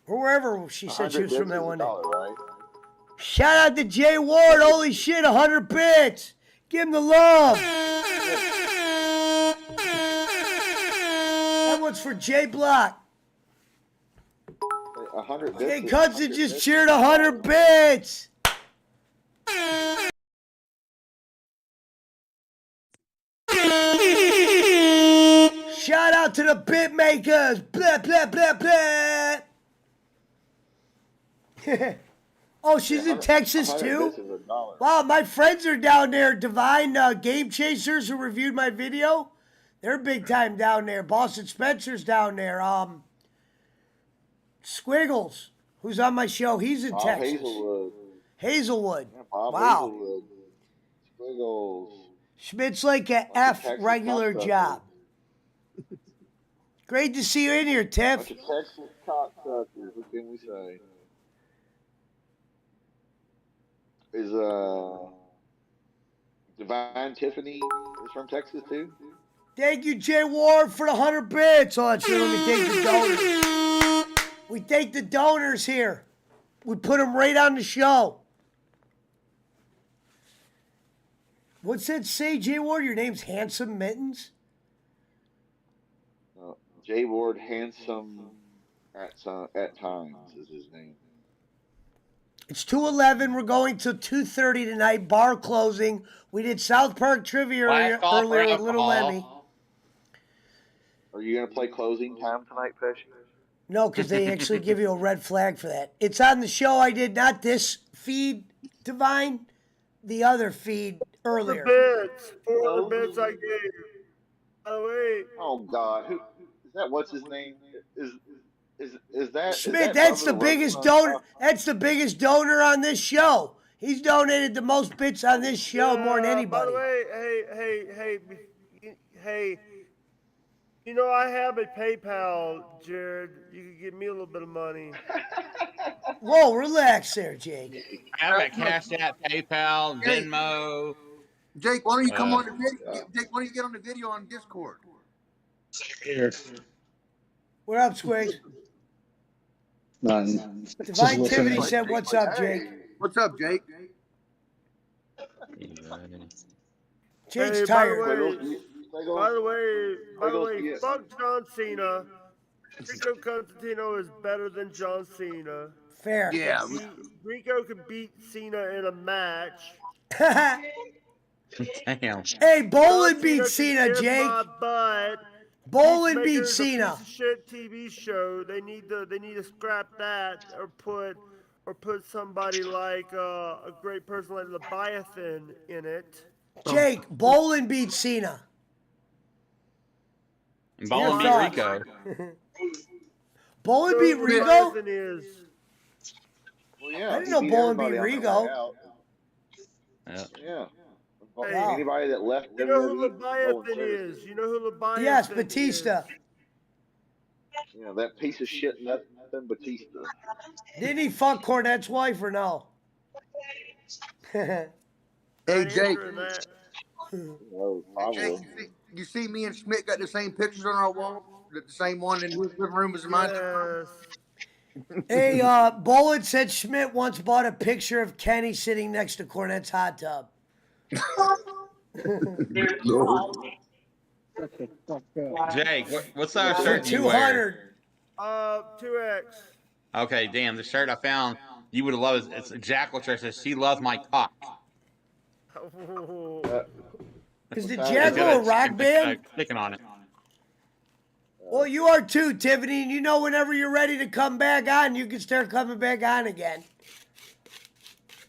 Or wherever she said she was from that one day. Right? Shout out to Jay Ward. Holy shit, 100 bits. Give him the love. That one's for Jay Block. 100 bits. Jay Cudson just cheered 100 bits. Shout out to the bit makers. Blah, blah, blah, blah. Oh, she's in Texas too? Wow, my friends are down there. Divine Game Chasers, who reviewed my video. They're big time down there. Boston Spencer's down there. Squiggles, who's on my show, he's in Texas. Hazelwood. Yeah, Bob Wow. Hazelwood. Squiggles. Schmidt's like a F Texas regular cocksuckers. job. Great to see you in here, Tiff. Bunch of Texas cocksuckers. What can we say? Is Divine Tiffany is from Texas too? Thank you, Jay Ward, for the 100 bits. Oh, that's right. Let me take the donors. We take the donors here. We put them right on the show. What's that say, Jay Ward? Your name's Handsome Mittens? Jay Ward Handsome at times is his name. It's 2:11. We're going till 2:30 tonight. Bar closing. We did South Park trivia earlier with Little Lemmy. Are you gonna play closing time tonight, Fish? No, because they actually give you a red flag for that. It's on the show I did, not this feed, Divine, the other feed earlier. The bits. 4 bits I gave you. Oh, wait. Oh God, who is that? What's his name? Is that Schmidt? Is that That's the Brother biggest Russell? donor. That's the biggest donor on this show. He's donated the most bits on this show more than anybody. By the way, hey. You know, I have a PayPal, Jared. You could give me a little bit of money. Whoa, relax there, Jake. I have a Cash App, PayPal, Venmo. Jake, why don't you come on the video? Jake, why don't you get on the video on Discord? Here. What up, Squigs? None. Divine Tiffany said, "What's up, Jake?" What's up, Jake? Jake's Hey, tired. By the way, fuck John Cena. Rico Constantino is better than John Cena. Fair. Yeah. Rico can beat Cena in a match. Damn. Hey, Bolin John beat can Cena, kiss Jake. my butt. Bolin beat Peacemaker is a Cena. piece of shit TV show. They need to scrap that or put somebody like a great person like Leviathan in it. Jake, Bolin beat Cena. And Ballin beat Rico. Bolin beat Rico? Leviathan is. Well, yeah, I didn't know Bolin beat Rico. Yeah. Hey, Anybody that left You know who WWE, Leviathan is? You know who Leviathan Yes, is? Batista. Yeah, that piece of shit, nothing Batista. Didn't he fuck Cornette's wife or no? Hey, not Jake. answering that. Oh, Hey, Jake, probably. you see me and Schmidt got the same pictures on our wall? The same one in his living room as mine? Yes. Hey, Bullet said Schmidt once bought a picture of Kenny sitting next to Cornette's hot tub. Lord. Shut the fuck up. Jake, what size For shirt do you wear? 200. 2X. Okay, damn, the shirt I found you would have loved. It's a Jackal shirt. It says she loves my cock. Is the It's got Jackal a a rock band? chicken on it. Well, you are too, Tiffany. And you know whenever you're ready to come back on, you can start coming back on again.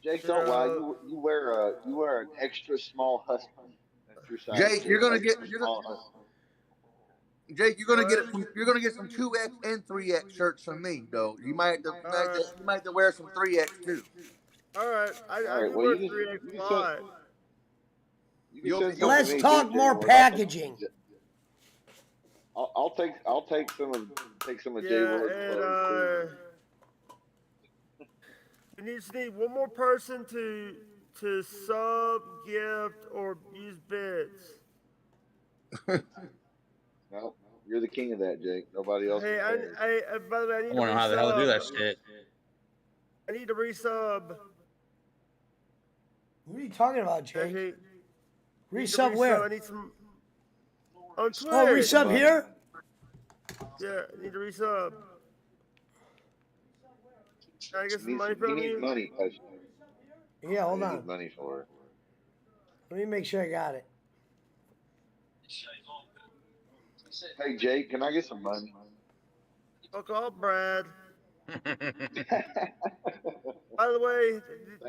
Jake, don't lie. You wear an extra small husky. That's your size. Jake, you're gonna get extra small husky. Jake, you're gonna get some 2X and 3X shirts from me, though. You might have to wear some 3X too. All right. I do Well, wear you 3X can a lot. You can send some to Let's me, talk too, more Jay. packaging. I'll take some of Jay Yeah, Willard's clothes. We just need one more person to sub, gift, or use bids. No, you're the king of that, Jake. Nobody else. Hey, by the way, I need I to wonder how the hell to do that resub. shit. I need to resub. What are you talking about, Jake? Hey, Resub where? I need some on Twitch. Oh, resub here? Yeah, I need to resub. Can I get some money He from needs you? money. Yeah, hold He on. needs money for it. Let me make sure I got it. Hey, Jake, can I get some money? Fuck off, Brad. By the way,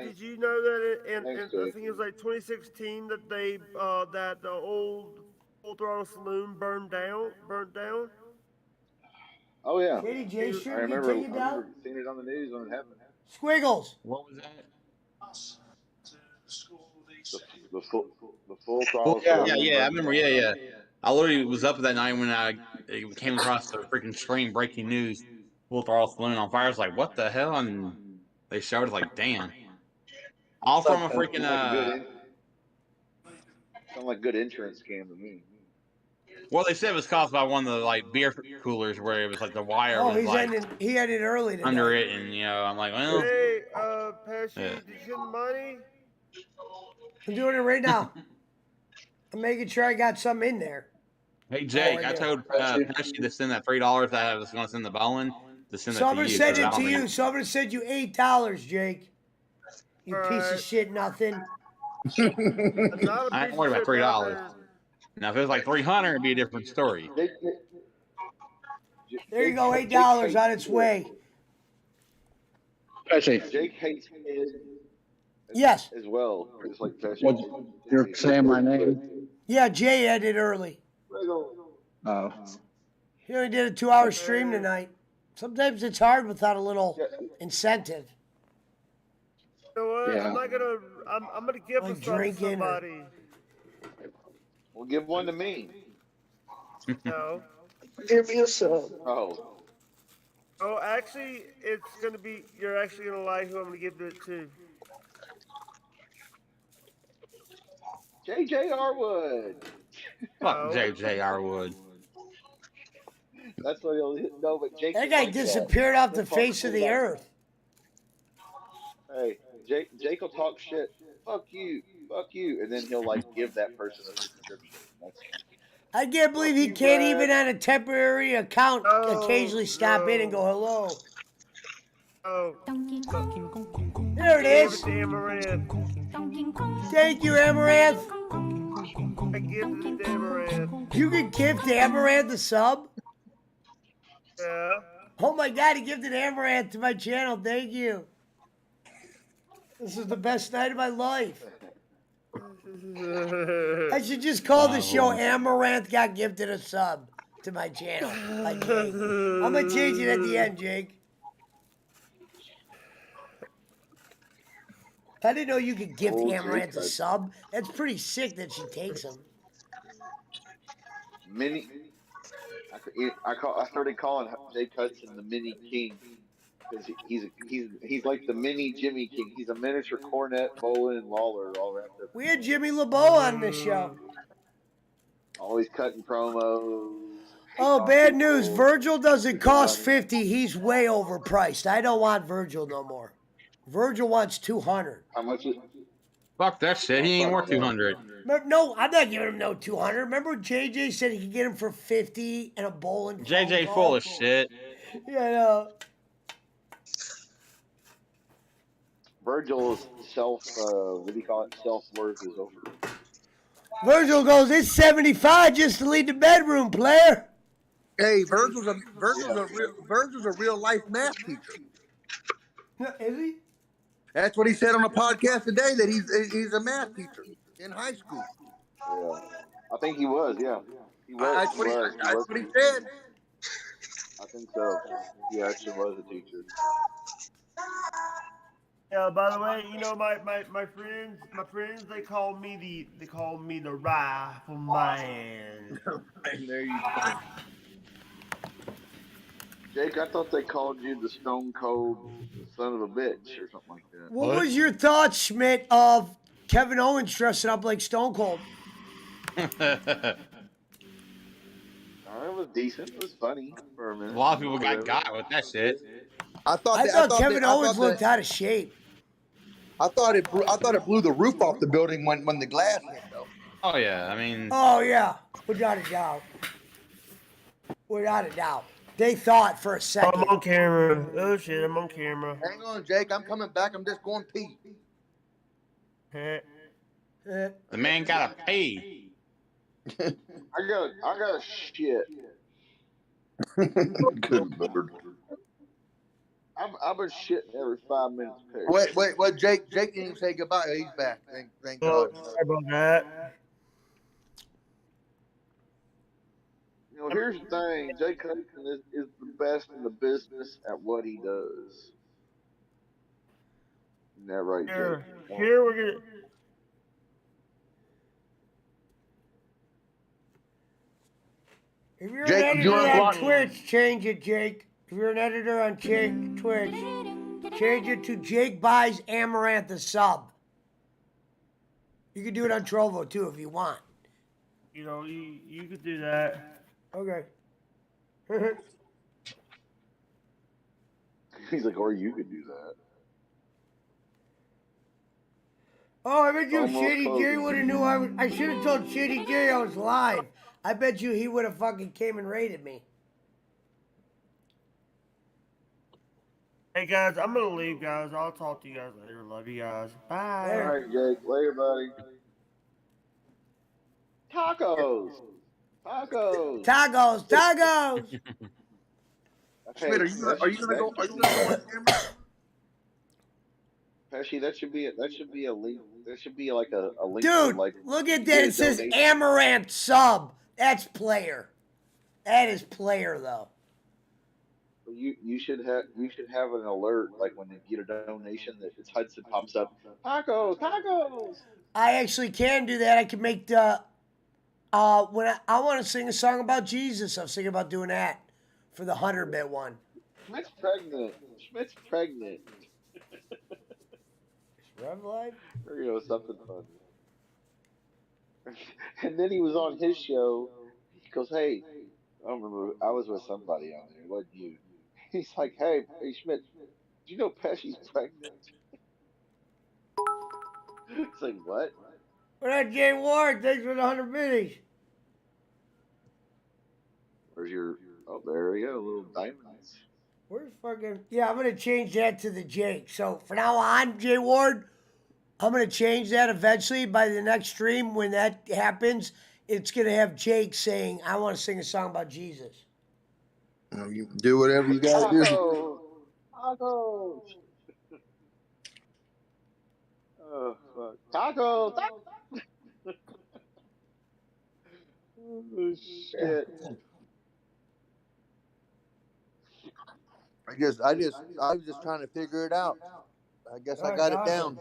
did you know that I think it was like 2016 that that the old Full Throttle Saloon burnt down? Oh yeah, Katie J I shirt, you remember. take it down? Seeing it on the news when it happened. Squiggles. What was that? The full throttle. Yeah, I remember. Yeah. I literally was up that night when I came across the freaking screen breaking news. Full Throttle Saloon on fire. I was like, what the hell? And they showed it. Like, damn. All from a freaking Sound like a good insurance scam to me. Well, they said it was caused by one of the like beer coolers where it was like the wire was like he ended early tonight. under it, and I'm like, well. Hey, Pesci, did you send the money? I'm doing it right now. I'm making sure I got some in there. Hey Jake, I told Pesci to send that $3 that I was going to send the Bowen to send it to you. So I'm gonna send it to you. So I'm gonna send you $8, Jake. You piece of shit, nothing. I ain't worried about $3. Now if it was like $300, it'd be a different story. There you go, $8 on its way. Jake hates kids. Yes. As well, just like Pesci. Well, you're saying my name? Yeah, Jay ended early. Oh. He only did a 2-hour stream tonight. Sometimes it's hard without a little incentive. You know what? Yeah. I'm gonna give Like to drinking somebody. Well, give one to me. No. Give me a sub. Oh, actually, it's gonna be. You're actually gonna like who I'm gonna give it to. J.J. Arwood. Fuck J.J. Arwood. That's what he'll know, but Jake. That guy disappeared off the face of the earth. Hey, Jake will talk shit. Fuck you, and then he'll like give that person a subscription. I can't believe he can't even on a temporary account occasionally stop in and go hello. Oh. There it is. Thank you, Amaranth. I give it to Amaranth. You can gift Amaranth a sub? Yeah. Oh my god, he gifted Amaranth to my channel. Thank you. This is the best night of my life. I should just call the show Amaranth Got Gifted a Sub to my channel. Like Jake. I'm going to change it at the end, Jake. I didn't know you could gift Amaranth a sub. That's pretty sick that she takes them. I started calling Jake Hudson the Mini King. because he's like the mini Jimmy King. He's a miniature Cornette, Bolin, and Lawler all wrapped up. We had Jimmy LeBeau on this show. Always cutting promos. Oh, on bad people. news. Virgil doesn't cost money. 50. He's way overpriced. I don't want Virgil no more. Virgil wants 200. How much is? Fuck that shit. He ain't worth 200. No, I'm not giving him no 200. Remember JJ said he could get him for 50 and a bowling JJ phone full call? of shit. Yeah, I know. Virgil's what do you call it? Self-worth is over. Virgil goes, it's 75 just to leave the bedroom, player. Hey, Virgil's a real life math teacher. Is he? That's what he said on a podcast today, that he's a math teacher in high school. Yeah, I think he was. Yeah, he was. That's what he said. I think so. He actually was a teacher. Yeah. By the way, you know my friends, they call me the rifleman. And there you go. Jake, I thought they called you the Stone Cold son of a bitch or something like that. What was your thoughts, Schmidt, of Kevin Owens dressing up like Stone Cold? It was decent. It was funny for a minute. A lot of people got with that shit. I thought Kevin Owens looked out of shape. I thought it blew the roof off the building when the glass hit, though. Oh yeah, I mean. Oh yeah, without a doubt. Without a doubt. They thought for a second. I'm on camera. Oh shit, I'm on camera. Hang on, Jake. I'm coming back. I'm just going pee. The man gotta pay. I got a shit. Good Lord. I've been shitting every 5 minutes. Wait. Jake didn't even say goodbye. He's back. Thank God. Sorry about that. You know, here's the thing. Jake Hudson is the best in the business at what he does. Isn't that right, Jake? Here we're gonna. If you're Jake, an editor on Twitch, change it, Jake. If you're an editor on Twitch, change it to Jake buys Amuranth a sub. You can do it on Trovo too if you want. You know, you could do that. Okay. He's like, or you could do that. Oh, I bet you Almost Shady J closing. would have knew I should have told Shady J I was live. I bet you he would have fucking came and raided me. Hey guys, I'm gonna leave, guys. I'll talk to you guys later. Love you guys. Bye. All right, Jake. Later, buddy. Tacos. Schmidt, are you gonna go on camera? Pesci, that should be a link. That should be like a link. Dude, like, look at that. It says Amaranth sub. That's player. That is player though. You should have an alert like when you get a donation that it's Hudson pops up. Tacos. I actually can do that. I can make the when I want to sing a song about Jesus, I was thinking about doing that for the 100-bit one. Schmidt's pregnant. Rev Live? Or something fun. And then he was on his show. He goes, "Hey, I don't remember. I was with somebody on there. It wasn't you." He's like, "Hey, Schmidt, do you know Pesci's pregnant?" It's like, what? What up, Jay Ward? Thanks for the 100 biddies. Where's your? Oh, there we go. Little diamonds. Where's fucking? Yeah, I'm gonna change that to the Jake. So from now on, Jay Ward, I'm gonna change that eventually. By the next stream, when that happens, it's gonna have Jake saying, "I want to sing a song about Jesus." You do whatever you gotta do. Tacos. Oh, fuck. Tacos. Oh, shit. I was just trying to figure it out. I guess I got it down.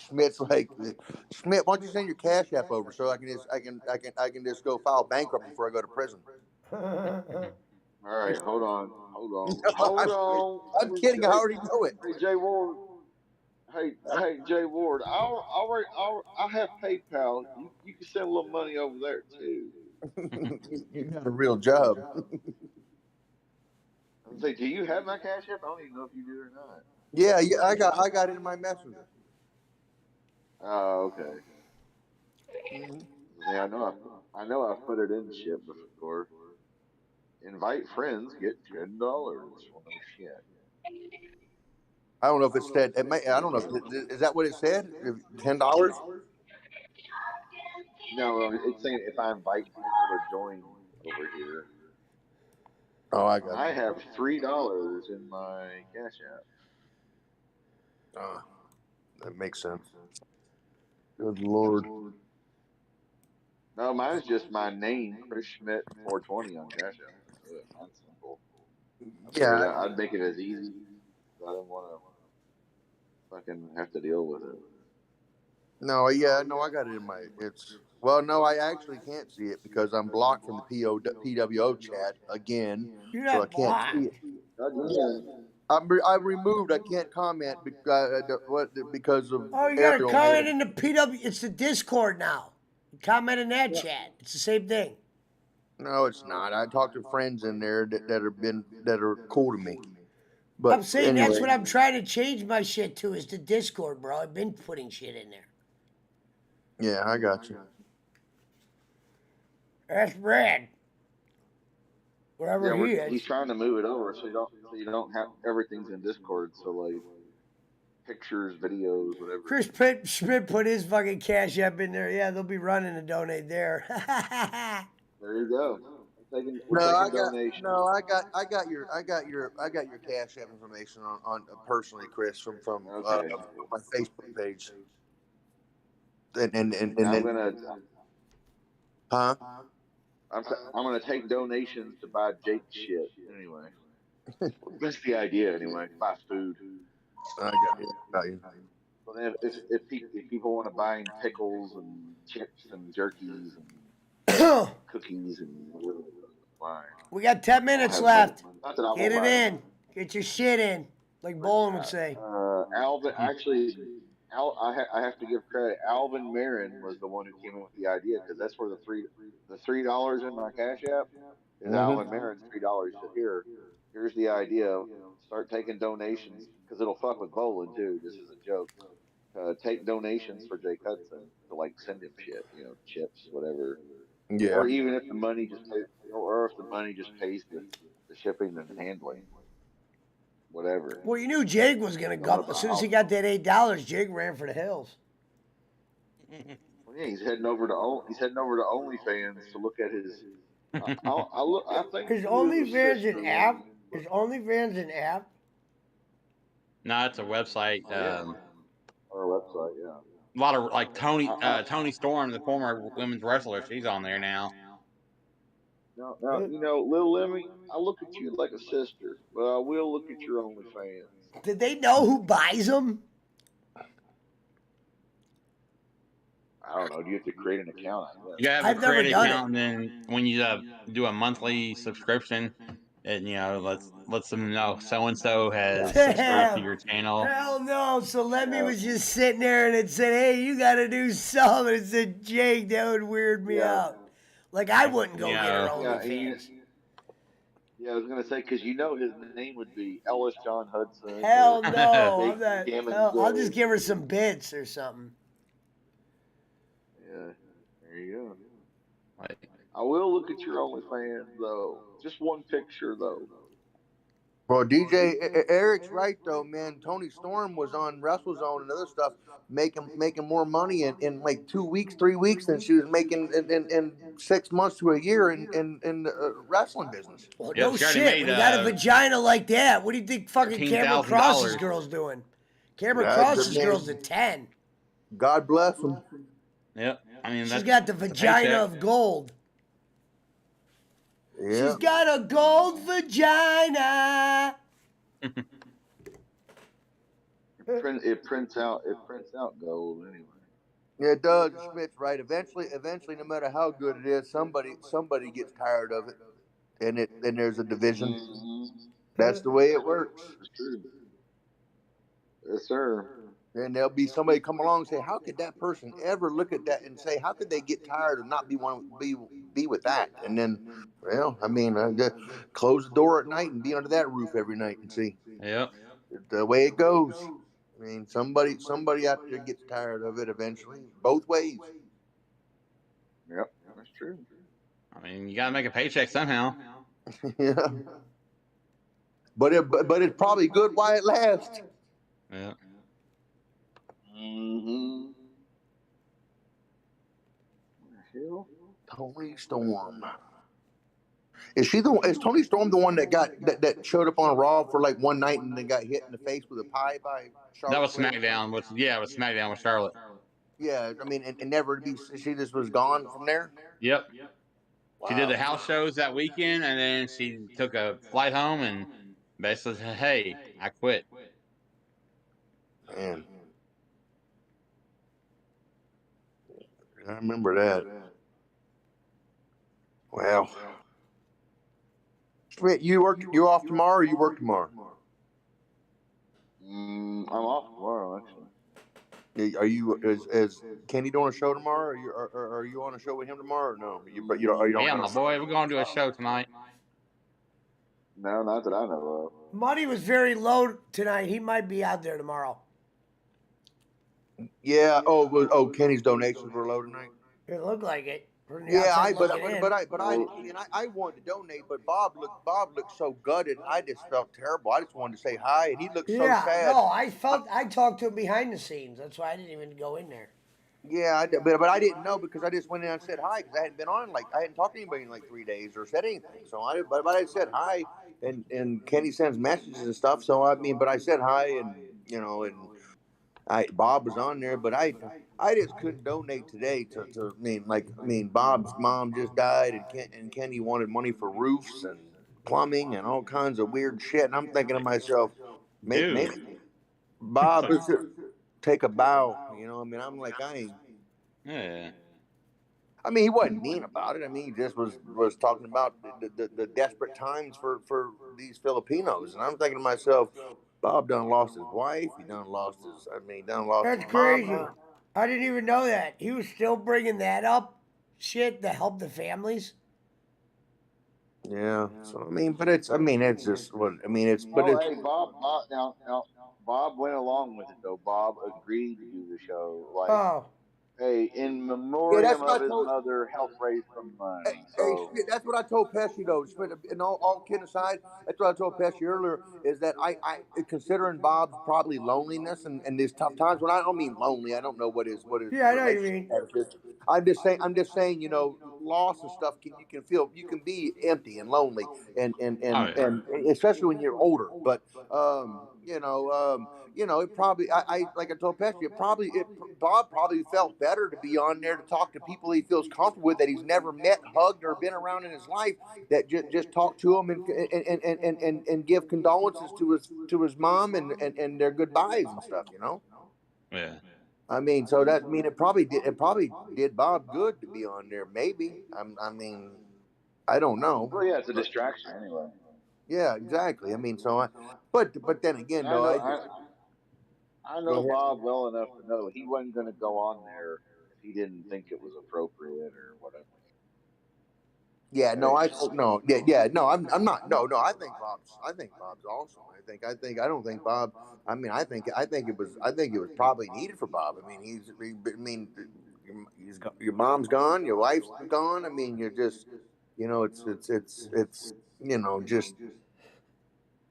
Schmidt's like, Schmidt, why don't you send your Cash App over so I can just go file bankruptcy before I go to prison? All right, hold on. I'm kidding. I already know it. Hey, Jay Ward. Hey, Jay Ward. I have PayPal. You can send a little money over there too. You got a real job. I was like, do you have my Cash App? I don't even know if you do or not. Yeah, I got it in my messenger. Oh, okay. Mm-hmm. Yeah, I know I put it in shit before. Invite friends, get $10. Well, no shit. I don't know if it said. It may. I don't know. Is that what it said? $10? No, it's saying if I invite people to join over here. Oh, I And got I you. have $3 in my Cash App. That makes sense. Good Lord. No, mine's just my name, Chris Schmidt 420 on Cash App. That's it. Mine's simple. I figured Yeah. I'd make it as easy. I didn't want to fucking have to deal with it. No, yeah, no, I got it in my. Well, no, I actually can't see it because I'm blocked from the PWO chat again, You're so I not can't blocked. see it. I'm removed. I can't comment because of Oh, you got to Ariel made comment it. in the PW. It's the Discord now. You comment in that Yeah. chat. It's the same thing. No, it's not. I talked to friends in there that are cool to me. But I'm saying that's anyway, what I'm trying to change my shit to is the Discord, bro. I've been putting shit in there. yeah, I got you. That's Brad. Wherever Yeah, he he's is. trying to move it over so you don't have everything's in Discord. So like pictures, videos, whatever. Chris Schmidt put his fucking Cash App in there. Yeah, they'll be running to donate there. There you go. We're No, taking donations. I got your Cash App information on personally, Chris, from Okay. my Facebook page. And Yeah, I'm then, gonna huh? I'm gonna take donations to buy Jake shit anyway. That's the idea anyway. Buy food. I got you. So then if people want to buy in pickles and chips and jerkies and cookies and whatever, fine. We got 10 I'll minutes have money. left. Not that I Get won't it buy them. in. Get your shit in. Like Bolin would say. Alvin, actually, I have to give credit. Alvin Marin was the one who came up with the idea because that's where the $3 in my Cash App is Alvin Mm-hmm. Marin's $3. He said, here's the idea. Start taking donations because it'll fuck with Bolin too. Just as a joke. Take donations for Jake Hudson to like send him shit, chips, whatever, Yeah. or even if the money just pays, or if the money just pays the shipping and handling, whatever. Well, you knew Jake was going to I'm gonna, go. As soon as he got that $8, Jake ran for the hills. Well, yeah, he's heading over to OnlyFans to look at his. I think Is through the OnlyFans an system app? and Is OnlyFans an app? No, it's a website. yeah, or a website, yeah. A lot of like I, Tony Storm, the former women's wrestler. She's on there now. now Lil Lemmy, I look at you like a sister, but I will look at your OnlyFans. Did they know who buys them? I don't know. Do you have to create an account? You have I've to never create an done account, and then when you do a monthly subscription, it lets them know so and so has subscribed to Damn. your channel. Hell no. So Lemmy Yeah. was just sitting there and it said, hey, you got to do something. It said, Jake, that would weird me Yeah. out. Like, I wouldn't go get her Yeah. OnlyFans. Yeah, I was gonna say because his name would be Ellis John Hudson Hell or no. Jake I'm not. Gammon Hell, I'll Joe. just give her some bits or something. Yeah, there you go. Like, I will look at your OnlyFans though. Just one picture though. Well, DJ Eric's right though, man. Tony Storm was on WrestleZone and other stuff, making more money in like 2 weeks, 3 weeks than she was making in 6 months to a year in the wrestling business. Well, yeah, no she already shit. made When you got a vagina like that, what do you think fucking Cameron Cross's $13,000. girl's doing? Cameron Right, Cross's man. girl's a 10. God bless him. Yep. I mean, She's got the vagina of gold. Yeah. She's got a gold vagina. It prints out gold anyway. Yeah, it does. Schmidt's right. Eventually, no matter how good it is, somebody gets tired of it. and there's a division. Mhm. That's the way it works. That's true. Yes, sir. And there'll be somebody come along and say, "How could that person ever look at that and say, how could they get tired of not be with that?" And then, well, I mean, just close the door at night and be under that roof every night and see Yep. the way it goes. I mean, somebody out there gets tired of it eventually, both ways. Yep, that's true. I mean, you gotta make a paycheck somehow. Yeah, but it's probably good while it lasts. Yeah. Mm-hmm. Hell. Tony Storm. Is Tony Storm the one that showed up on Raw for like one night and then got hit in the face with a pie by Charlotte? That was SmackDown. It was SmackDown with Charlotte. Yeah, I mean, and never to be. She just was gone from there. Yep. Wow. She did the house shows that weekend, and then she took a flight home and basically said, "Hey, I quit." Man, I remember that. Well, you off tomorrow, or you work tomorrow? I'm off tomorrow, actually. Are you is Kenny doing a show tomorrow? Are you on a show with him tomorrow? Or no, you don't. Yeah, my boy, we're going to a show tonight. No, not that I know of. Money was very low tonight. He might be out there tomorrow. Yeah. Oh, Kenny's donations were low tonight. It looked like it. From the Yeah, outside but looking in. I wanted to donate, but Bob looked so gutted. I just felt terrible. I just wanted to say hi, and he looked so sad. No, I talked to him behind the scenes. That's why I didn't even go in there. Yeah, but I didn't know because I just went in and said hi because I hadn't been on I hadn't talked to anybody in like 3 days or said anything. So but I said hi, and Kenny sends messages and stuff. So I mean, but I said hi, and Bob was on there, but I just couldn't donate today to Bob's mom just died, and Kenny wanted money for roofs and plumbing and all kinds of weird shit, and I'm thinking to myself, maybe Bob should take a bow, I mean, I'm like, I ain't. Yeah. I mean, he wasn't mean about it. I mean, he just was talking about the desperate times for these Filipinos, and I'm thinking to myself, Bob done lost his wife. He done lost his. I mean, done lost That's his crazy. mom. I didn't even know that. He was still bringing that up, shit, to help the families. Yeah. So I mean, it's just what I mean. It's Hey, Bob. Now, Bob went along with it though. Bob agreed to do the show. Like, hey, in memoriam of his mother, help raise some money. So that's what I told Pesci though. And all kidding aside, that's what I told Pesci earlier is that I considering Bob's probably loneliness and these tough times. When I don't mean lonely, I don't know what his I know you mean. I'm just saying, loss and stuff. You can be empty and lonely and especially when you're older. But it probably like I told Pesci, Bob probably felt better to be on there to talk to people he feels comfortable with that he's never met, hugged, or been around in his life. That just talk to him and give condolences to his mom and their goodbyes and stuff. Yeah. I mean, so it probably did Bob good to be on there. Maybe I mean, I don't know. Well, yeah, it's a distraction anyway. Yeah, exactly. I mean, but then again, though, I know Bob well enough to know he wasn't going to go on there if he didn't think it was appropriate or whatever. Yeah, no, I'm not. No, I think Bob's awesome. I don't think Bob. I mean, I think it was probably needed for Bob. I mean, your mom's gone, your wife's gone. I mean, you're just, it's just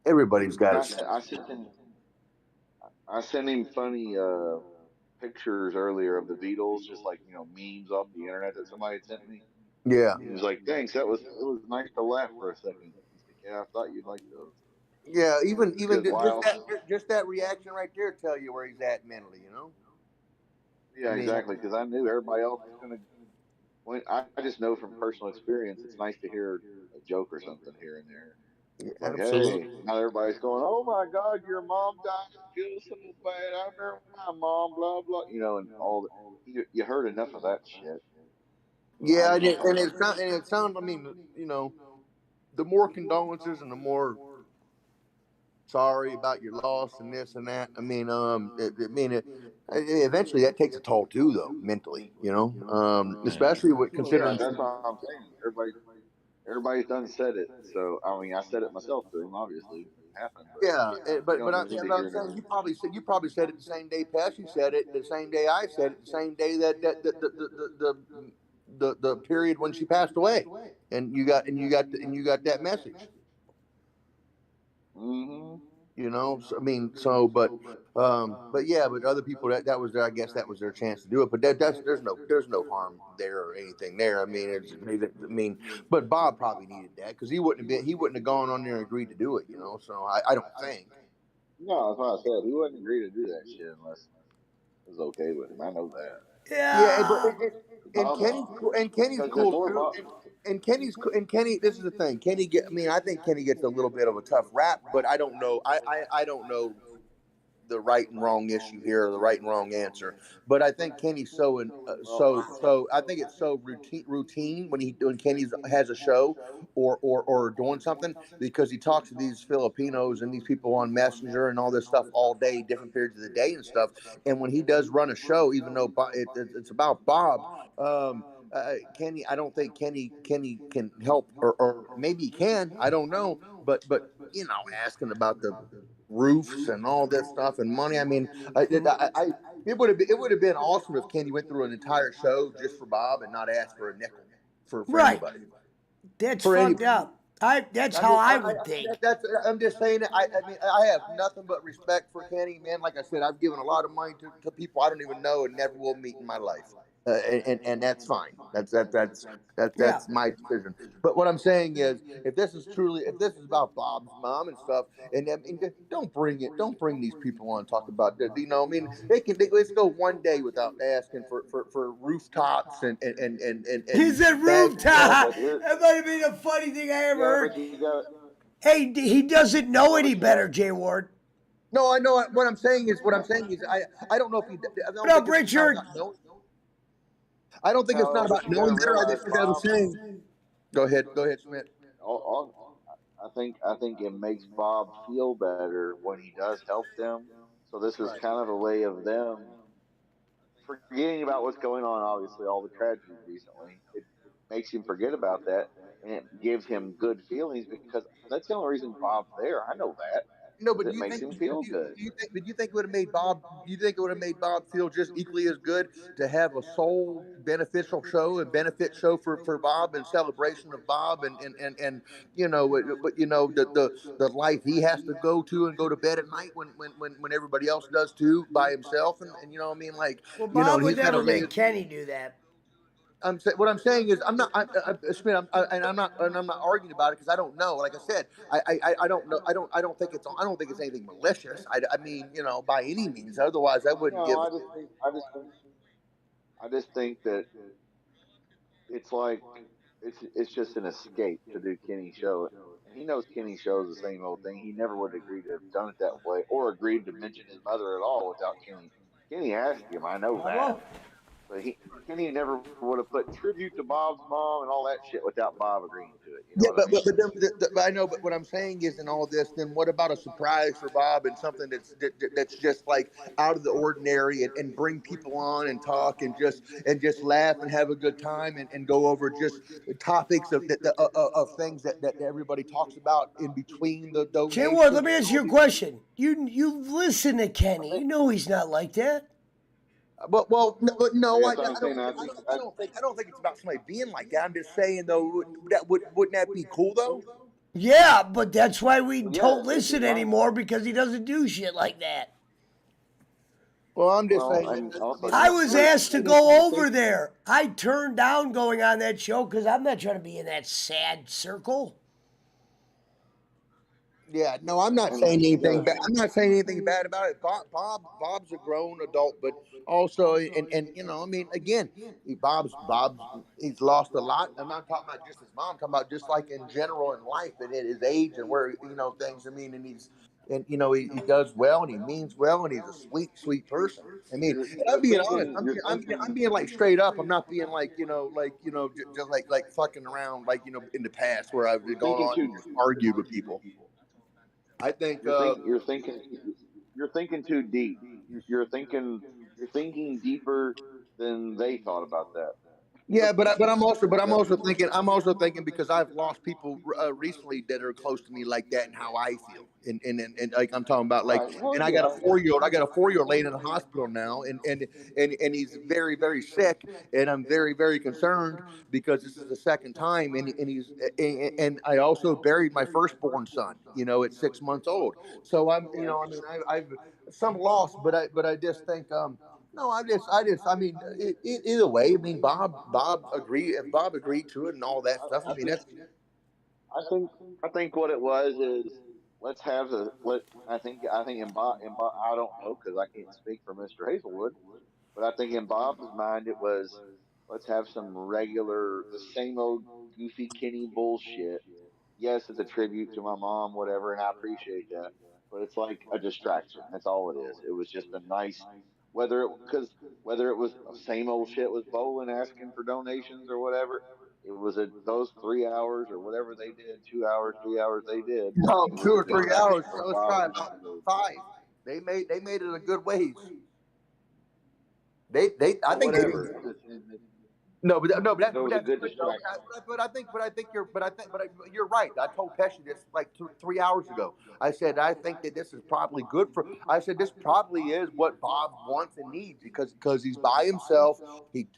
everybody's got it. I sent him funny pictures earlier of the Beatles, just like memes off the internet that somebody had sent me. Yeah. He was like, "Thanks, it was nice to laugh for a second." He's like, "Yeah, I thought you'd like those." Yeah, even just that reaction right there tell you where he's at mentally, Yeah, exactly. Because I knew everybody else was gonna. I just know from personal experience, it's nice to hear a joke or something here and there. Like, hey, now everybody's going, "Oh my God, your mom died. I feel so bad. I remember my mom, blah blah," and all that. You heard enough of that shit. Yeah, and it sounds. I mean, the more condolences and the more sorry about your loss and this and that. I mean, eventually that takes a toll too, though, mentally. Especially with Well, yeah, considering. that's what I'm saying. Everybody's done said it. So I mean, I said it myself to him, obviously, when it happened. But Yeah, you but don't I'm, need yeah, to but I'm hear saying no. you probably said it the same day Pesci said it, the same day I said it, the same day that the period when she passed away, and you got that message. Mm-hmm. So, I mean, but yeah, but other people that was their, I guess that was their chance to do it. But that's there's no harm there or anything there. I mean, but Bob probably needed that because he wouldn't have gone on there and agreed to do it. So I don't think. No, that's what I said. He wouldn't agree to do that shit unless it was okay with him. I know that. Yeah, but Yeah. and Bob, Kenny's because cool before too. Bob, And Kenny. This is the thing. I mean, I think Kenny gets a little bit of a tough rap, but I don't know. I don't know the right and wrong issue here, or the right and wrong answer. But I think Kenny's well, so. I think it's so routine when Kenny has a show or doing something because he talks to these Filipinos and these people on Messenger and all this stuff all day, different periods of the day and stuff. And when he does run a show, even though it's about Bob. Kenny, I don't think Kenny can help, or maybe he can. I don't know, but asking about the roofs and all this stuff and money. I mean, it would have been awesome if Kenny went through an entire show just for Bob and not ask for a nickel for Right. anybody. That's For fucked anybody. up. That's how I would think. I'm just saying it. I mean, I have nothing but respect for Kenny, man. Like I said, I've given a lot of money to people I don't even know and never will meet in my life. And that's fine. Yeah. That's my decision. But what I'm saying is, if this is about Bob's mom and stuff, and don't bring these people on and talk about that. I mean, let's go one day without asking for rooftops He and said bags of yeah, rooftop. but here, That might have been the funny thing I ever yeah, heard. but you got, Hey, he doesn't know yeah, any but you got. better, Jay Ward. No, I know what I'm saying is I don't know if I What don't up, think it's not Richard? about knowing. I don't think it's not No, about but you got to knowing better. I realize just like I was Bob. saying. Go ahead, Schmidt. I think it makes Bob feel better when he does help them. So this is kind of a way of them forgetting about what's going on. Obviously, all the tragedy recently, it makes him forget about that, and it gives him good feelings because that's the only reason Bob's there. I know that No, because but it makes him feel good. do you think it would have made Bob? Do you think it would have made Bob feel just equally as good to have a sole beneficial show and benefit show for Bob and celebration of Bob and the life he has to go to and go to bed at night when everybody else does too by himself and what I mean, like, Well, Bob and would he's got to never raise. make Kenny do that. What I'm saying is I'm not Schmidt, I'm not arguing about it because I don't know. Like I said, I don't know. I don't think it's anything malicious. I mean, by any means. Otherwise, I wouldn't No, give. I just think that it's like it's just an escape to do Kenny's show. And he knows Kenny's show is the same old thing. He never would agree to have done it that way or agreed to mention his mother at all without Kenny. Kenny asked him, I know that. Pablo? But Kenny never would have put tribute to Bob's mom and all that shit without Bob agreeing to it. You know Yeah, what I mean? I know. But what I'm saying is, in all this, then what about a surprise for Bob and something that's just like out of the ordinary and bring people on and talk and just laugh and have a good time and go over just topics of things that everybody talks about in between the Jay Ward, let donations me and ask all you a these. question. You listen to Kenny. You know he's not like that. Well, no, That's what I'm saying. I don't think it's about somebody being like that. I'm just saying though, wouldn't that be cool though? Yeah, but that's why we Well, yeah, don't it'd be listen fine. anymore because he doesn't do shit like that. Well, I'm just Well, saying. and also I you, was you're, asked to go over there. I turned down going on that show because I'm not trying to be in that sad circle. Yeah, no, I'm not and saying you anything gotta, bad. I'm not saying anything bad about it. Bob's a grown adult, but also, and I mean, again, Bob's he's lost a lot. I'm not talking about just his mom. I'm talking about just like in general in life and at his age and where things. I mean, and and he does well, and he means well, and he's a sweet person. I mean, and I'm You're being honest. thinking. You're I'm thinking. being like straight up. I'm not being like just like fucking around in the past where I've You're gone thinking on too. and just argued with people. I think. You're thinking. You're thinking too deep. You're thinking. You're thinking deeper than they thought about that. Yeah, I'm That also thinking because I've lost people recently that are close to me like that, and how I feel, and like I'm talking about, like, right. Well, and yeah. I got a 4-year-old laying in the hospital now, and he's very sick, and I'm very concerned because this is the second time, and I also buried my firstborn son, at 6 months old, so I'm, I mean, I've some loss, but I just think, no, I mean, either way. I mean, Bob agree. If Bob agreed to it and all that stuff, I I mean, think. that's I think. I think what it was is let's have the let. I think I don't know because I can't speak for Mr. Hazelwood. But I think in Bob's mind, it was let's have some the same old goofy Kenny bullshit. Yes, it's a tribute to my mom, whatever, and I appreciate that. But it's like a distraction. That's all it is. It was just a nice, whether it was same old shit with bowling asking for donations or whatever. It was those 3 hours or whatever they did, 2 hours, 3 hours they did. no It was 2 a or 3 distraction hours. for So let's Bob try and about Mr. 5. They made it a good ways. They I Well, think they did. whatever. I'm just saying that, No, that was a that's good good though. distraction. But I think you're right. I told Pesci this like 3 hours ago. I said I think that this is probably good for. I said this probably is what Bob wants and needs because he's by himself.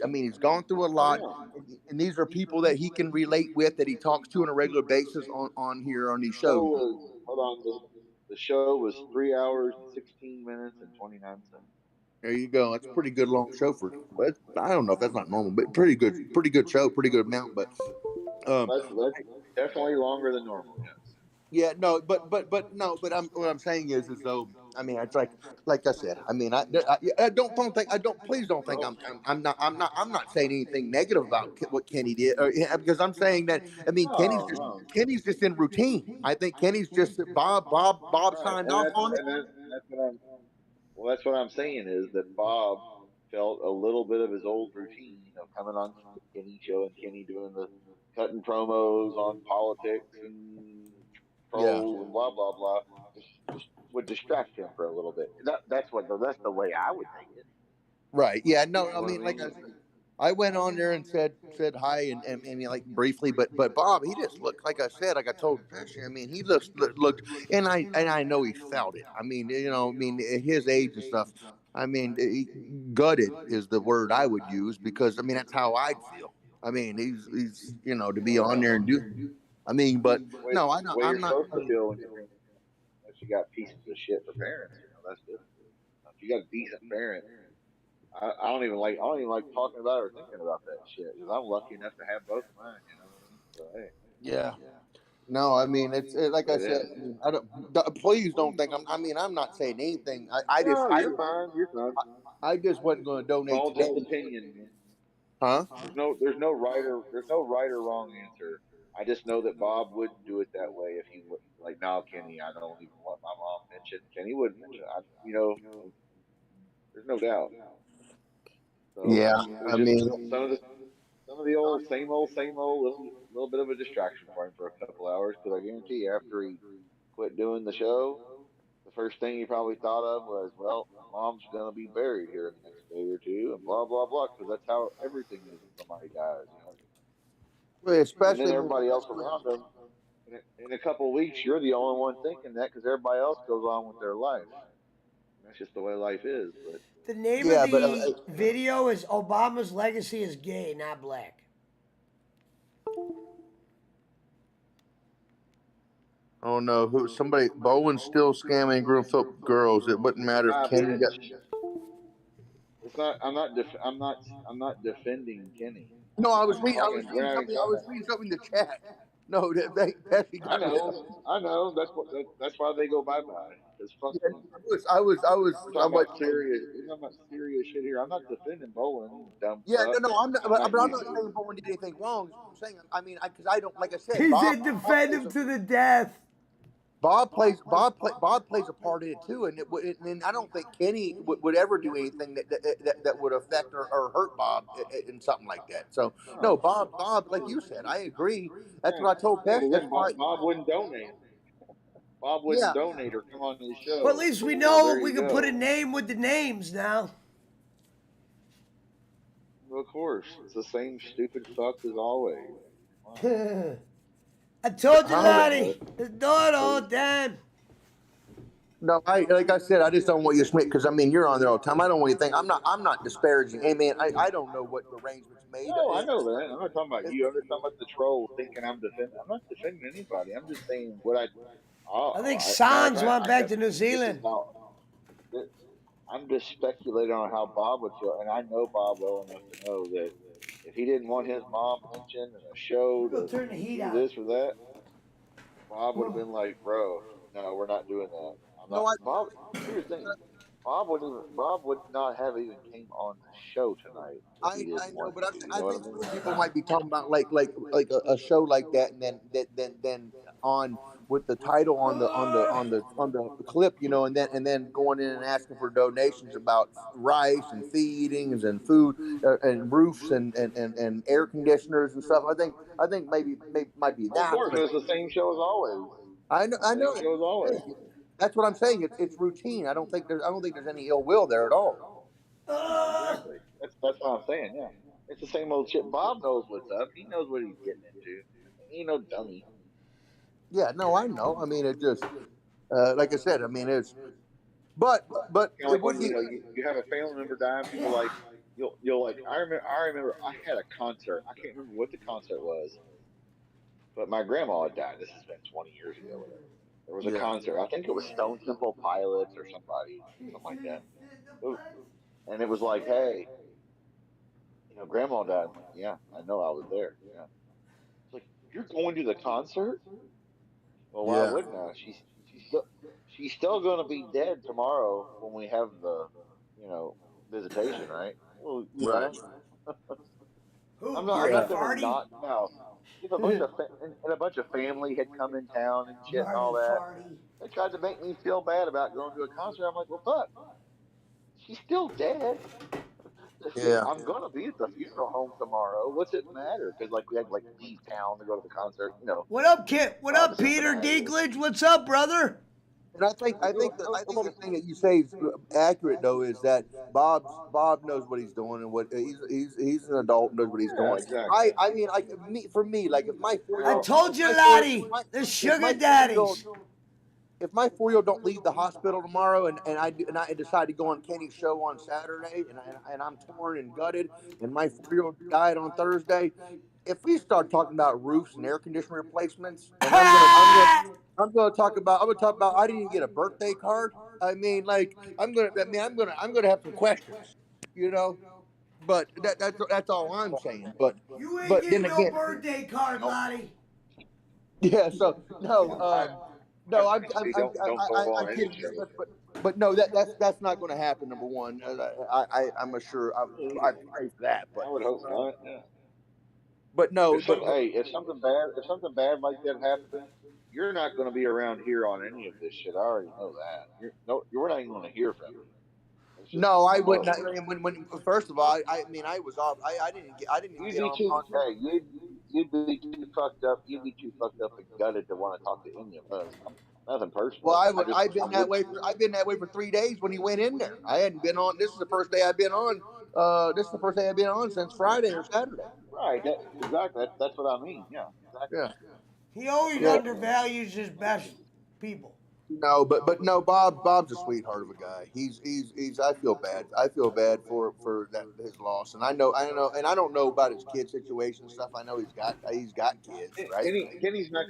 I mean, he's gone through a Oh lot, yeah. and these are people that he can relate with, that he talks to on a regular basis on here on these shows. Show was hold on. The show was 3 hours and 16 minutes and 29 seconds. There you go. That's a pretty good long show for. But I don't know if that's not normal, but pretty good show, pretty good amount. But um, That's definitely longer than normal. Yes. yeah, no, but no, but what I'm saying is though, I mean, it's like I said, I mean, I don't think I don't please don't think I'm not saying anything negative about what Kenny did, because I'm saying that, I mean, No, no. Kenny's just in routine. I think Kenny's just Bob Right, signed off on it. that's what I'm. Well, that's what I'm saying is that Bob felt a little bit of his old routine of coming on the Kenny show and Kenny doing the cutting promos on politics and Yeah. trolls and blah blah blah. Just would distract him for a little bit. That's the way I would take it. Right. Yeah. You No. know I what I mean, like mean? I went on there and said hi and like briefly, but Bob, he just looked, like I said, like I told Pesci. I mean, he looked, and I know he felt it. I mean, I mean, at his age and stuff. I mean, gutted is the word I would use, because I mean that's how I'd feel. I mean, he's to be Oh on yeah. there and do. I mean, but no, The way I'm you're not. supposed to feel when you're unless you got pieces of shit for parents. That's different. If you got a decent parent, I don't even like talking about or thinking about that shit because I'm lucky enough to have both of mine. You know what I mean? So hey, Yeah. No, I mean like I but said. I mean, I don't. Please don't think I mean, I'm not saying anything. no, you're fine. You're fine. I just wasn't going to It's donate all just today. opinion, man. Huh? There's no right or wrong answer. I just know that Bob wouldn't do it that way if he would like. No, Kenny, I don't even want my mom mentioned. Kenny wouldn't mention it. There's no doubt. So Yeah. it was I just mean, some of the old same old little bit of a distraction for him for a couple hours because I guarantee you after he quit doing the show, the first thing he probably thought of was, well, mom's gonna be buried here in the next day or two, and blah blah blah, because that's how everything is when somebody dies, you know. And then especially when, everybody else around him, in a couple of weeks, you're the only one thinking that because everybody else goes on with their life. And that's just the way life is. But The name of yeah, but the video is Obama's legacy is gay, not black. oh no, somebody Bowen's still scamming girls. It wouldn't matter if ah, Kenny got. bitch, it's not. I'm not defending Kenny. No, We're not even I talking was about. reading something in the chat. No, Pesci I got rid of. know, I know. That's why they go bye bye. Because fuck Yeah, them. I was, We're I talking was. about serious. We're talking about serious shit here. I'm not defending Bowen, you dumb Yeah, fuck. no, I'm not, I'm not but I'm you. not saying Bowen did anything wrong. Is what I'm saying. I mean, because I don't, like I said, He Bob said defend always. him to the death. Bob plays a part in it too, and I don't think Kenny would ever do anything that would affect or hurt Bob in something like that. So no, No. Bob, like you said, I agree. That's Yeah. what I told Yeah, Pest. but That's then why, Bob wouldn't donate. Bob wouldn't yeah, donate or come on his Well, at show. least we So know there we you can put a go. name with the names now. Well, of course, it's the same stupid fuck as always. Wow. I told you, huh? laddie. Let's do it all the time. No, like I said, I just don't want you to Smith because I mean you're on there all the time. I don't want you to think I'm not disparaging. Hey man, I don't know what arrangements made. No, I know that. I'm not talking about you. I'm just talking about the troll thinking I'm defending. I'm not defending anybody. I'm just saying what I think like Sans went I back have. to New This is Zealand. how. I'm just speculating on how Bob would feel, and I know Bob well enough to know that if he didn't want his mom mentioned in a show Go to turn the heat do on. this or that, Bob would have been like, "Bro, no, we're not doing that. I'm No, not." Bob, here's the thing: Bob would not have even came on the show tonight if he I didn't know, want but him to. You I know what I think mean? some people might be talking about like a show like that, and then on with the title on the clip, you know, and then going in and asking for donations about rice and feedings and food and roofs and air conditioners and stuff. I think maybe might be Of that, course, but it's the same show as always. I Same know show as always. that's what I'm saying. It's routine. I don't think there's any ill will there at all. No, exactly. That's what I'm saying. Yeah, it's the same old shit. Bob knows what's up. He knows what he's getting into. He ain't no dummy. Yeah, no, I know. I mean, it just like I said. I mean, it's but Kind of it like would when be you have a family member die, and people like you'll like. I remember I had a concert. I can't remember what the concert was, but my grandma had died. This has been 20 years ago, whatever. There was a yeah, concert. I think it was Stone Temple Pilots or something like that. And it was like, hey, grandma died. I'm like, yeah, I know, I was there. Yeah. It's like, you're going to the concert? Well, why yeah, wouldn't I? She's still going to be dead tomorrow when we have the, you know, visitation, right? Well, right, Who, I'm Marty yeah, not going to Farty? not now. If a bunch of and a bunch of family had come in town and shit and all Marty that, Farty. they tried to make me feel bad about going to a concert. I'm like, well, fuck, she's still dead. yeah, I'm gonna be at the funeral home tomorrow. What's it matter? Because like we had to like leave town to go to the concert. What up, Kit? What Bob up, Peter Cincinnati. Dinklage? What's up, brother? and I think the thing that you say is accurate though is that Bob knows what he's doing and what he's an adult knows what he's Yeah, doing. exactly. I mean like for me like if my I 4 year old told you, laddie. The if sugar my 4 year old daddies. if my 4 year old don't leave the hospital tomorrow and I decide to go on Kenny's show on Saturday and I'm torn and gutted and my 4 year old died on Thursday, if we start talking about roofs and air conditioner replacements and I'm gonna talk about I didn't even get a birthday card. I mean like I'm gonna have some questions, you know. But that's all I'm saying. You ain't But then getting no again, birthday card, Don't. laddie. yeah. So no, Yeah, no, honestly, don't go I'm on any kidding. show. But no, that's not going to happen. Number one, I'm sure I pray for that. I would hope not. Yeah. But no, If something bad like that happens, you're not going to be around here on any of this shit. I already know that. You're not even going to hear from me. It's just no, I I would know. not. When first of all, I mean, I was off. I didn't even You'd get be too. on. Hey, you'd be too fucked up. You'd be too fucked up and gutted to want to talk to any of us. Nothing Well, personal. I would. I've been that way for 3 days when he went in there. I hadn't been on. This is the first day I've been on. This is the first day I've been on since Friday or Saturday. Right. Exactly. That's what I mean. Yeah. Exactly. Yeah, He always yeah. undervalues his best people. No, but no, Bob's a sweetheart of a guy. He's. I feel bad. I feel bad for that his loss, and I don't know about his kid situation and stuff. I know he's got kids, right? Kenny's not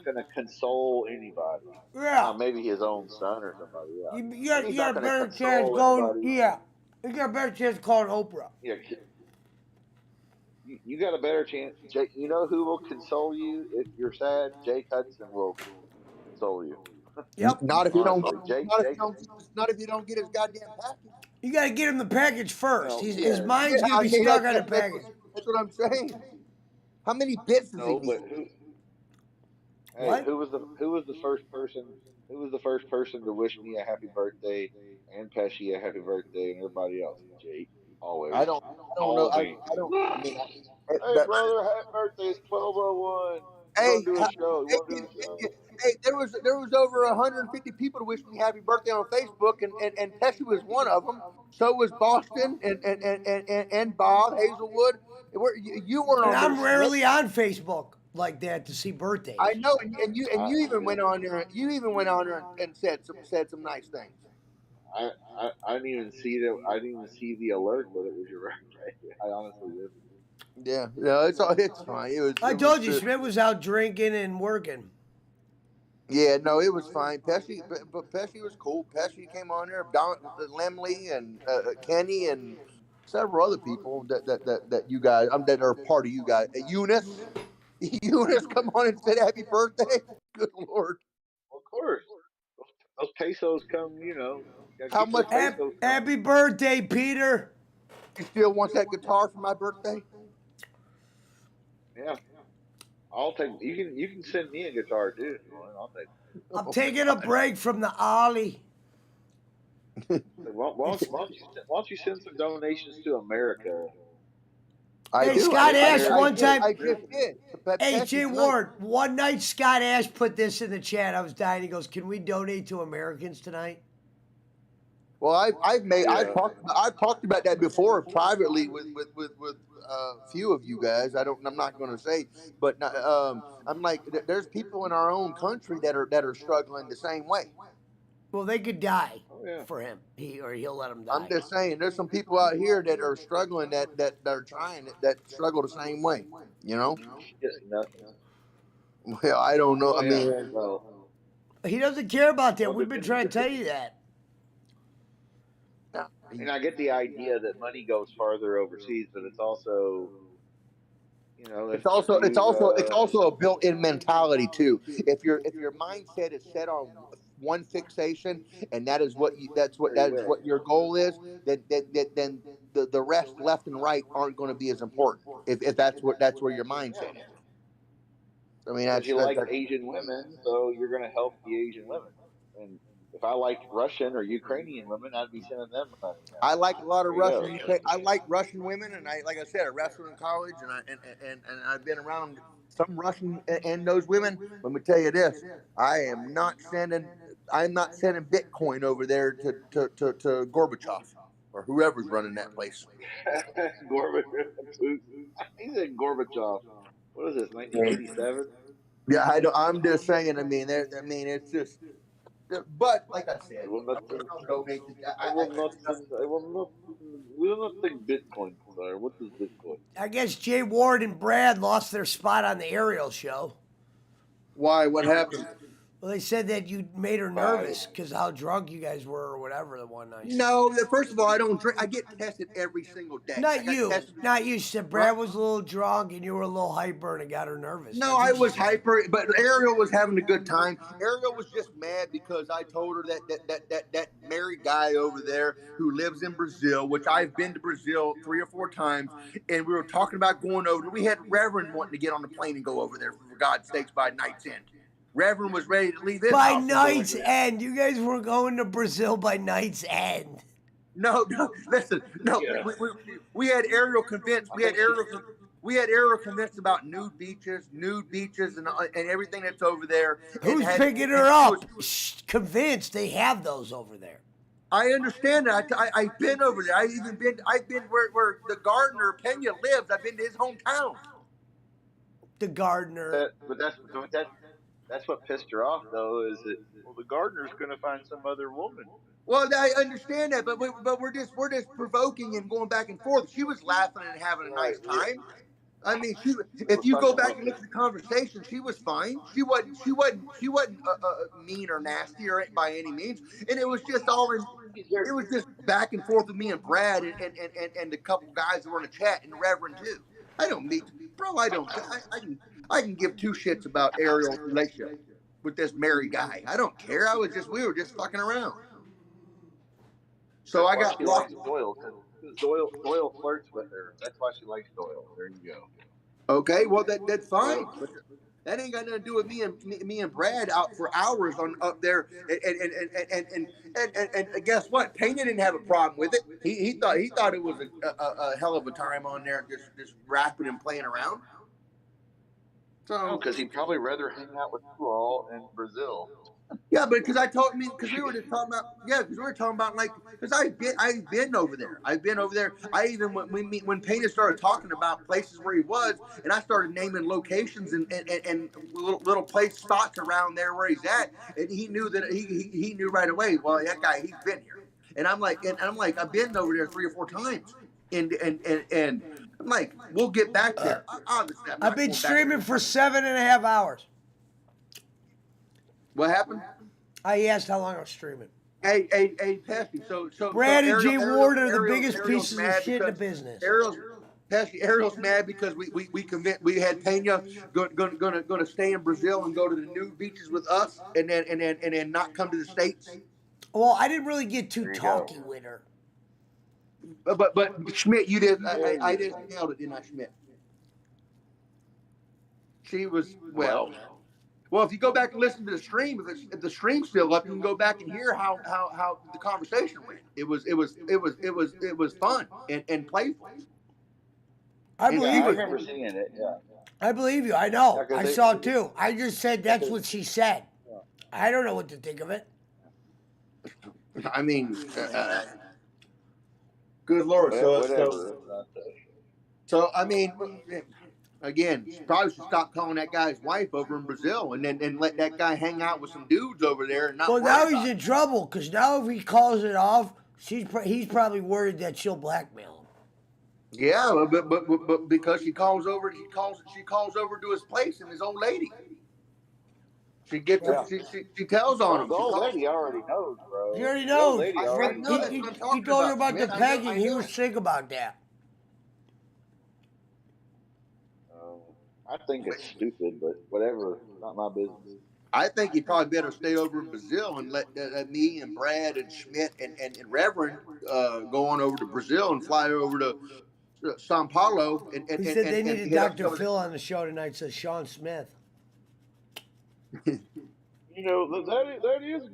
gonna console anybody. Yeah. Maybe his own son or somebody. Yeah. You Kenny's not got a gonna better chance console going, anybody. yeah. You got a better chance calling Oprah. Yeah. You got a better chance. You know who will console you if you're sad? Jake Hudson will console you. Yep. Not if you don't Honestly, Jake. not if you don't get his goddamn package. You got to get him the package first. His Yeah. mind's Yeah, going to I be mean stuck on the package. that's what I'm saying. How many bits does he No, but need? who? Hey, What? who was the first person to wish me a happy birthday and Pesci a happy birthday and everybody else? Jake. I Always. don't. I don't know. Called me. I don't. I mean, Hey that, brother, happy birthday. It's 12:01. You hey, wanna do a show? You hey, wanna do a show? hey, there was over 150 people to wish me happy birthday on Facebook, and Pesci was one of them. So was Boston and Bob Hazelwood. You weren't And on there, I'm Smith. rarely on Facebook like that to see I birthdays. know, and I you even went on there. You even went on there and said some nice things. I didn't even see that. I didn't even see the alert that it was your birthday. I honestly didn't. Yeah, no, it's fine. It was I it was told you, uh, Schmidt was out drinking and working. yeah, no, it was fine. Pesci, but Pesci was cool. Pesci came on there. Don Lemley and Kenny and several other people that you guys that are part of you guys. Eunice, Eunice, come on and said happy birthday. Good Lord, Of course, those pesos come. Gotta how keep those much pesos coming. Happy birthday, Peter. he still wants that guitar for my birthday? Yeah, I'll take. You can send me a guitar too if you want. I'll take. I'm Oh taking a God, break from the Ollie. Why don't you send some donations to America? I Hey, do. Scott Make Ash, America one great time. I again. just did. Hey, Pesci Jay tonight. Ward, one night Scott Ash put this in the chat. I was dying. He goes, "Can we donate to Americans tonight?" Well, Yeah. I've talked about that before privately with a few of you guys. I'm not going to say, but I'm like, there's people in our own country that are struggling the same way. Well, they could die Oh yeah. for him. He'll let him I'm die. just saying, there's some people out here that are struggling that are trying that struggle the same way. You know? Just nothing. Well, I don't know. Oh I yeah. mean, Well, He doesn't care about that. well, We've been trying to tell you that. and I get the idea that money goes farther overseas, but it's also, if you it's also a built-in mentality too. If your mindset is set on one fixation and that is what you where that you is at, what your goal is, then the rest left and right aren't going to be as important. If that's where your mindset is. I mean because you like that's Asian women, so you're going to help the Asian women. And if I liked Russian or Ukrainian women, I'd be sending them money now. I like a lot of There you Russian. go. I like Russian women, and like I said, I wrestled in college, and I've been around some Russian and those women. Let me tell you this: I'm not sending Bitcoin over there to Gorbachev or whoever's running that place. Gorbachev. He said Gorbachev. What is this? 1987? Yeah, I'm just saying. I mean, it's just. But like I I said, will not send. I'll donate. I will not send. I will not. We will not take Bitcoin, sir. What is Bitcoin? I guess Jay Ward and Brad lost their spot on the Ariel show. Why? What happened? Well, they said that you made her Bye. nervous because how drunk you guys were or whatever the one night. No, first of all, I don't drink. I get tested every single day. I Not got you. tested. Not you. She said Brad was a little drunk and you were a little hyper and it got her nervous. No, That's I what she was said. hyper, but Ariel was having a good time. Ariel was just mad because I told her that married guy over there who lives in Brazil, which I've been to Brazil 3 or 4 times, and we were talking about going over there. We had Reverend wanting to get on the plane and go over there for God's sakes by night's end. Reverend was ready to leave his By house and go night's over there. end. You guys were going to Brazil by night's end. No, listen, no. Yeah. We had Ariel convinced. I think she. We had Ariel convinced about nude beaches, and everything that's over there. Who's picking her up? Convinced they have those over there. I understand that. I've been over there. I've been where the gardener Pena lives. I've been to his hometown. The gardener. That's what pissed her off, though. Is that the gardener's going to find some other woman. Well, I understand that, but we're just provoking and going back and forth. She was laughing and having a Right. nice time. I mean, We if were you go fucking. back and look at the conversation, she was fine. She wasn't mean or nasty or by any means. And it was just it was just back and forth with me and Brad and the couple guys that were in the chat and Reverend too. I don't meet, bro. I can give two shits about Ariel's relationship with this married guy. I don't care. We were just fucking around. So That's I why got she likes Doyle, because Doyle flirts with her. That's why she likes Doyle. There you go. okay. Well, that's fine. Doyle, That ain't got nothing to do with me and Brad out for hours on up there. And guess what? Pena didn't have a problem with it. He thought it was a hell of a time on there, just rapping and playing around. No, because he'd probably rather hang out with you all in Brazil. Yeah, but because we were just talking about, because we were talking about because I've been over there. I've been over there. I even when Pena started talking about places where he was, and I started naming locations and little place spots around there where he's at, and he knew that he knew right away. Well, that guy, he's been here, and I'm like, I've been over there 3 or 4 times, and I'm like, we'll get back there. Obviously, I've been streaming for 7.5 hours. What happened? I asked how long I was streaming. Hey, Pesky. So Brad and Jay Ward are the Ariel's biggest pieces of mad shit in the because business. Ariel's mad because we had Pena gonna stay in Brazil and go to the new beaches with us, and then not come to the States. Well, I didn't really get too talky with her. But Schmidt, you did. I did nailed it, didn't I, Schmidt? She was well. Well, if you go back and listen to the stream, if the stream's still up, you can go back and hear how the conversation went. It was fun and playful. I remember seeing it. Yeah. I believe you. I know. Yeah, I saw it too. I just said that's what she said. I don't know what to think of it. I mean, good Lord. So I mean, again, she probably should stop calling that guy's wife over in Brazil, and then let that guy hang out with some dudes over there. And not well, now he's in trouble because now if he calls it off, he's probably worried that she'll blackmail him. Yeah, but because she calls over to his place and his old lady. She gets she tells on him. The old lady already knows, bro. He already knows. He told her about the pegging. He was sick about that. I think it's stupid, but whatever. Not my business. I think he probably better stay over in Brazil and let me and Brad and Schmidt and Reverend go on over to Brazil and fly over to Sao Paulo. He said they needed Dr. Phil on the show tonight, says Sean Smith. You know, that is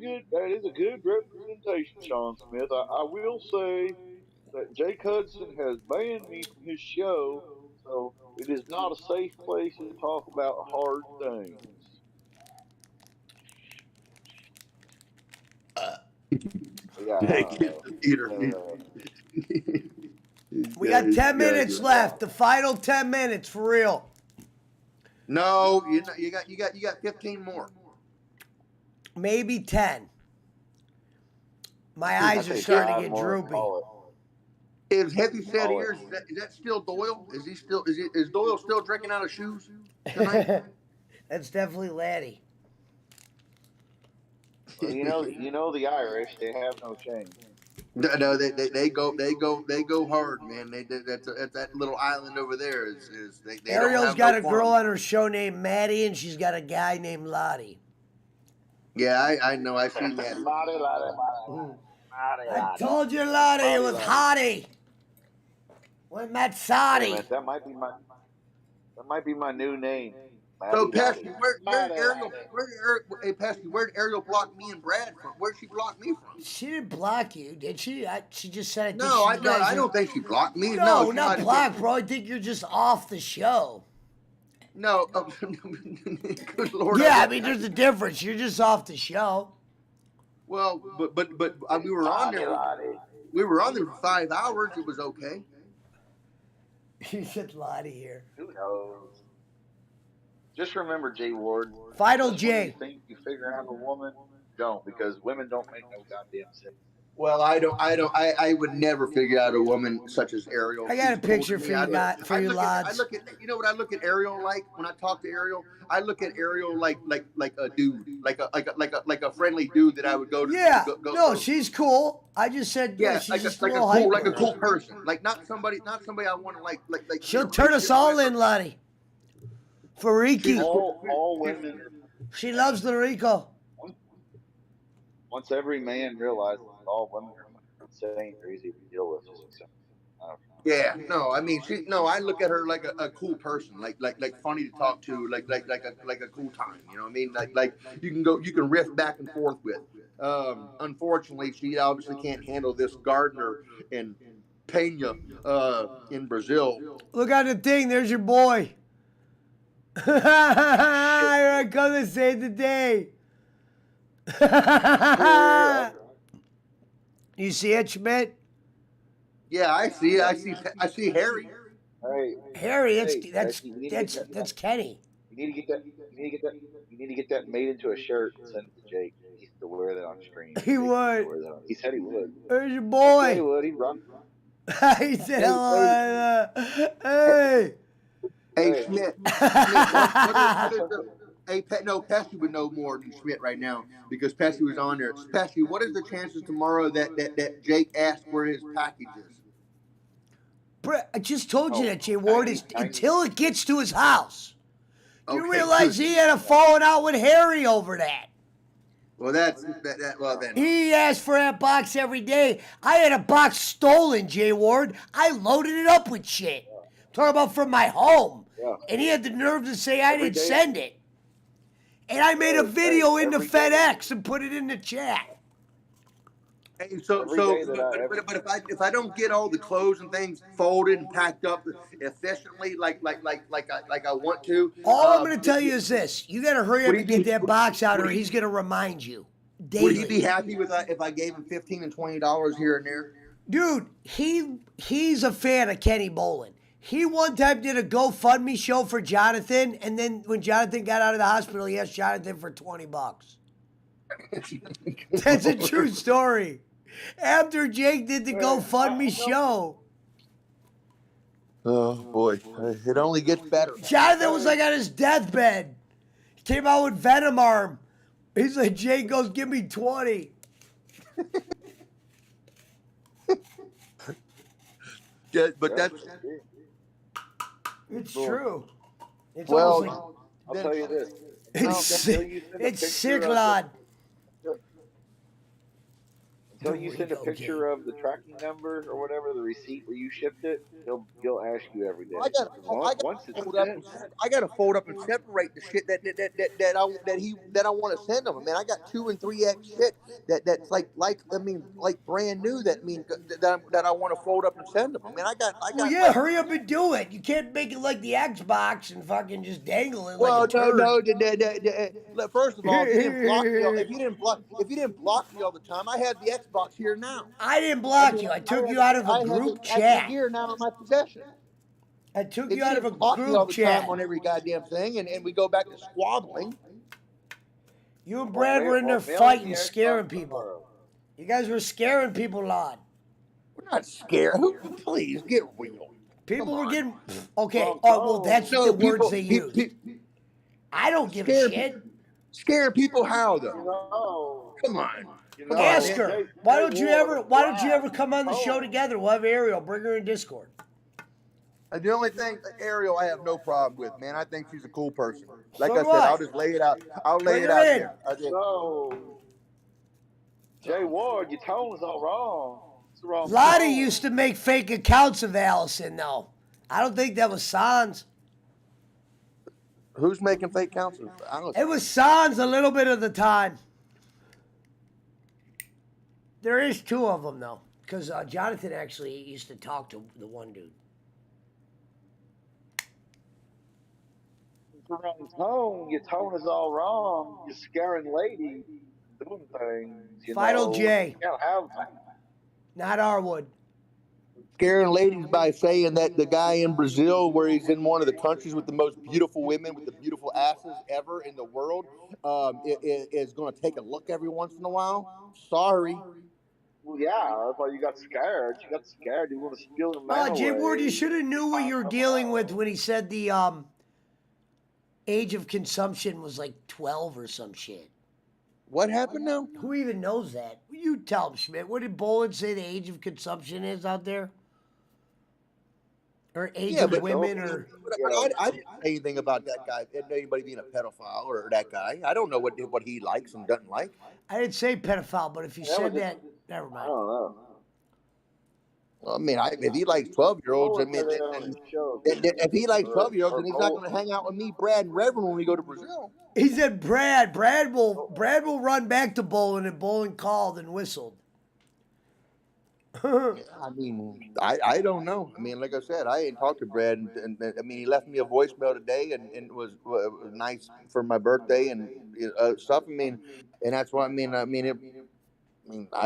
a good representation, Sean Smith. I will say that Jake Hudson has banned me from his show, so it is not a safe place to talk about hard things. We got 10 minutes left. The final 10 minutes for real. No, you got 15 more. Maybe 10. My eyes are starting to get droopy. Is Heavy Set Ears, is that still Doyle? Is Doyle still drinking out of shoes tonight? That's definitely Laddie. Well, you know the Irish, they have no shame. No, they go hard, man. That's that little island over there is they Ariel's got a girl on her show named Maddie, and she's got a guy named Lottie. Yeah, I know. I see that. Lottie. I told you, Lottie, it was Hottie. With Matsati. That might be my new name. So, Pesky, where'd Ariel block me and Brad from? Where'd she block me from? She didn't block you, did she? She just said. I don't think she blocked me. No, not blocked, bro. I think you're just off the show. No, good Lord. Yeah, I mean, there's a difference. You're just off the show. Well, but we were on there. We were on there for 5 hours. It was okay. You said Lottie here. Who knows? Just remember, Jay Ward. Final J. You think you figure out a woman? Don't, because women don't make no goddamn sense. Well, I would never figure out a woman such as Ariel. I got a picture for you, lads. I look at, you know what I look at Ariel like when I talk to Ariel? I look at Ariel like a dude, like a friendly dude that I would go to. Yeah, no, she's cool. I just said she's just a cool person, like not somebody I want to like. She'll turn us all in, Lottie. For Ricky. All women. She loves the Rico. Once every man realizes all women are insane or easy to deal with. Yeah, no, I mean, I look at her like a cool person, like funny to talk to, like a cool time. You know what I mean? Like you can riff back and forth with. Unfortunately, she obviously can't handle this Gardner and Pena in Brazil. Look at the thing. There's your boy. Here I come to save the day. You see it, Schmidt? Yeah, I see. I see Harry. Hey, Harry, hey, Becky, you need to get that. that's Kenny. You need to get that. You need to get that. You need to get that made into a shirt and send it to Jake. He needs to wear that on stream. He Jake needs to would. wear that on. He said he would. There's your I said he boy. would. He'd run. He said Hey, hello. Hey. Hey, Schmidt. What is the? Hey, no, Pesci would know more than Schmidt right now because Pesci was on there. Pesci, what is the chances tomorrow that Jake asked where his package is? Brett, I just told you that, Jay Ward, is 90. until it gets to his house. Do you Okay, realize good. he had a falling out with Harry over that? Well, well then. He asked for that box every day. I had a box stolen, Jay Ward. I loaded it up with shit. Talking about from my home. Yeah. And he had the nerve to say I Every didn't day. send it. And I made a video into every day. FedEx and put it in the chat. Hey, Every day that but if I don't get all the clothes and things folded and packed up efficiently like I want to, All I'm going to tell you is this. You got to hurry up would he and get be- that box out or would he- he's going to remind you. would he Daily. be happy with if I gave him $15 and $20 here and there? Dude, he's a fan of Kenny Bolin. He one time did a GoFundMe show for Jonathan, and then when Jonathan got out of the hospital, he asked Jonathan for $20. That's a true story. After Jake did the GoFundMe show, Oh boy, it only gets better. Jonathan was like on his deathbed. He came out with Venom arm. He's like, Jake goes, give me 20. Yeah, but that's It's true. It's well. almost like, I'll tell you this. it's Until you sick. send a It's picture sick, of lad. Until you send a picture of the tracking number or whatever, the receipt where you shipped it, he'll ask you every day. I got Once it's to fold up and separate the shit that I want to send him. Man, I got 2 and 3X shit that's like brand new. That I want to fold up and send him. I mean, I got. Well, yeah, hurry up and do it. You can't make it like the Xbox and fucking just dangle it Well, like a turd. no. First of all, if you didn't block me all the time, I had the Xbox here now. I didn't block you. I took you out of a group chat. Here now in my possession. I took If you out of a didn't block me all group the chat. time on every goddamn thing, and we go back to squabbling. You and Brad were in there fighting, scaring people. You guys were scaring people, lad. We're not scared. Please get real. People were getting okay. Oh, well, that's the words they use. I don't give a shit. Scare people how though? Come on. Ask her. Why don't you ever come on the show together? We'll have Ariel. Bring her in Discord. The only thing, Ariel, I have no problem with, man. I think she's a cool person. Like So I do said, I. I'll just lay it out. I'll lay Bring it her out in. there. I did. So, Jay Ward, your tone's all wrong. It's the wrong Lottie tone. used to make fake accounts of Allison, though. I don't think that was Sans. Who's making fake counts? It was Sans a little bit of the time. There is 2 of them, though, because Jonathan actually used to talk to the one dude. It's the wrong tone. Your tone is all wrong. You're scaring ladies doing things. You Final know. J. You can't have that. Not Arwood. Scaring ladies by saying that the guy in Brazil, where he's in one of the countries with the most beautiful women with the beautiful asses ever in the world, is going to take a look every once in a while. Sorry. Well, yeah, that's why you got scared. You got scared. You want to steal the man Oh, Jay away. Ward, you should have knew what you were dealing with when he said the age of consumption was like 12 or some shit. What happened now? Who even knows that? You tell him, Schmidt. What did Bolin say the age of consumption is out there? Or age of women? Or I didn't say anything about that guy. Anybody being a pedophile or that guy. I don't know what he likes and doesn't like. I didn't say pedophile, but if you said that, never I mind. don't know. I mean, if he likes 12-year-olds, I Go mean, with it on his show, if he likes or 12-year-olds, or then he's not go. going to hang out with me, Brad, and Reverend when we go to Brazil. He said Brad will run back to bowling, and bowling called and whistled. I mean, I don't know. I mean, like I said, I ain't talked to Brad, and I mean, he left me a voicemail today, and it was nice for my birthday and stuff. I mean, and that's what I mean. I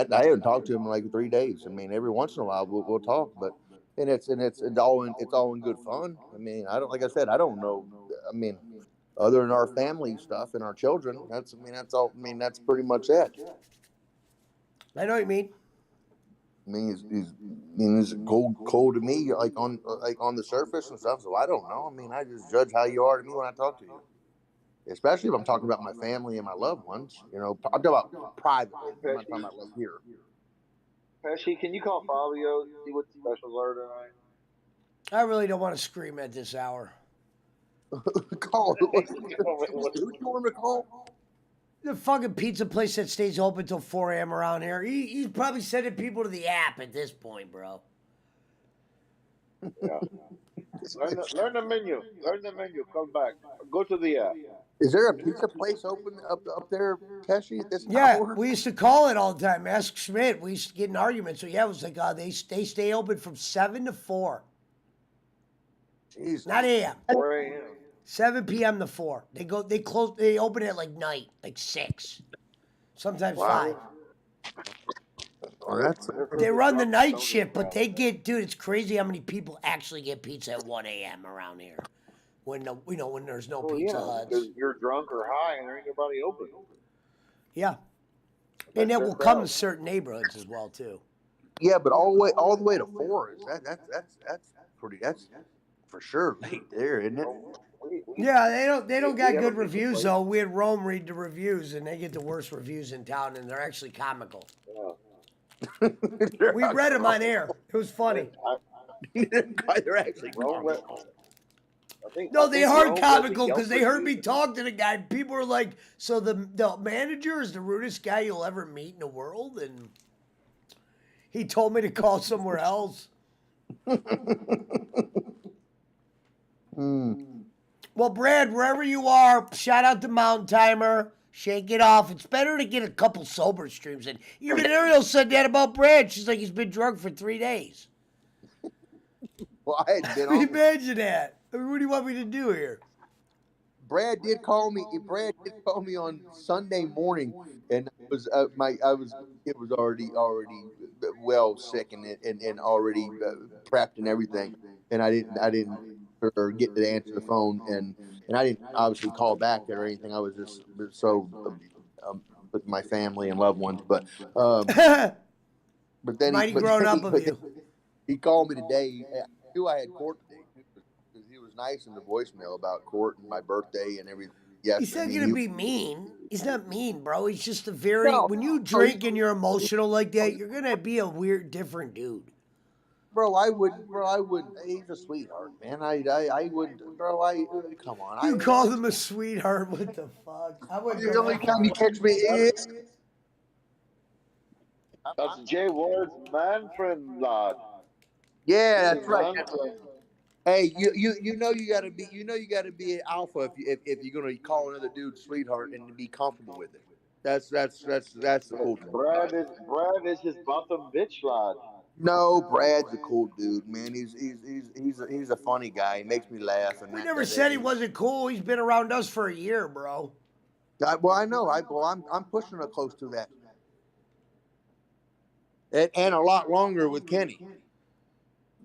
haven't talked to him in like 3 days. I mean, every once in a while we'll talk, but it's all in good fun. I mean, I don't like I said, I don't know. I mean, other than our family stuff and our children, that's all. I mean, that's pretty much it. I know what you mean. I mean, he's cold to me, like on the surface and stuff. So I don't know. I mean, I just judge how you are to me when I talk to you, especially if I'm talking about my family and my loved ones. You know, I'm talking about privately. I'm not talking about like here. Pesci, can you call Fabio, see what the specials are tonight? I really don't want to scream at this hour. Call. Who do you want him to call? The fucking pizza place that stays open till 4 a.m. around here. He's probably sending people to the app at this point, bro. Yeah. Learn the menu. Learn the menu. Come back. Go to the app. Is there a pizza place open up there, Pesci, at this Yeah, hour? we used to call it all the time. Ask Schmidt. We used to get in arguments. So yeah, it was like they stay open from 7 to 4. Jeez. Not a.m. 4 a.m. 7 p.m. to 4. They open at like night, like 6. Sometimes 5. Oh, They run the night shift, but they get, dude, it's crazy how many people actually get pizza at 1 a.m. around here. When there's no Pizza Huts. Because you're drunk or high and there ain't nobody open. Yeah. And that will come to certain neighborhoods as well too. Yeah, but all the way to 4 is that's for sure late there, isn't it? Yeah, they don't got good reviews though. We had Rome read the reviews, and they get the worst reviews in town, and they're actually comical. We read them on air. It was funny. They're actually comical. They are comical because they heard me talk to the guy. People are like, "So the manager is the rudest guy you'll ever meet in the world," and he told me to call somewhere else. Well, Brad, wherever you are, shout out to Mountain Timer. Shake it off. It's better to get a couple sober streams in. Even Ariel said that about Brad. She's like, he's been drunk for 3 days. Well, I had been on. Imagine that. What do you want me to do here? Brad did call me. Brad did call me on Sunday morning, and it was already well sick and already prepped and everything, and I didn't get to answer the phone, and I didn't obviously call back or anything. I was just so with my family and loved ones, but then he called me today. I knew I had court today. He was nice in the voicemail about court and my birthday and everything. Yes, he's not gonna be mean. He's not mean, bro. He's just a very when you drink and you're emotional like that, you're gonna be a weird, different dude. Bro, I wouldn't. He's a sweetheart, man. I wouldn't, bro. Come on. You call him a sweetheart? What the fuck? I wouldn't. The only time you catch me is. That's Jay Ward's man friend, lad. Yeah, that's right. Hey, you know you gotta be an alpha if you're gonna call another dude sweetheart and to be comfortable with it. That's the cool thing. Brad is his bottom bitch, lad. No, Brad's a cool dude, man. He's a funny guy. He makes me laugh. And we never said he wasn't cool. He's been around us for a year, bro. Well, I know. I'm pushing it close to that, and a lot longer with Kenny.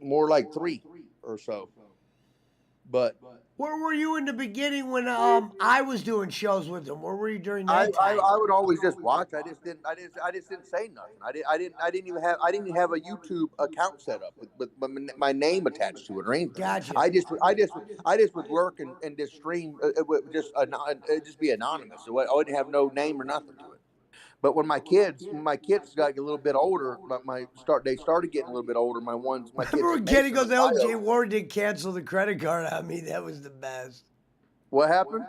More like 3 or so. But where were you in the beginning when I was doing shows with him? Where were you during that time? I would always just watch. I just didn't say nothing. I didn't even have a YouTube account set up with my name attached to it or anything. Gotcha. I just would lurk and just stream. It would just be anonymous. So I wouldn't have no name or nothing to it. But when my kids got a little bit older, they started getting a little bit older. My kids. Remember when Kenny goes, "Oh, Jay Ward did cancel the credit card on me." That was the best. What happened?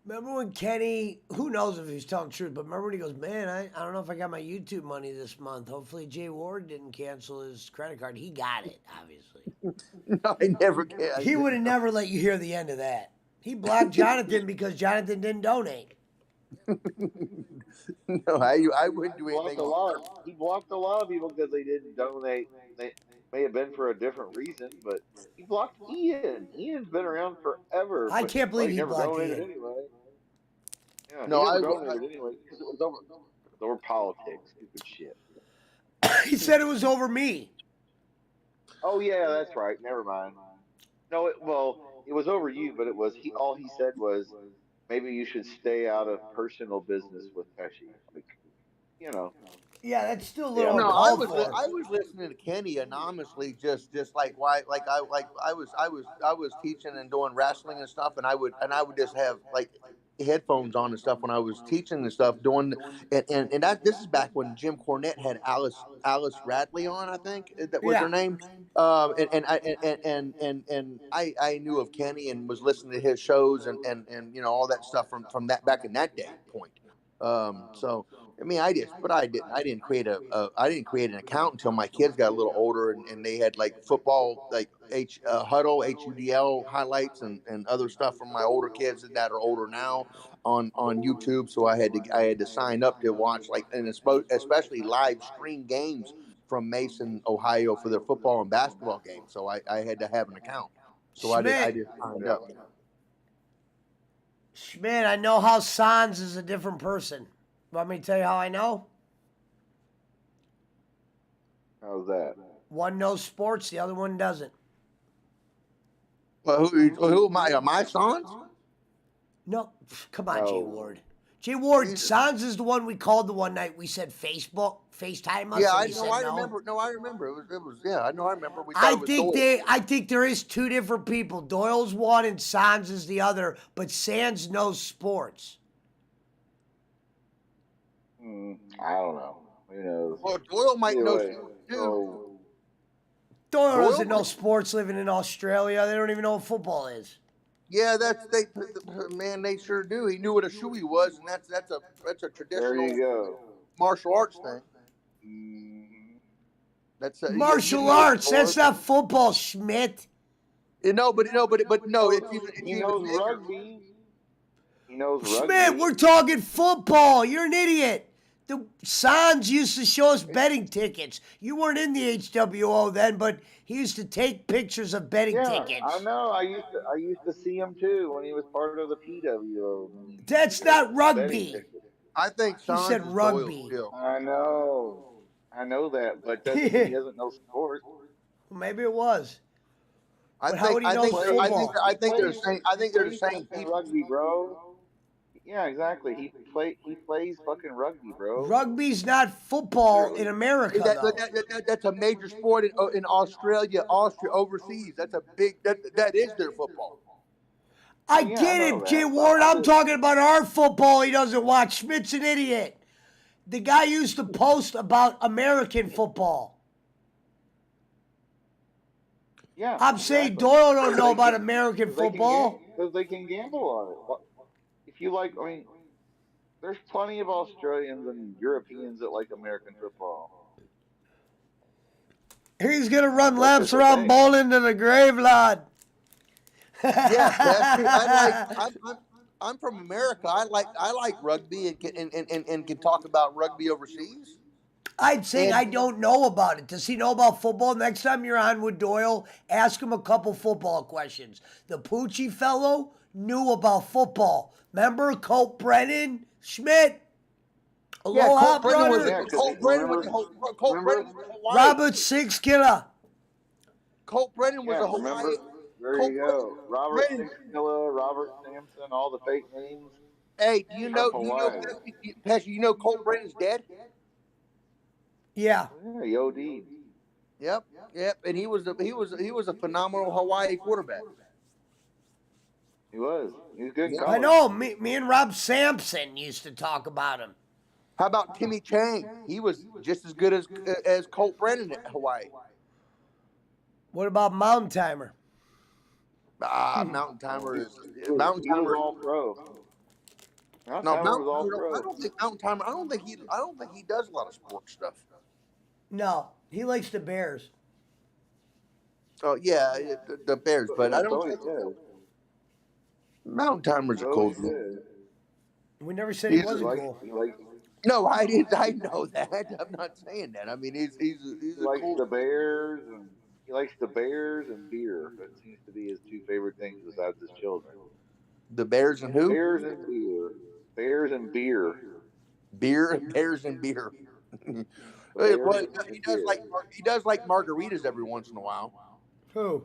Remember when Kenny, who knows if he's telling the truth, but remember when he goes, man, I don't know if I got my YouTube money this month. Hopefully Jay Ward didn't cancel his credit card. He got it, obviously. No, I never can. He would have never let you hear the end of that. He blocked Jonathan because Jonathan didn't donate. No, I wouldn't do Blocked anything a on lot. purpose. He blocked a lot of people because they didn't donate. They may have been for a different reason, but he blocked Ian. Ian's been around forever, I but can't well, believe he he never blocked donated Ian. anyway. Yeah, he No, never donated anyway because it was over politics, stupid shit. He said it was over me. Oh yeah, that's right. Never mind. No, well, it was over you, but it was he. All he said was maybe you should stay out of personal business with Pesci. Like, you know, Yeah, that's still a stay little out of no, his uncalled business. for. I was listening to Kenny anonymously, just like I was teaching and doing wrestling and stuff, and I would just have like headphones on and stuff when I was teaching and stuff doing and that this is back when Jim Cornette had Alice Radley on, I think that was her Yeah. name. I knew of Kenny and was listening to his shows and you know all that stuff from that back in that day point. So I mean, I didn't create I didn't create an account until my kids got a little older and they had like football, like Huddle, HUDL highlights and other stuff from my older kids that are older now on YouTube. So I had to sign up to watch like, and especially live stream games from Mason, Ohio for their football and basketball games. So I had to have an account. So I Schmidt, just signed Yeah. up. Schmidt, I know how Sans is a different person. Want me to tell you how I know? How's that? One knows sports, the other one doesn't. Well, who am I? Are my sons? No, come on, Jay No. Ward. Jay Ward, Jesus. Sans is the one we called the one night. We said FaceTime us, Yeah, and I he know. said I no. remember. No, I remember. It was. Yeah, I know. I remember. We thought I it was think Doyle. I think there is two different people. Doyle's one and Sans is the other, but Sans knows sports. I don't know. Who knows? Well, Doyle might Either know way, sports too. so Doyle doesn't know might- sports living in Australia. They don't even know what football is. Yeah, man. They sure do. He knew what a shoey was, and that's a there traditional you go. martial arts thing. Mhm. That's Martial knows arts, that's sports. not football, Schmidt. No, but no. It's He even knows bigger. rugby. He knows Schmidt, rugby. we're talking football. You're an idiot. The Sans used to show us betting tickets. You weren't in the HWO then, but he used to take pictures of betting Yeah, tickets. I know. I used to see him too when he was part of the PWO. That's not Betting rugby. tickets. I think He Sans said is rugby. Doyle still. I know that, but doesn't mean he doesn't know sport. Maybe it was. I But how would think he I know think football? I think they're the same. I think they're the Plays same fucking people. rugby, bro. Yeah, exactly. He plays fucking rugby, bro. Rugby's not football in America, though. That's a major sport in Australia, Austria, overseas. That's a big that is their football. I Yeah, get I know it, Jay that, but Ward. I I'm just- talking about our football he doesn't watch. Schmidt's an idiot. The guy used to post about American football. Yeah, I'm saying exactly. Doyle don't They know about can- American 'cause they can football. because they can gamble on it. If you like, I mean, there's plenty of Australians and Europeans that like American football. He's gonna run That's laps just the around thing. bowling to the grave, lad. Yeah, I'm from America. I like rugby and can talk about rugby overseas. I'd say I don't know about it. Does he know about football? Next time you're on with Doyle, ask him a couple football questions. The Poochie fellow knew about football. Remember Colt Brennan? Schmidt? Aloha, brother. Colt Brennan was remember? Hawaii. Robert Six Killer. Colt Brennan was Yeah, a Hawaii. remember? There Colt you go. Robert Brennan. Sixkilla, Robert Sampson, all the fake names. Hey, From do you know, Hawaii. Pesci, you know Colt Brennan's dead? Yeah. Yeah, he OD'd. Yep. And he was a phenomenal Hawaii quarterback. He was. He was good in Yeah. college. I know. Me and Rob Sampson used to talk about him. How about Timmy Chang? He was just as good as Colt Brennan at Hawaii. What about Mountain Timer? Mountain Timer is He was all pro. Mountain No, Timer Mountain was all Timer. I pro. don't think Mountain Timer. I don't think he. I don't think he does a lot of sports stuff. No, he likes the Bears. Oh yeah, the Bears, but I That's don't all he think said. Mountain Timer's a That's all cool he dude. said. We never said he He's He wasn't likes cool. he likes no, I did. I know that. I'm not saying that. I mean, he he's a likes cool. the Bears and he likes the Bears and beer. That seems to be his two favorite things besides his children. The Bears and who? Bears and beer. Bears and beer. Beer, Bears and beer. The Well, Bears he and does beer. like margaritas every once in a while. Who?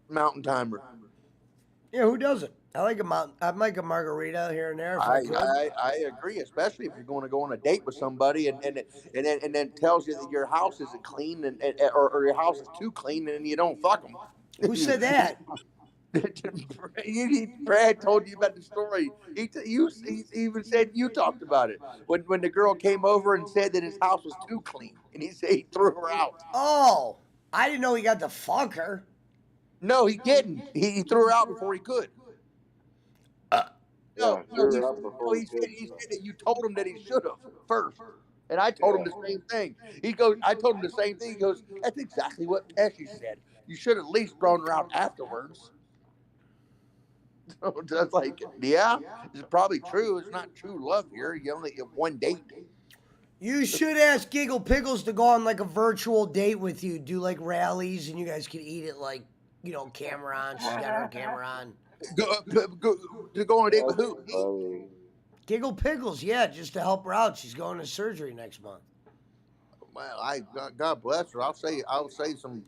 Mountain Timer. Yeah, who doesn't? I like a I'd like a margarita here and there if I could. I agree, especially if you're going to go on a date with somebody and then tells you that your house isn't clean or your house is too clean and you don't fuck them. Who said that? Brad told you about the story. He even said you talked about it when the girl came over and said that his house was too clean, and he said he threw her out. Oh, I didn't know he got to fuck her. No, he didn't. He threw her out before he could. Yeah, No, threw her out before he could. he said that you told him that he should have first. And I told him the same thing. He goes, I told him the same thing. He goes, that's exactly what Pesci said. You should at least thrown her out afterwards. So that's like, yeah, it's probably true. It's not true love here. You only have one date. You should ask Giggle Pickles to go on like a virtual date with you, do like rallies, and you guys could eat it like, camera on. She's got her camera on. To go on a date with who? Funny. Giggle Pickles, yeah, just to help her out. She's going to surgery next month. Well, God bless her. I'll say some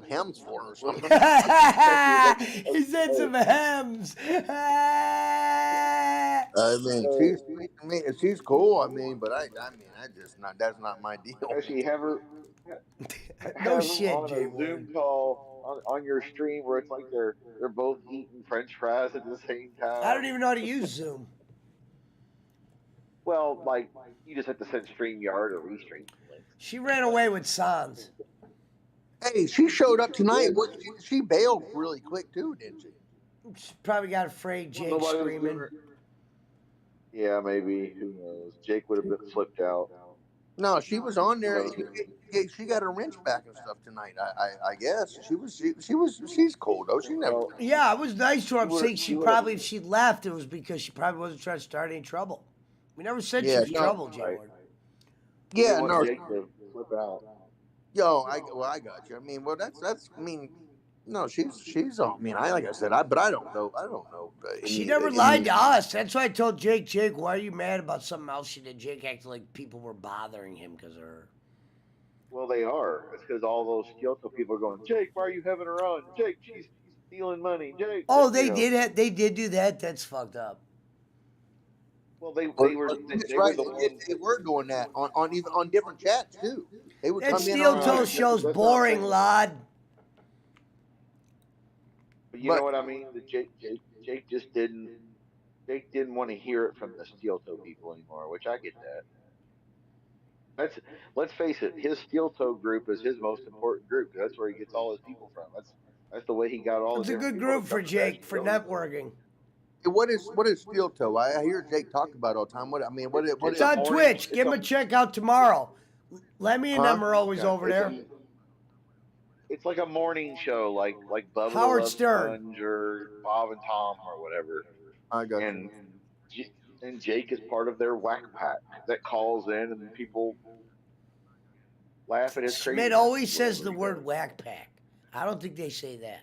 hymns for her or something. He said some hems. I mean, she's sweet to me. She's cool. I mean, but I mean, that's not my deal. Actually, have her No have shit, them on Jay a Ward. Zoom call on your stream where it's like they're both eating French fries at the same time. I don't even know how to use Zoom. Well, like you just have to send StreamYard or Restream links. She ran away with Sans. Hey, she showed up tonight. She bailed really quick too, didn't she? She probably got afraid Jake Nobody was screaming. giving her- Yeah, maybe. Who knows? Jake would have been flipped out. No, she was on there. Who She got her wrench back and stuff tonight. I guess she's cool though. She never. Well, Yeah, it was nice to her. I'm You were- saying she you were- probably, if she left, it was because she probably wasn't trying to start any trouble. We never said she Yeah, was no. trouble, Jay Right. Ward. Yeah, they want no. Jake to flip out. Yo, I got you. I mean, well, that's. I mean, no, she's on. I mean, like I said, but I don't know. She never lied to us. That's why I told Jake, why are you mad about something else she did? Jake acted like people were bothering him because of her. Well, they are. It's because all those Kyoto people are going, Jake, why are you having her on? Jake, she's stealing money. Jake. Oh, they did do that? That's fucked up. Well, they That's were right. the ones. They were doing that on even on different chats too. They would That come in steel on. toe show's that's not boring, fair. lad. But you know what I mean? The Jake just didn't. Jake didn't want to hear it from the steel toe people anymore, which I get that. Let's face it. His steel toe group is his most important group. That's where he gets all his people from. That's the way he got all. It's a the different good people group to for come to Jake Bash for Steel. networking. What is steel toe? I hear Jake talk about it all the time. What It's on Twitch. Give him a check out tomorrow. Lemmy and them are always over there. It's like a morning show, like Bubba Howard the Love Stern. Sponge or Bob and Tom or whatever. I got And and Jake is part of their whack pack that calls in and people laugh at his crazy. Schmidt always says the word whack pack. I don't think they say that.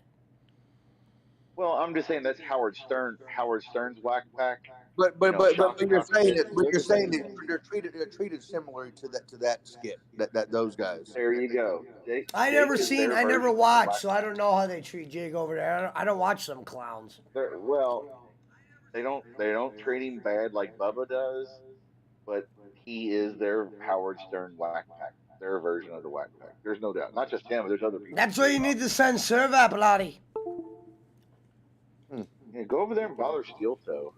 Well, I'm just saying that's Howard Stern. Howard Stern's whack pack. But shocking you're saying that contradiction. they're treated similarly to that skit that those guys. There you go. Jake, I Jake never is seen, their I version never of the watched, whack so I don't know how they treat Jake over there. I don't watch them clowns. Well, they don't treat him bad like Bubba does, but he is their Howard Stern whack pack, their version of the whack pack. There's no doubt. Not just him, there's other people. That's why you need to send Serve up, Lottie. Yeah, go over there and bother Steel Toe.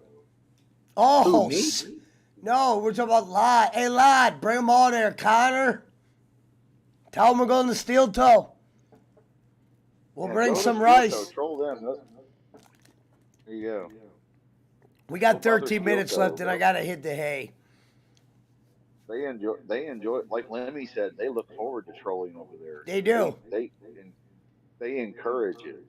Oh, Who, me? No, we're talking about Lad. Hey, Lad, bring them all there, Connor. Tell them we're going to Steel Toe. We'll bring go to some Steel rice. Toe, troll them. There you go. We got Don't bother 13 steel minutes toe, left, and I bro. gotta hit the hay. They enjoy it. Like Lemmy said, they look forward to trolling over there. They do. They encourage it.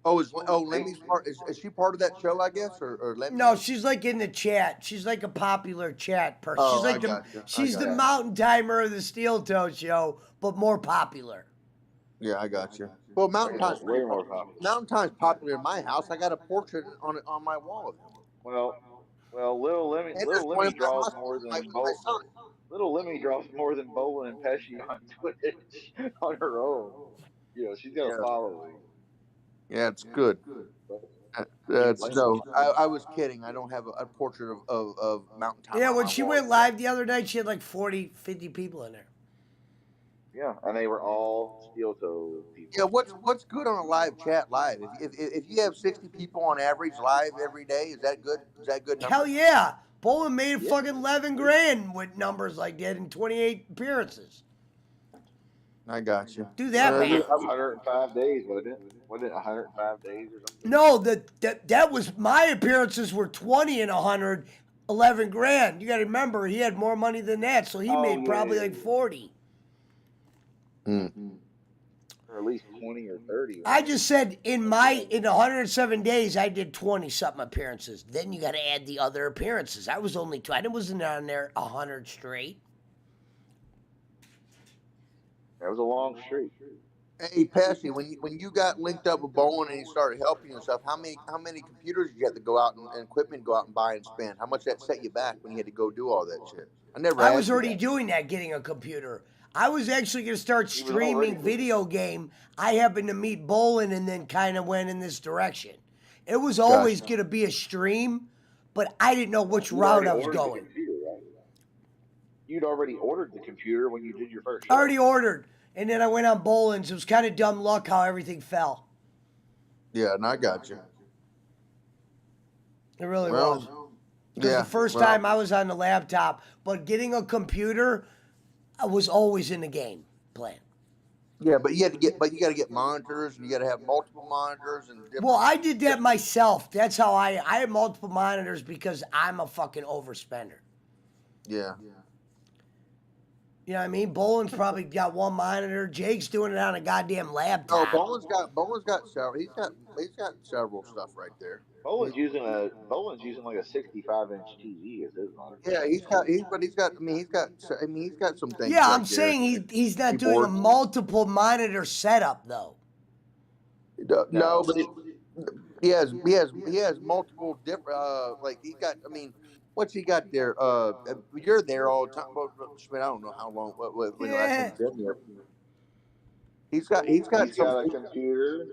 Lemmy's part? Is she part of that show? I guess, or Lemmy? No, she's like in the chat. She's like a popular chat person. Oh, She's like I got you. she's the mountain timer of the Steel Toe Show, but more popular. Yeah, I got you. Well, Mountain Time's way more popular. Mountain Time's popular in my house. I got a portrait on my wall of him. Well, Little Lemmy draws more than Little Lemmy draws more than Bolin and Pesci on Twitch on her own. You know, she's got a following. Yeah, it's good. No, I was kidding. I don't have a portrait of Mountain Time. Yeah, when she went live the other night, she had like 40, 50 people in there. Yeah, and they were all steel toe people. Yeah, what's good on a live chat live? If you have 60 people on average live every day, is that good? Is that good number? Hell yeah. Bolin made fucking 11 grand with numbers like that in 28 appearances. I got you. Do that, man. 105 days, wasn't it? Wasn't it 105 days or something? No, that was my appearances were 20 and 100, 11 grand. You got to remember, he had more money than that, so he made probably like 40. Or at least 20 or 30. I just said in 107 days, I did 20 something appearances. Then you got to add the other appearances. I was only 20. I wasn't on there 100 straight. That was a long streak. Hey, Pesci, when you got linked up with Bolin and he started helping you and stuff, how many computers did you have to go out and equipment go out and buy and spend? How much that set you back when you had to go do all that shit? I was already doing that, getting a computer. I was actually going to start streaming video game. I happened to meet Bolin and then kind of went in this direction. It was always going to be a stream, but I didn't know which route I was going. You'd already ordered the computer when you did your first show. I already ordered, and then I went on Bolin's. It was kind of dumb luck how everything fell. Yeah, and I got you. It really was. Because the first time I was on the laptop, but getting a computer, I was always in the game plan. Yeah, but you got to get monitors, and you got to have multiple monitors and. Well, I did that myself. That's how I had multiple monitors because I'm a fucking overspender. Yeah. You know what I mean? Bolin's probably got one monitor. Jake's doing it on a goddamn laptop. No, Bolin's got several. He's got several stuff right there. Bolin's using like a 65-inch TV as his monitor. Yeah, he's got some things. Yeah, I'm saying he's not doing a multiple monitor setup though. No, but he has multiple different. Like he got. I mean, what's he got there? You're there all the time. I don't know how long. When last time you've been there. He's got a computer.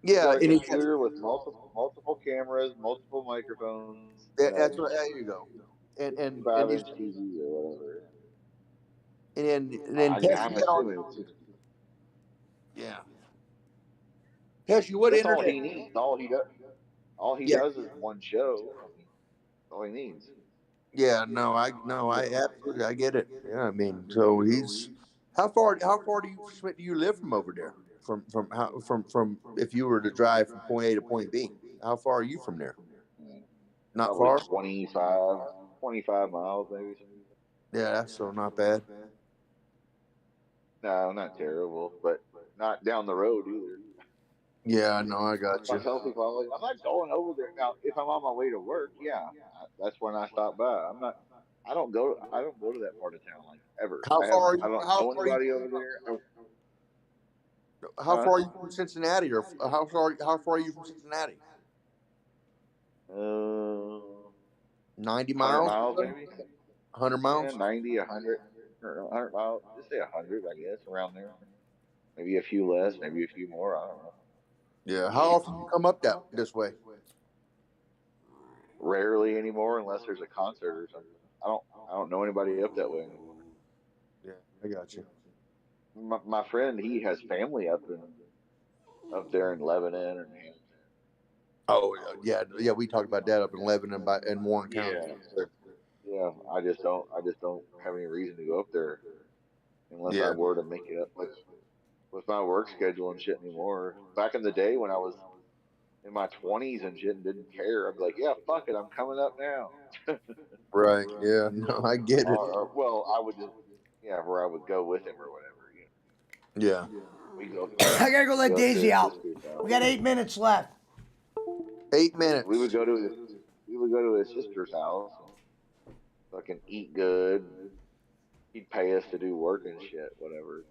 Yeah, and a computer with multiple cameras, multiple microphones. That's what. There you go. And 5-inch TV or whatever. And then I'm assuming yeah. Pesci, what that's internet? all he needs. All he does is one show. All he needs. Yeah, I absolutely, I get it. Yeah, I mean, so he's how far do you live from over there? From if you were to drive from point A to point B, how far are you from there? Not far. 25 miles maybe. Yeah, that's so not bad. No, not terrible, but not down the road either. Yeah, I know. I got you. I tell people, I'm not going over there now. If I'm on my way to work, yeah, that's when I stop by. I don't go to that part of town like ever. How far are you? I don't know anybody over there. How far are you from Cincinnati, or how far are you from Cincinnati? 90 miles. 100 miles maybe. 100 miles. Yeah, 90, 100, 100 miles. Just say 100, I guess, around there. Maybe a few less, maybe a few more. I don't know. Yeah. How often do you come up this way? Rarely anymore, unless there's a concert or something. I don't know anybody up that way anymore. Yeah, I got you. My friend, he has family up there in Lebanon and Hampton. Oh yeah. We talked about that up in Lebanon and Warren County. Yeah. I just don't have any reason to go up there unless I were to make it up with my work schedule and shit anymore. Back in the day when I was in my 20s and shit and didn't care. I'd be like, yeah, fuck it, I'm coming up now. Right. Yeah. No, I get it. Well, I would just, yeah, where I would go with him or whatever. Yeah. We go, I gotta go we let go up to Daisy his out. sister's house. We got 8 minutes left. 8 minutes. We would go to his sister's house and fucking eat good. He'd pay us to do work and shit, whatever.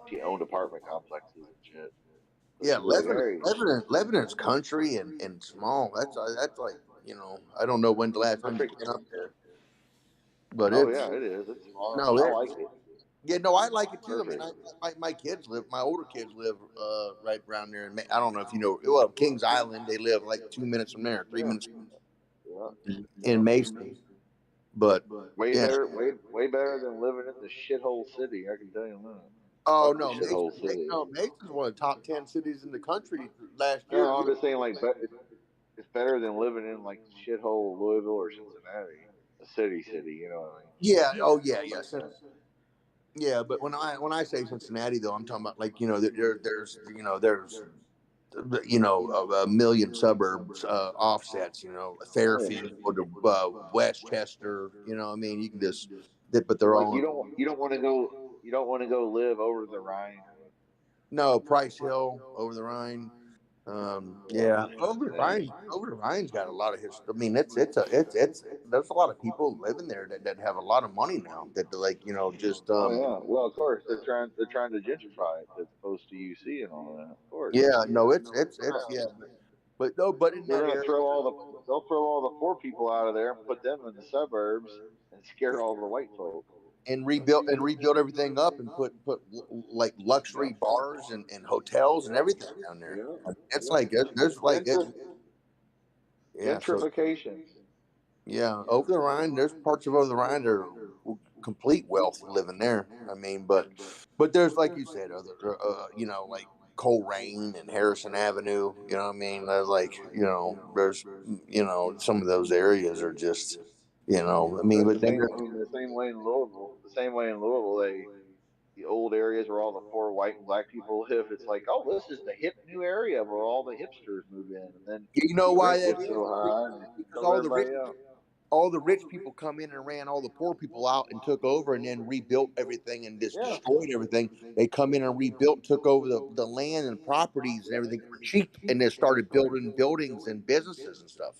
She owned apartment complexes and shit. So Yeah, she'd be like, hey, Lebanon's country and small. That's like I don't know when the last time you've perfect. been up there, but Oh, it's yeah, it is. It's small. no, I it like it. yeah, no, I like it too. I mean, Perfect. my kids live, my older kids live right around there, and I don't know if you know, well, Kings Island, they live like 2 minutes from there, three Yeah. minutes Yeah. in Mason, but Way yeah. better, way better than living in the shithole city. I can tell you that. Oh Fuck the no, shithole city. Mason's one of the top 10 cities in the country last year. No, I'm just saying, like, but it's better than living in like shithole Louisville or Cincinnati, a city. You know what I mean? Yeah. Oh yeah. Like Yes. that. Yeah, but when I say Cincinnati, though, I'm talking about like there's a million suburbs offsets. Oh yeah. Fairfield to Westchester. I mean, you can just, but they're Like all you don't want to go live over the Rhine. no Price Hill over the Rhine. Yeah, Yeah, that's lame. Over the Rhine's got a lot of history. I mean, it's there's a lot of people living there that have a lot of money now that like just Oh yeah. Well, of course they're trying to gentrify it as opposed to UC and all that. Of course. yeah, no, They're it's not, yeah, but no, but in they're that gonna area. they'll throw all the poor people out of there and put them in the suburbs and scare all the white folk. And rebuild everything up and put like luxury Yep. bars and hotels and Yep. everything down there. Yep. It's Yep. like there's like it, yeah. So Gentrification. yeah, over the Rhine, there's parts of over the Rhine that are complete wealth living there. I mean, but there's like you said, other like Coleraine and Harrison Avenue. You know what I mean? There's like there's some of those areas are just I mean, That's but the then same. I mean, the same way in Louisville. The same way in Louisville, the old areas where all the poor white and black people live. It's like, oh, this is the hip new area where all the hipsters move in, and then you know the why rent that gets is? so high and they Because kill everybody out. all the rich people come in and ran all the poor people out and took over and then rebuilt everything and just Yeah, destroyed everything. They come in and rebuilt, took over the land and properties and everything for cheap, and then started building buildings and businesses and stuff.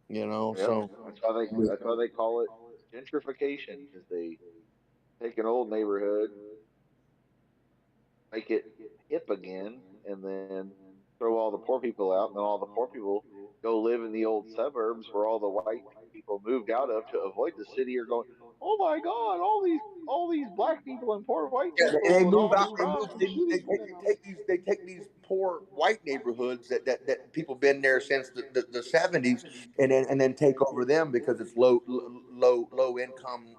yep. So That's why they call it gentrification because they take an old neighborhood, make it hip again, and then throw all the poor people out, and then all the poor people go live in the old suburbs where all the white people moved out of to avoid the city are going, oh my god, all these black people and poor white yeah, and they people and move all out. this crime and shitty city. They take these poor white neighborhoods that people been there since the 70s, and then take over them because it's low income,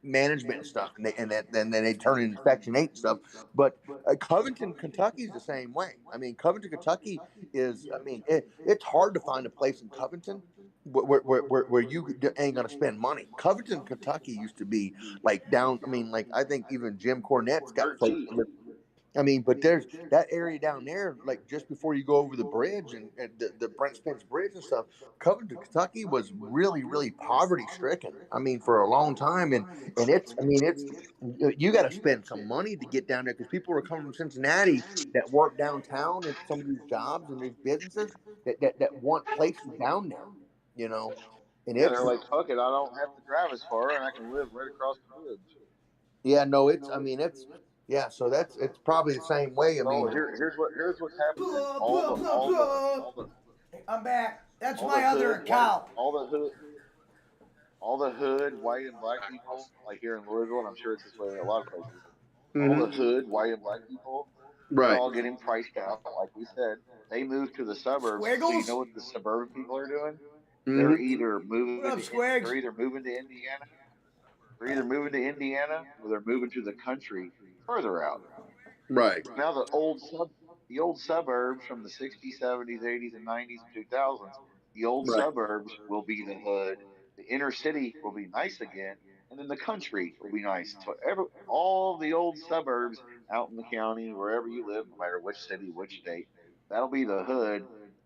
management and stuff, and then they turn into Section 8 and stuff. But Covington, Kentucky is the same way. I mean, Covington, Kentucky is. I mean, it's hard to find a place in Covington where you ain't gonna spend money. Covington, Kentucky used to be like down. I mean, like I think even Jim Cornette's got Dirt folks. cheap. I mean, but there's that area down there, like just before you go over the bridge and the Brent Spence Bridge and stuff. Covington, Kentucky was really, really poverty stricken. I mean, for a long time, and I mean, you got to spend some money to get down there because people are coming from Cincinnati that work downtown and some of these jobs and these businesses that want places down there, you know, and Yeah, it's they're like, fuck it, I don't have to drive as far and I can live right across the bridge. yeah, no, it's I mean, yeah, so it's probably the same way. I So mean, here's what's happening. Blah, blah, blah, blah. I'm back. That's All my the other hood white account. all the hood white and black people, like here in Louisville, and I'm sure it's this way in a lot of places. All the mhm. hood white and black people, they're Right. all getting priced out. Like we said, they moved to the suburbs. So you know Squiggles? what the suburban people are doing? Hmm. What up, Squigs? They're either moving to Indiana. They're either moving to Indiana or they're moving to the country further out. Right. Now the old suburbs from the 60s, 70s, 80s, and 90s and 2000s, the old Right. suburbs will be the hood. The inner city will be nice again, and then the country will be nice. So all the old suburbs out in the county, wherever you live, no matter which city, which state, That'll be the hood.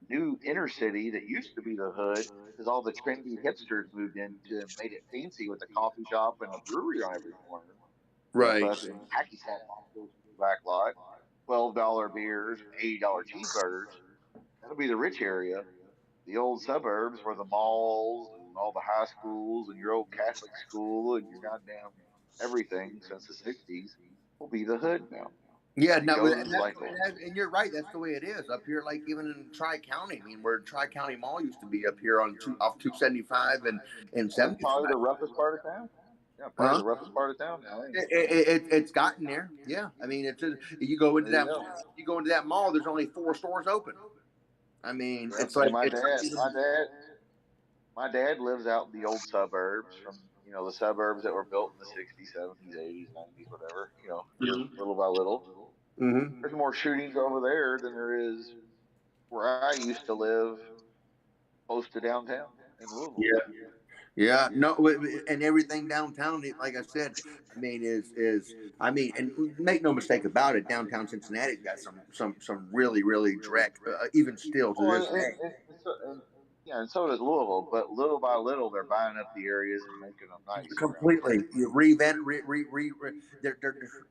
New inner city that used to be the hood because all the trendy hipsters moved into and made it fancy with a coffee shop and a brewery on every corner. Right. Fucking hacky sack goes to the back lot, $12 beers and $80 cheeseburgers. That'll be the rich area. The old suburbs where the malls and all the high schools and your old Catholic school and your goddamn everything since the '60s will be the hood now. Yeah, It no, goes like and you're right. That's the way it is up here. Like even in Tri County, I mean, where Tri County Mall used to be up here on off 275 and that's 75. probably the roughest part of town. Yeah, probably Huh? the roughest part of town now. Ain't it? It's gotten there. Yeah, I mean, it's you go into There you that go. mall, you go into that mall. There's only 4 stores open. I mean, Yep. it's And like it's my dad lives out in the old suburbs from the suburbs that were built in the '60s, '70s, '80s, '90s, whatever. Here little by little. mm-hmm. There's more shootings over there than there is where I used to live, close to downtown in Louisville. Yeah. Yeah, no, and everything downtown, like I said, I mean, I mean, and make no mistake about it, downtown Cincinnati's got some really dreck, even still to Oh, this day. yeah, and so does Louisville. But little by little, they're buying up the areas and making them nice around here. Completely, you revamp,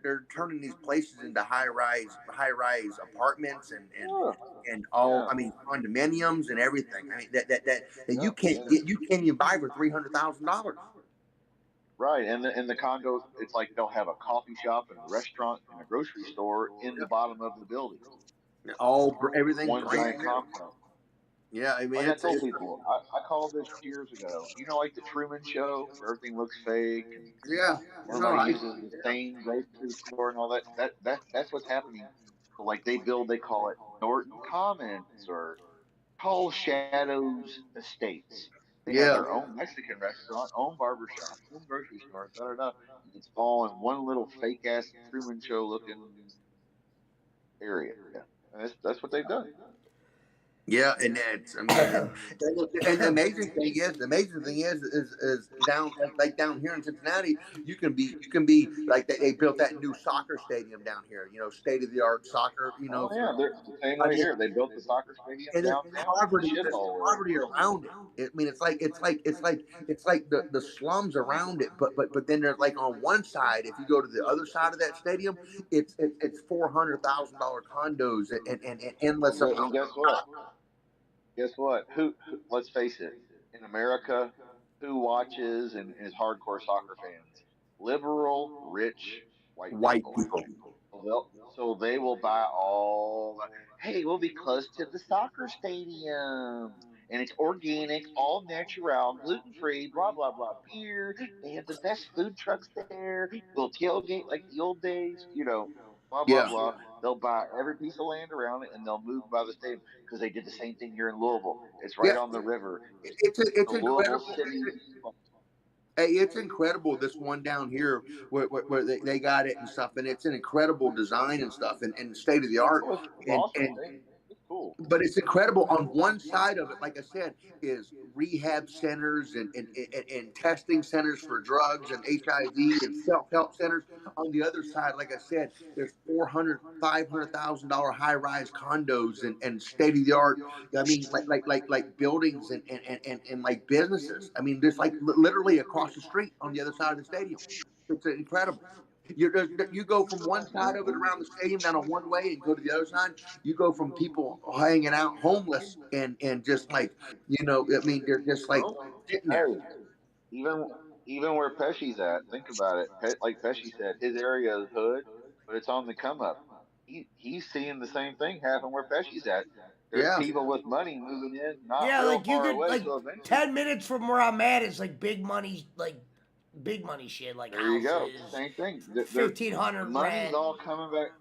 they're turning these places into high rise apartments Yeah, and all. yeah, I mean, condominiums and everything. I mean, that yeah, yeah. you can't even buy for $300,000. Right, and the condos, it's like they'll have a coffee shop and a restaurant and a grocery store in the bottom of the building. Everything One brand giant new. complex. Yeah, I mean Like I told people, I called this years ago. Like the Truman Show, where everything looks fake and yeah, no, everybody uses the same grocery store and all that. That's what's happening. So like they call it Norton Commons or Tall Shadows Estates. They have yeah, their own Mexican restaurant, own barber shop, own grocery store, da da da. It's all in one little fake ass Truman Show looking area. And that's what they've done. yeah, and that's I mean, and the amazing thing is down like down here in Cincinnati, you can be like they built that new soccer stadium down here, state of the art soccer, Oh yeah, they're the same I way mean, here. They built the soccer stadium and downtown. It's a shithole where poverty around it. I mean, it's like the slums around it, but then there's like on one side, if you go to the other side of that stadium, it's $400,000 condos and endless and amount. guess what? Guess what? Let's face it. In America, who watches and is hardcore soccer fans? Liberal, rich, white White people. people. So they will buy all the. Hey, we'll be close to the soccer stadium, and it's organic, all natural, gluten free, blah blah blah. Beer. They have the best food trucks there. We'll tailgate like the old days. Blah blah Yeah, blah. They'll buy every piece of land around it, and they'll move by the stadium because they did the same thing here in Louisville. It's right yeah. on the river. It's It's the Louisville incredible. City. Hey, it's incredible. This one down here where they got it and stuff, and it's an incredible design and stuff, and state of the art. Oh, it's And awesome. It's cool. but it's incredible. On one side of it, like I said, is rehab centers and testing centers for drugs and HIV and self-help centers. On the other side, like I said, there's $500,000 high-rise condos and state-of-the-art. I mean, like buildings and like businesses. I mean, there's like literally across the street on the other side of the stadium. It's incredible. You go from one side of it around the stadium down on one way and go to the other side. You go from people hanging out homeless and just like I mean, they're just like Well, sitting there. hey, even even where Pesci's at, think about it. Like Pesci said, his area is hood, but it's on the come up. He's seeing the same thing happen where Pesci's at. There's Yeah, people with money moving in, not Yeah, real like you far could away. like So eventually, 10 minutes from where I'm at is like big money shit, like there you go. houses, Same thing. The 1,500 money's rent. all coming back.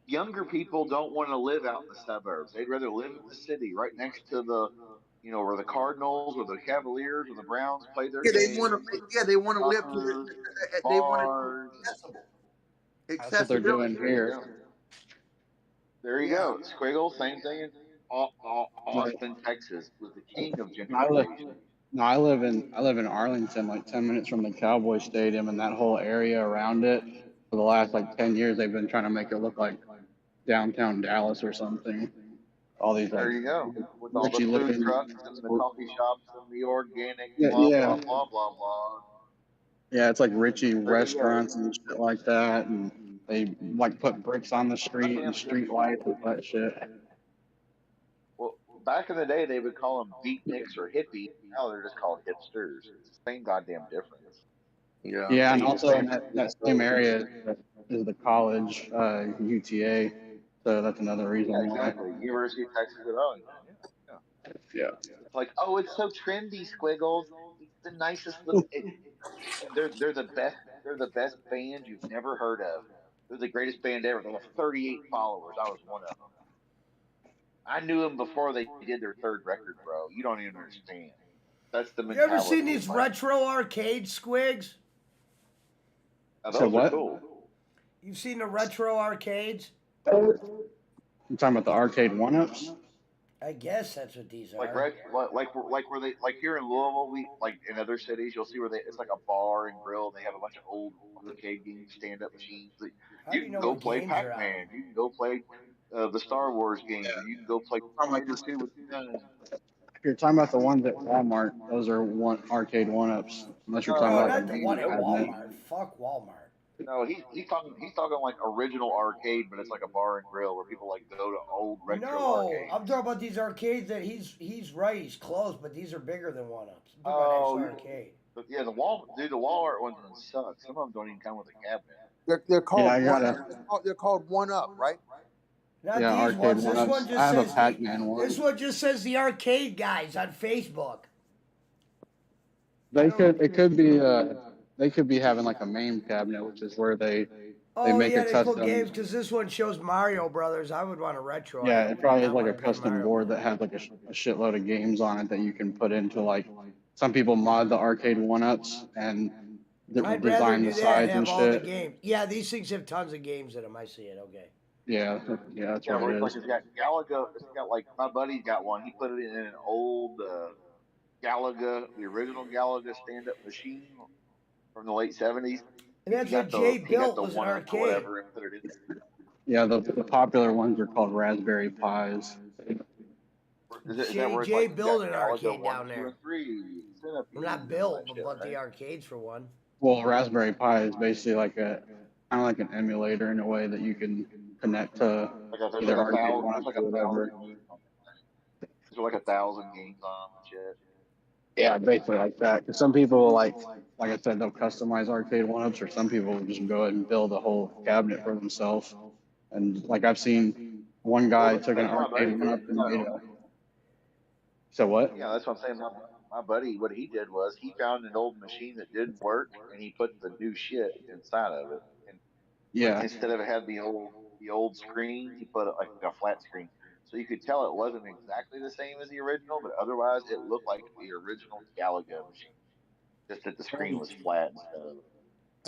Younger people don't want to live out in the suburbs. They'd rather live in the city, right next to where the Cardinals or the Cavaliers or the Browns play their yeah, they want to. games, Yeah, they want to live to soccer, they want to bars. accessible, That's what they're doing accessibility. There you here. go. There you Yeah, go. Squiggle, same thing in Right. Austin, Texas, was the king of I live. gentrification. No, I live in Arlington, like 10 minutes from the Cowboy Stadium, and that whole area around it. For the last like 10 years, they've been trying to make it look like downtown Dallas or something. All these There like you go. With all the richy food looking. trucks and the coffee shops and the organic Yeah, blah yeah, blah blah blah blah. yeah. It's like richy Yeah, restaurants and shit like that, and they like put bricks on the street and goddamn. street lights and that shit. Well, back in the day, they would call them beatniks or hippies. Now they're just called hipsters. It's the same goddamn difference. Yeah. Yeah, They and use the also in same. that same area is the college, UTA. So that's another Yeah, reason why. exactly. University of Texas at Arlington. Yeah. Yeah. It's like, oh, it's so trendy, Squiggles. It's the nicest look. They're the best. They're the best band you've never heard of. They're the greatest band ever. They have 38 followers. I was one of them. I knew them before they did their third record, bro. You don't even understand. That's the You ever seen mentality. these It's like, retro arcade squigs? now So those are what? cool. You've seen the retro arcades? You talking about the arcade one-ups? I guess that's what these Like are. like where they like here in Louisville, we like in other cities, you'll see where they it's like a bar and grill. They have a bunch of old arcade games, stand up machines. How You do you can know go what play games Pac are on them? Man. You can go play the Star Wars games, or you can go play I'm like, Raider 2 with your gun. if you're talking about the ones at Walmart, those are one arcade one-ups. Unless you're talking No, about like not a the main one at cabinet. Walmart. Fuck Walmart. No, he's talking like original arcade, but it's like a bar and grill where people like go to old retro No, I'm arcades. talking about these arcades that he's right. He's close, but these are bigger than one ups. I'm talking about Oh, actual arcade. but yeah, the Walmart ones suck. Some of them don't even come with a cabinet. They're Yeah, called I one. gotta. They're called one up, right? Not Yeah, these arcade ones. This one one-ups. I just have a says Pac-Man this one. one just says the arcade guys on Facebook. They could. It could be. They could be having like a main cabinet, which is where they Oh make a yeah, they put games custom. because this one shows Mario Brothers. I would want a retro. I Yeah, it probably is not like want a to play custom Mario board Brothers. that has like a shitload of games on it that you can put into like. Some people mod the arcade one-ups and I'd rather design the do that. sides and Have all the shit. games. Yeah, these things have tons of games in them. I see it. Okay. Yeah, yeah, that's Yeah, what where it it's like is. it's got Galaga. It's got like my buddy got one. He put it in an old Galaga, the original Galaga stand-up machine from the late '70s. And that's He what got Jay the built was an one up or arcade. whatever and put it in there. Yeah, the popular ones are called Raspberry Pis. Is that where it's Jay like you got built an Galaga arcade one, down two, there. and three, Well, not centipedes, and all that built, shit, but the right? arcades for one. Well, Raspberry Pi is basically like a kind of like an emulator in a way that you can connect to There's either like a arcade thousand. There's one-ups like or a whatever. thousand games on it. There's like a thousand games on them and shit. Yeah, basically like that. 'Cause some people like I said, they'll customize arcade one-ups, or some people will just go ahead and build a whole cabinet for themselves. And like I've seen one Well, guy took an that's what my buddy arcade did. one-up and made a. So what? Yeah, that's what I'm saying. My buddy, what he did was he found an old machine that didn't work, and he put the new shit inside of it. And like Yeah, instead of it had the old screen, he put it like a flat screen, so you could tell it wasn't exactly the same as the original, but otherwise it looked like the original Galaga machine, just that the screen was flat instead of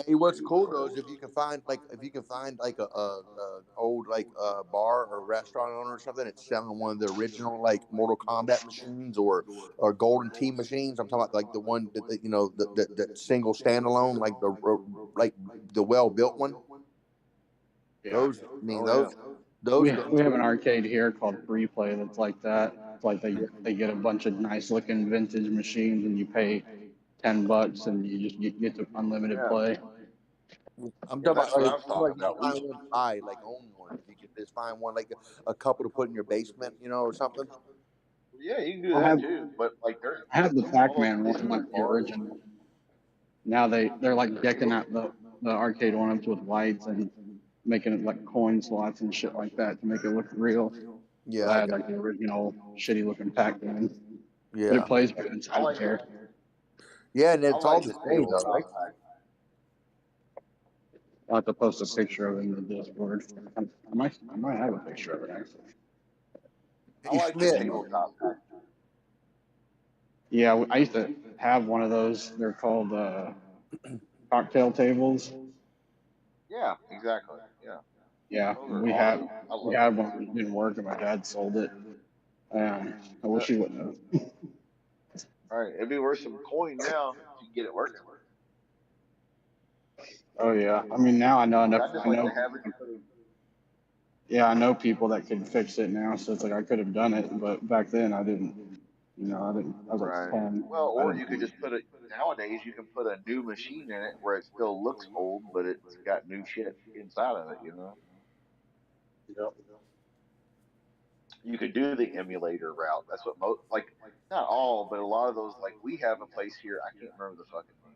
Hey, what's super cool though is round. if you can find like a old bar or restaurant owner or something that's selling one of the original like Mortal Kombat machines or Golden Tee machines. I'm talking about like the one that you know that single standalone like the well built one. yeah. Those I mean Oh yeah. those go. We have an arcade here called Free Play that's like that. It's like they get a bunch of nice looking vintage machines and you pay $10 and you just get to unlimited Yeah, play. I'm yeah, talking that's about what I was like talking you can about. find one to buy like own one. If you could just find one like a couple to put in your basement, you know, or something. Yeah, you can do I that have too, but like there's I have the all those Pac-Man places one, like like the bars. original. Now they're like decking out the arcade one-ups with lights and making it like coin slots and shit like that to make it look real. But Yeah, I I had got like the original shitty looking Pac-Man. But it yeah. plays good I inside like there. Yeah, and I it's all like the the same though, right? tabletop pack. I'll have to post a picture of it in the Discord. I might have a picture of it actually. I Hey like the Schmidt, tabletop pack. Yeah, I used to have one of those. They're called cocktail tables. Yeah, exactly. Yeah, Yeah, those are awesome. I we love had those. one that didn't work, and my dad sold it. I wish he wouldn't have. All right, it'd be worth some coin now if you can get it working. Oh yeah, I mean now I know Like enough. I just I like to know. have it. Yeah, I know people that could fix it now, so it's like I could have done it, but back then I didn't. You know, I didn't. I was like Right. 10. Well, I or you could didn't. just put it nowadays. You can put a new machine in it where it still looks old, but it's got new shit inside of it. You know, Yep. you could do the emulator route. That's what most like. Not all, but a lot of those. Like we have a place here. I can't remember the fucking name,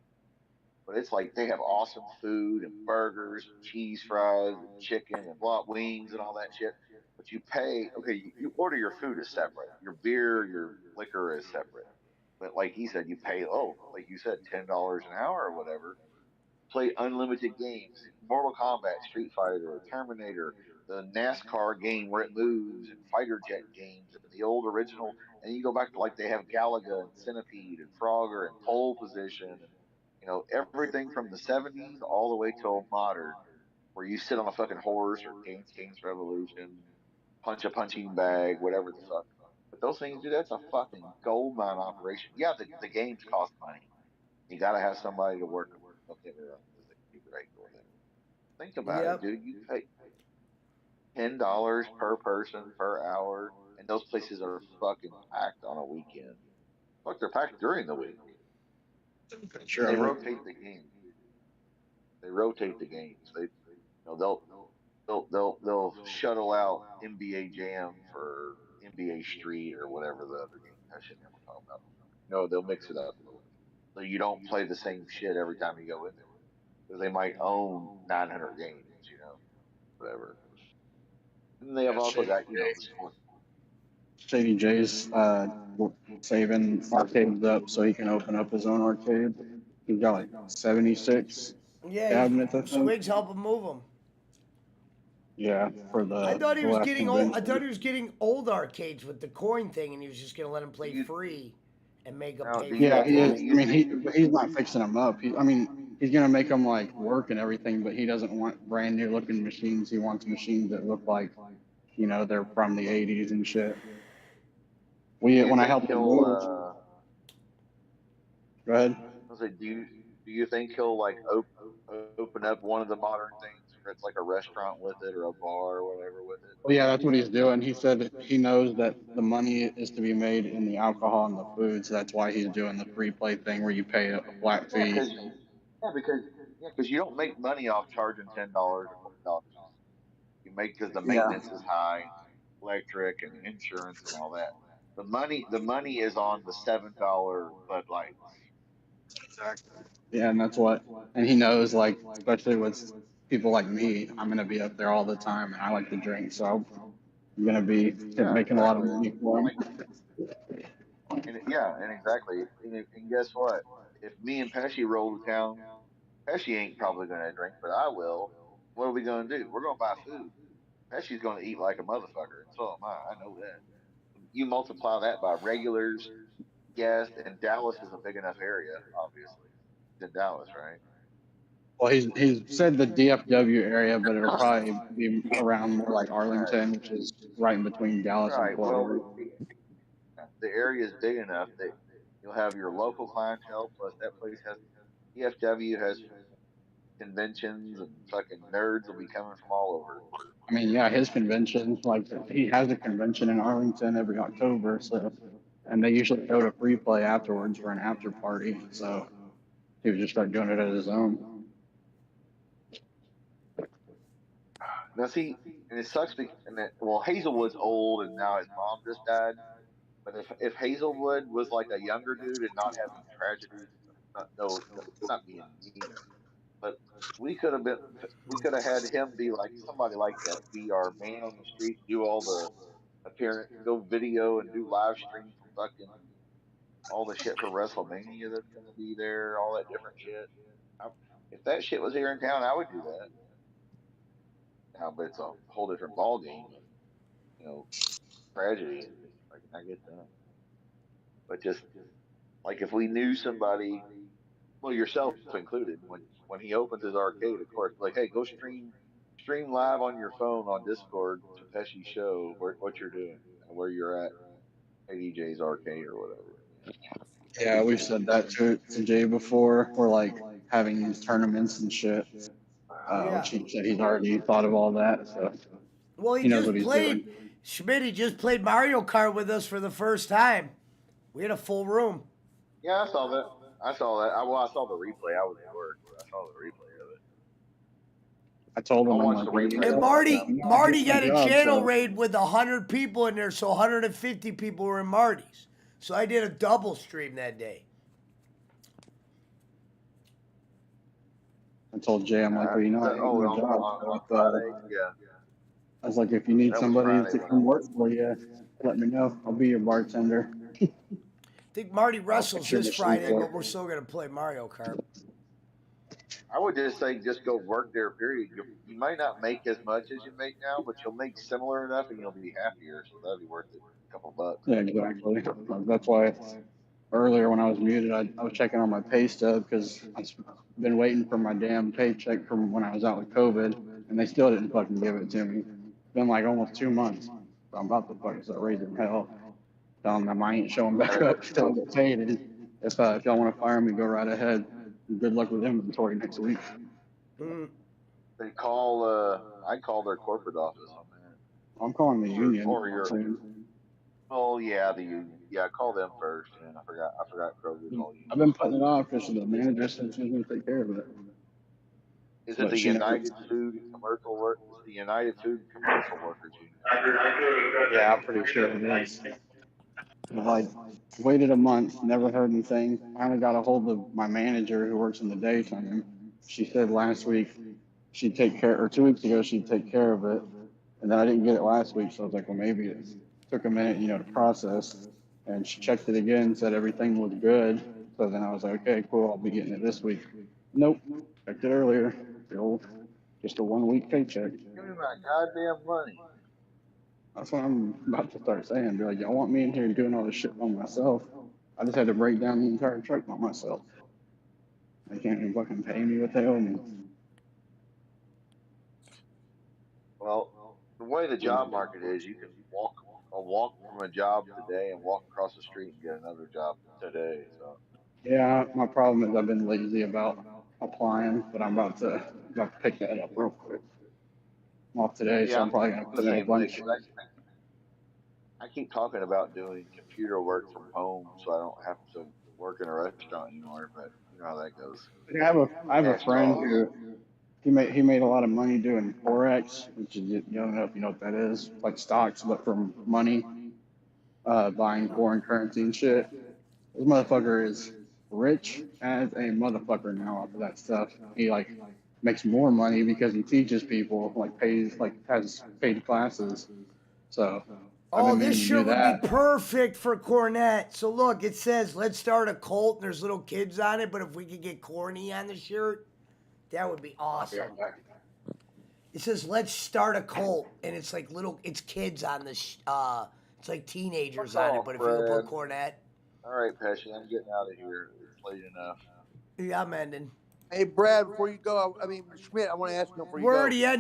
but it's like they have awesome food and burgers and cheese fries and chicken and blah wings and all that shit. But you pay. Okay, you order your food is separate. Your beer, your liquor is separate. But like he said, you pay like you said, $10 an hour or whatever. Play unlimited games, Mortal Kombat, Street Fighter, Terminator, the NASCAR game where it moves, and fighter jet games, and the old original. And you go back to like they have Galaga and Centipede and Frogger and Pole Position, and everything from the '70s all the way till modern, where you sit on a fucking horse or Dance Revolution, punch a punching bag, whatever the fuck. But those things, dude, that's a fucking gold mine operation. Yeah, the games cost money. You got to have somebody to work them. Don't get me wrong, because they can be great or whatever. Think about it, Yep. dude. You pay $10 per person per hour, and those places are fucking packed on a weekend. Fuck, they're packed during the week, and they Sure. rotate the games. They rotate the games. They'll shuttle out NBA Jam for NBA Street or whatever the other game. I shouldn't ever talk about. No, they'll mix it up a little bit, so you don't play the same shit every time you go in there because they might own 900 games, whatever. And they have Yeah, also got the sport. Shady J's saving arcades up so he can open up his own arcade. He's got like 76 Yeah, cabinets, I think. Squigs help him move them. Yeah, for I thought he the was last getting old. I thought convention. he was getting old arcades with the coin thing, and he was just gonna let him Do play you free and make him now? pay Do for you Yeah, the he do is. game. I you mean, think? he's not fixing them up. I mean, he's gonna make them like work and everything, but he doesn't want brand new looking machines. He wants machines that look like, they're from the '80s and shit. Do you When I think helped him he'll? move, go ahead. I was like, do you think he'll like open up one of the modern things where it's like a restaurant with it or a bar or whatever with it? Well, yeah, that's what he's doing. He said that he knows that the money is to be made in the alcohol and the food, so that's why he's doing the free play thing where you pay a flat Yeah, fee. because you don't make money off charging $10 or $20. You make because the Yeah, maintenance is high, electric and insurance and all that. The money is on the $7 Bud Light. yeah, and that's what, and he knows, like, especially with people like me, I'm gonna be up there all the time, and I like to drink, so I'm gonna be Yeah, making a lot of exactly. money for him. Like, and exactly. And guess what? If me and Pesci roll to town, Pesci ain't probably gonna drink, but I will. What are we gonna do? We're gonna buy food. Pesci's gonna eat like a motherfucker, and so am I. I know that. You multiply that by regulars, guests, and Dallas is a big enough area, obviously. He's in Dallas, right? Well, he's said the DFW area, but it'll probably be around more like Right. Arlington, which is right in between Dallas and Right. Fort Well, Worth. the area is big enough that you'll have your local clientele. Plus, that place has DFW has conventions, and fucking nerds will be coming from all over. I mean, yeah, his convention, like he has a convention in Arlington every October, so, and they usually go to free play afterwards for an after party. So he would just start doing it at his own. Now, see, and it sucks because well, Hazelwood's old, and now his mom just died. But if Hazelwood was like a younger dude and not having tragedies, not no, not being mean, but we could have had him be like somebody like that, be our man on the street, do all the appearance, go video and do live stream from fucking all the shit for WrestleMania that's gonna be there, all that different shit. I, if that shit was here in town, I would do that. Now, but it's a whole different ball game of you know tragedy. I get that, but just like if we knew somebody, well, yourself included, when he opens his arcade, of course, like, hey, go stream live on your phone on Discord to Pesci's show, what you're doing, where you're at, ADJ's arcade or whatever. Yeah, we've said that to Jay before. We're like having these tournaments and shit, Yeah. which he said he's already thought of all that. So Well, he knows what he's doing. Schmidt just played Mario Kart with us for the first time. We had a full room. Yeah, I saw that. I saw that. I saw the replay. I was at work, but I saw the replay of it. I told him, I'll I'm watch like, the replay. And Marty got a channel raid with 100 people in there, so 150 people were in Marty's. So I did a double stream that day. I told Jay, I'm like, well, you know, I hate my job. On Friday, yeah. I was like, if you need That was somebody Friday to when I come work worked. for you, let me know. I'll be your bartender. I think Marty I'll wrestles fix your this machine Friday, for but you. we're still going to play Mario Kart. I would just say just go work there. Period. You might not make as much as you make now, but you'll make similar enough, and you'll be happier. So that'll be worth it. A couple bucks. Yeah, exactly. That's why earlier when I was muted, I was checking on my pay stub because I've been waiting for my damn paycheck from when I was out with COVID, and they still didn't fucking give it to me. It's been like almost 2 months. So I'm about to fucking start raising hell. Telling them I ain't showing back up until I get paid. And if y'all want to fire me, go right ahead. Good luck with inventory next week. They call. I call their corporate office on that. I'm calling the union. Or your. Oh yeah, the union. Yeah, call them first. And I forgot Kroger's all union. I've been putting it off because the manager said she's going to take care of it. Is it the United Food and Commercial Work? It's the United Food and Commercial Workers Union. Yeah, I'm pretty sure it is. I waited a month, never heard anything. Finally got a hold of my manager who works in the daytime. She said last week she'd take care, or 2 weeks ago she'd take care of it, and then I didn't get it last week, so I was like, well, maybe it took a minute, to process. And she checked it again, said everything was good. So then I was like, okay, cool, I'll be getting it this week. Nope, checked it earlier. Just a 1 week paycheck. Give me my goddamn money. That's what I'm about to start saying. Be like, y'all want me in here doing all this shit by myself? I just had to break down the entire truck by myself. They can't even fucking pay me what they owe me. Well, the way the job market is, you can walk from a job today and walk across the street and get another job today. So. Yeah, my problem is I've been lazy about applying, but I'm about to pick that up real quick. I'm off today, so I'm probably gonna put in a bunch. I keep talking about doing computer work from home, so I don't have to work in a restaurant anymore. But you know how that goes. I have a friend who he made a lot of money doing Forex, which is, you don't know if you know what that is, like stocks, but for money, buying foreign currency and shit. This motherfucker is rich as a motherfucker now off of that stuff. He makes more money because he teaches people, has paid classes. So oh, this shirt would be perfect for Cornette. So look, it says let's start a cult and there's little kids on it, but if we could get corny on the shirt, that would be awesome. It says let's start a cult and it's like it's kids on the it's like teenagers on it, but if you could put Cornette. All right, Pesci, I'm getting out of here. It's late enough. Yeah, I'm ending. Hey, Brad, before you go, Schmidt, I want to ask you before you go. We're already ending.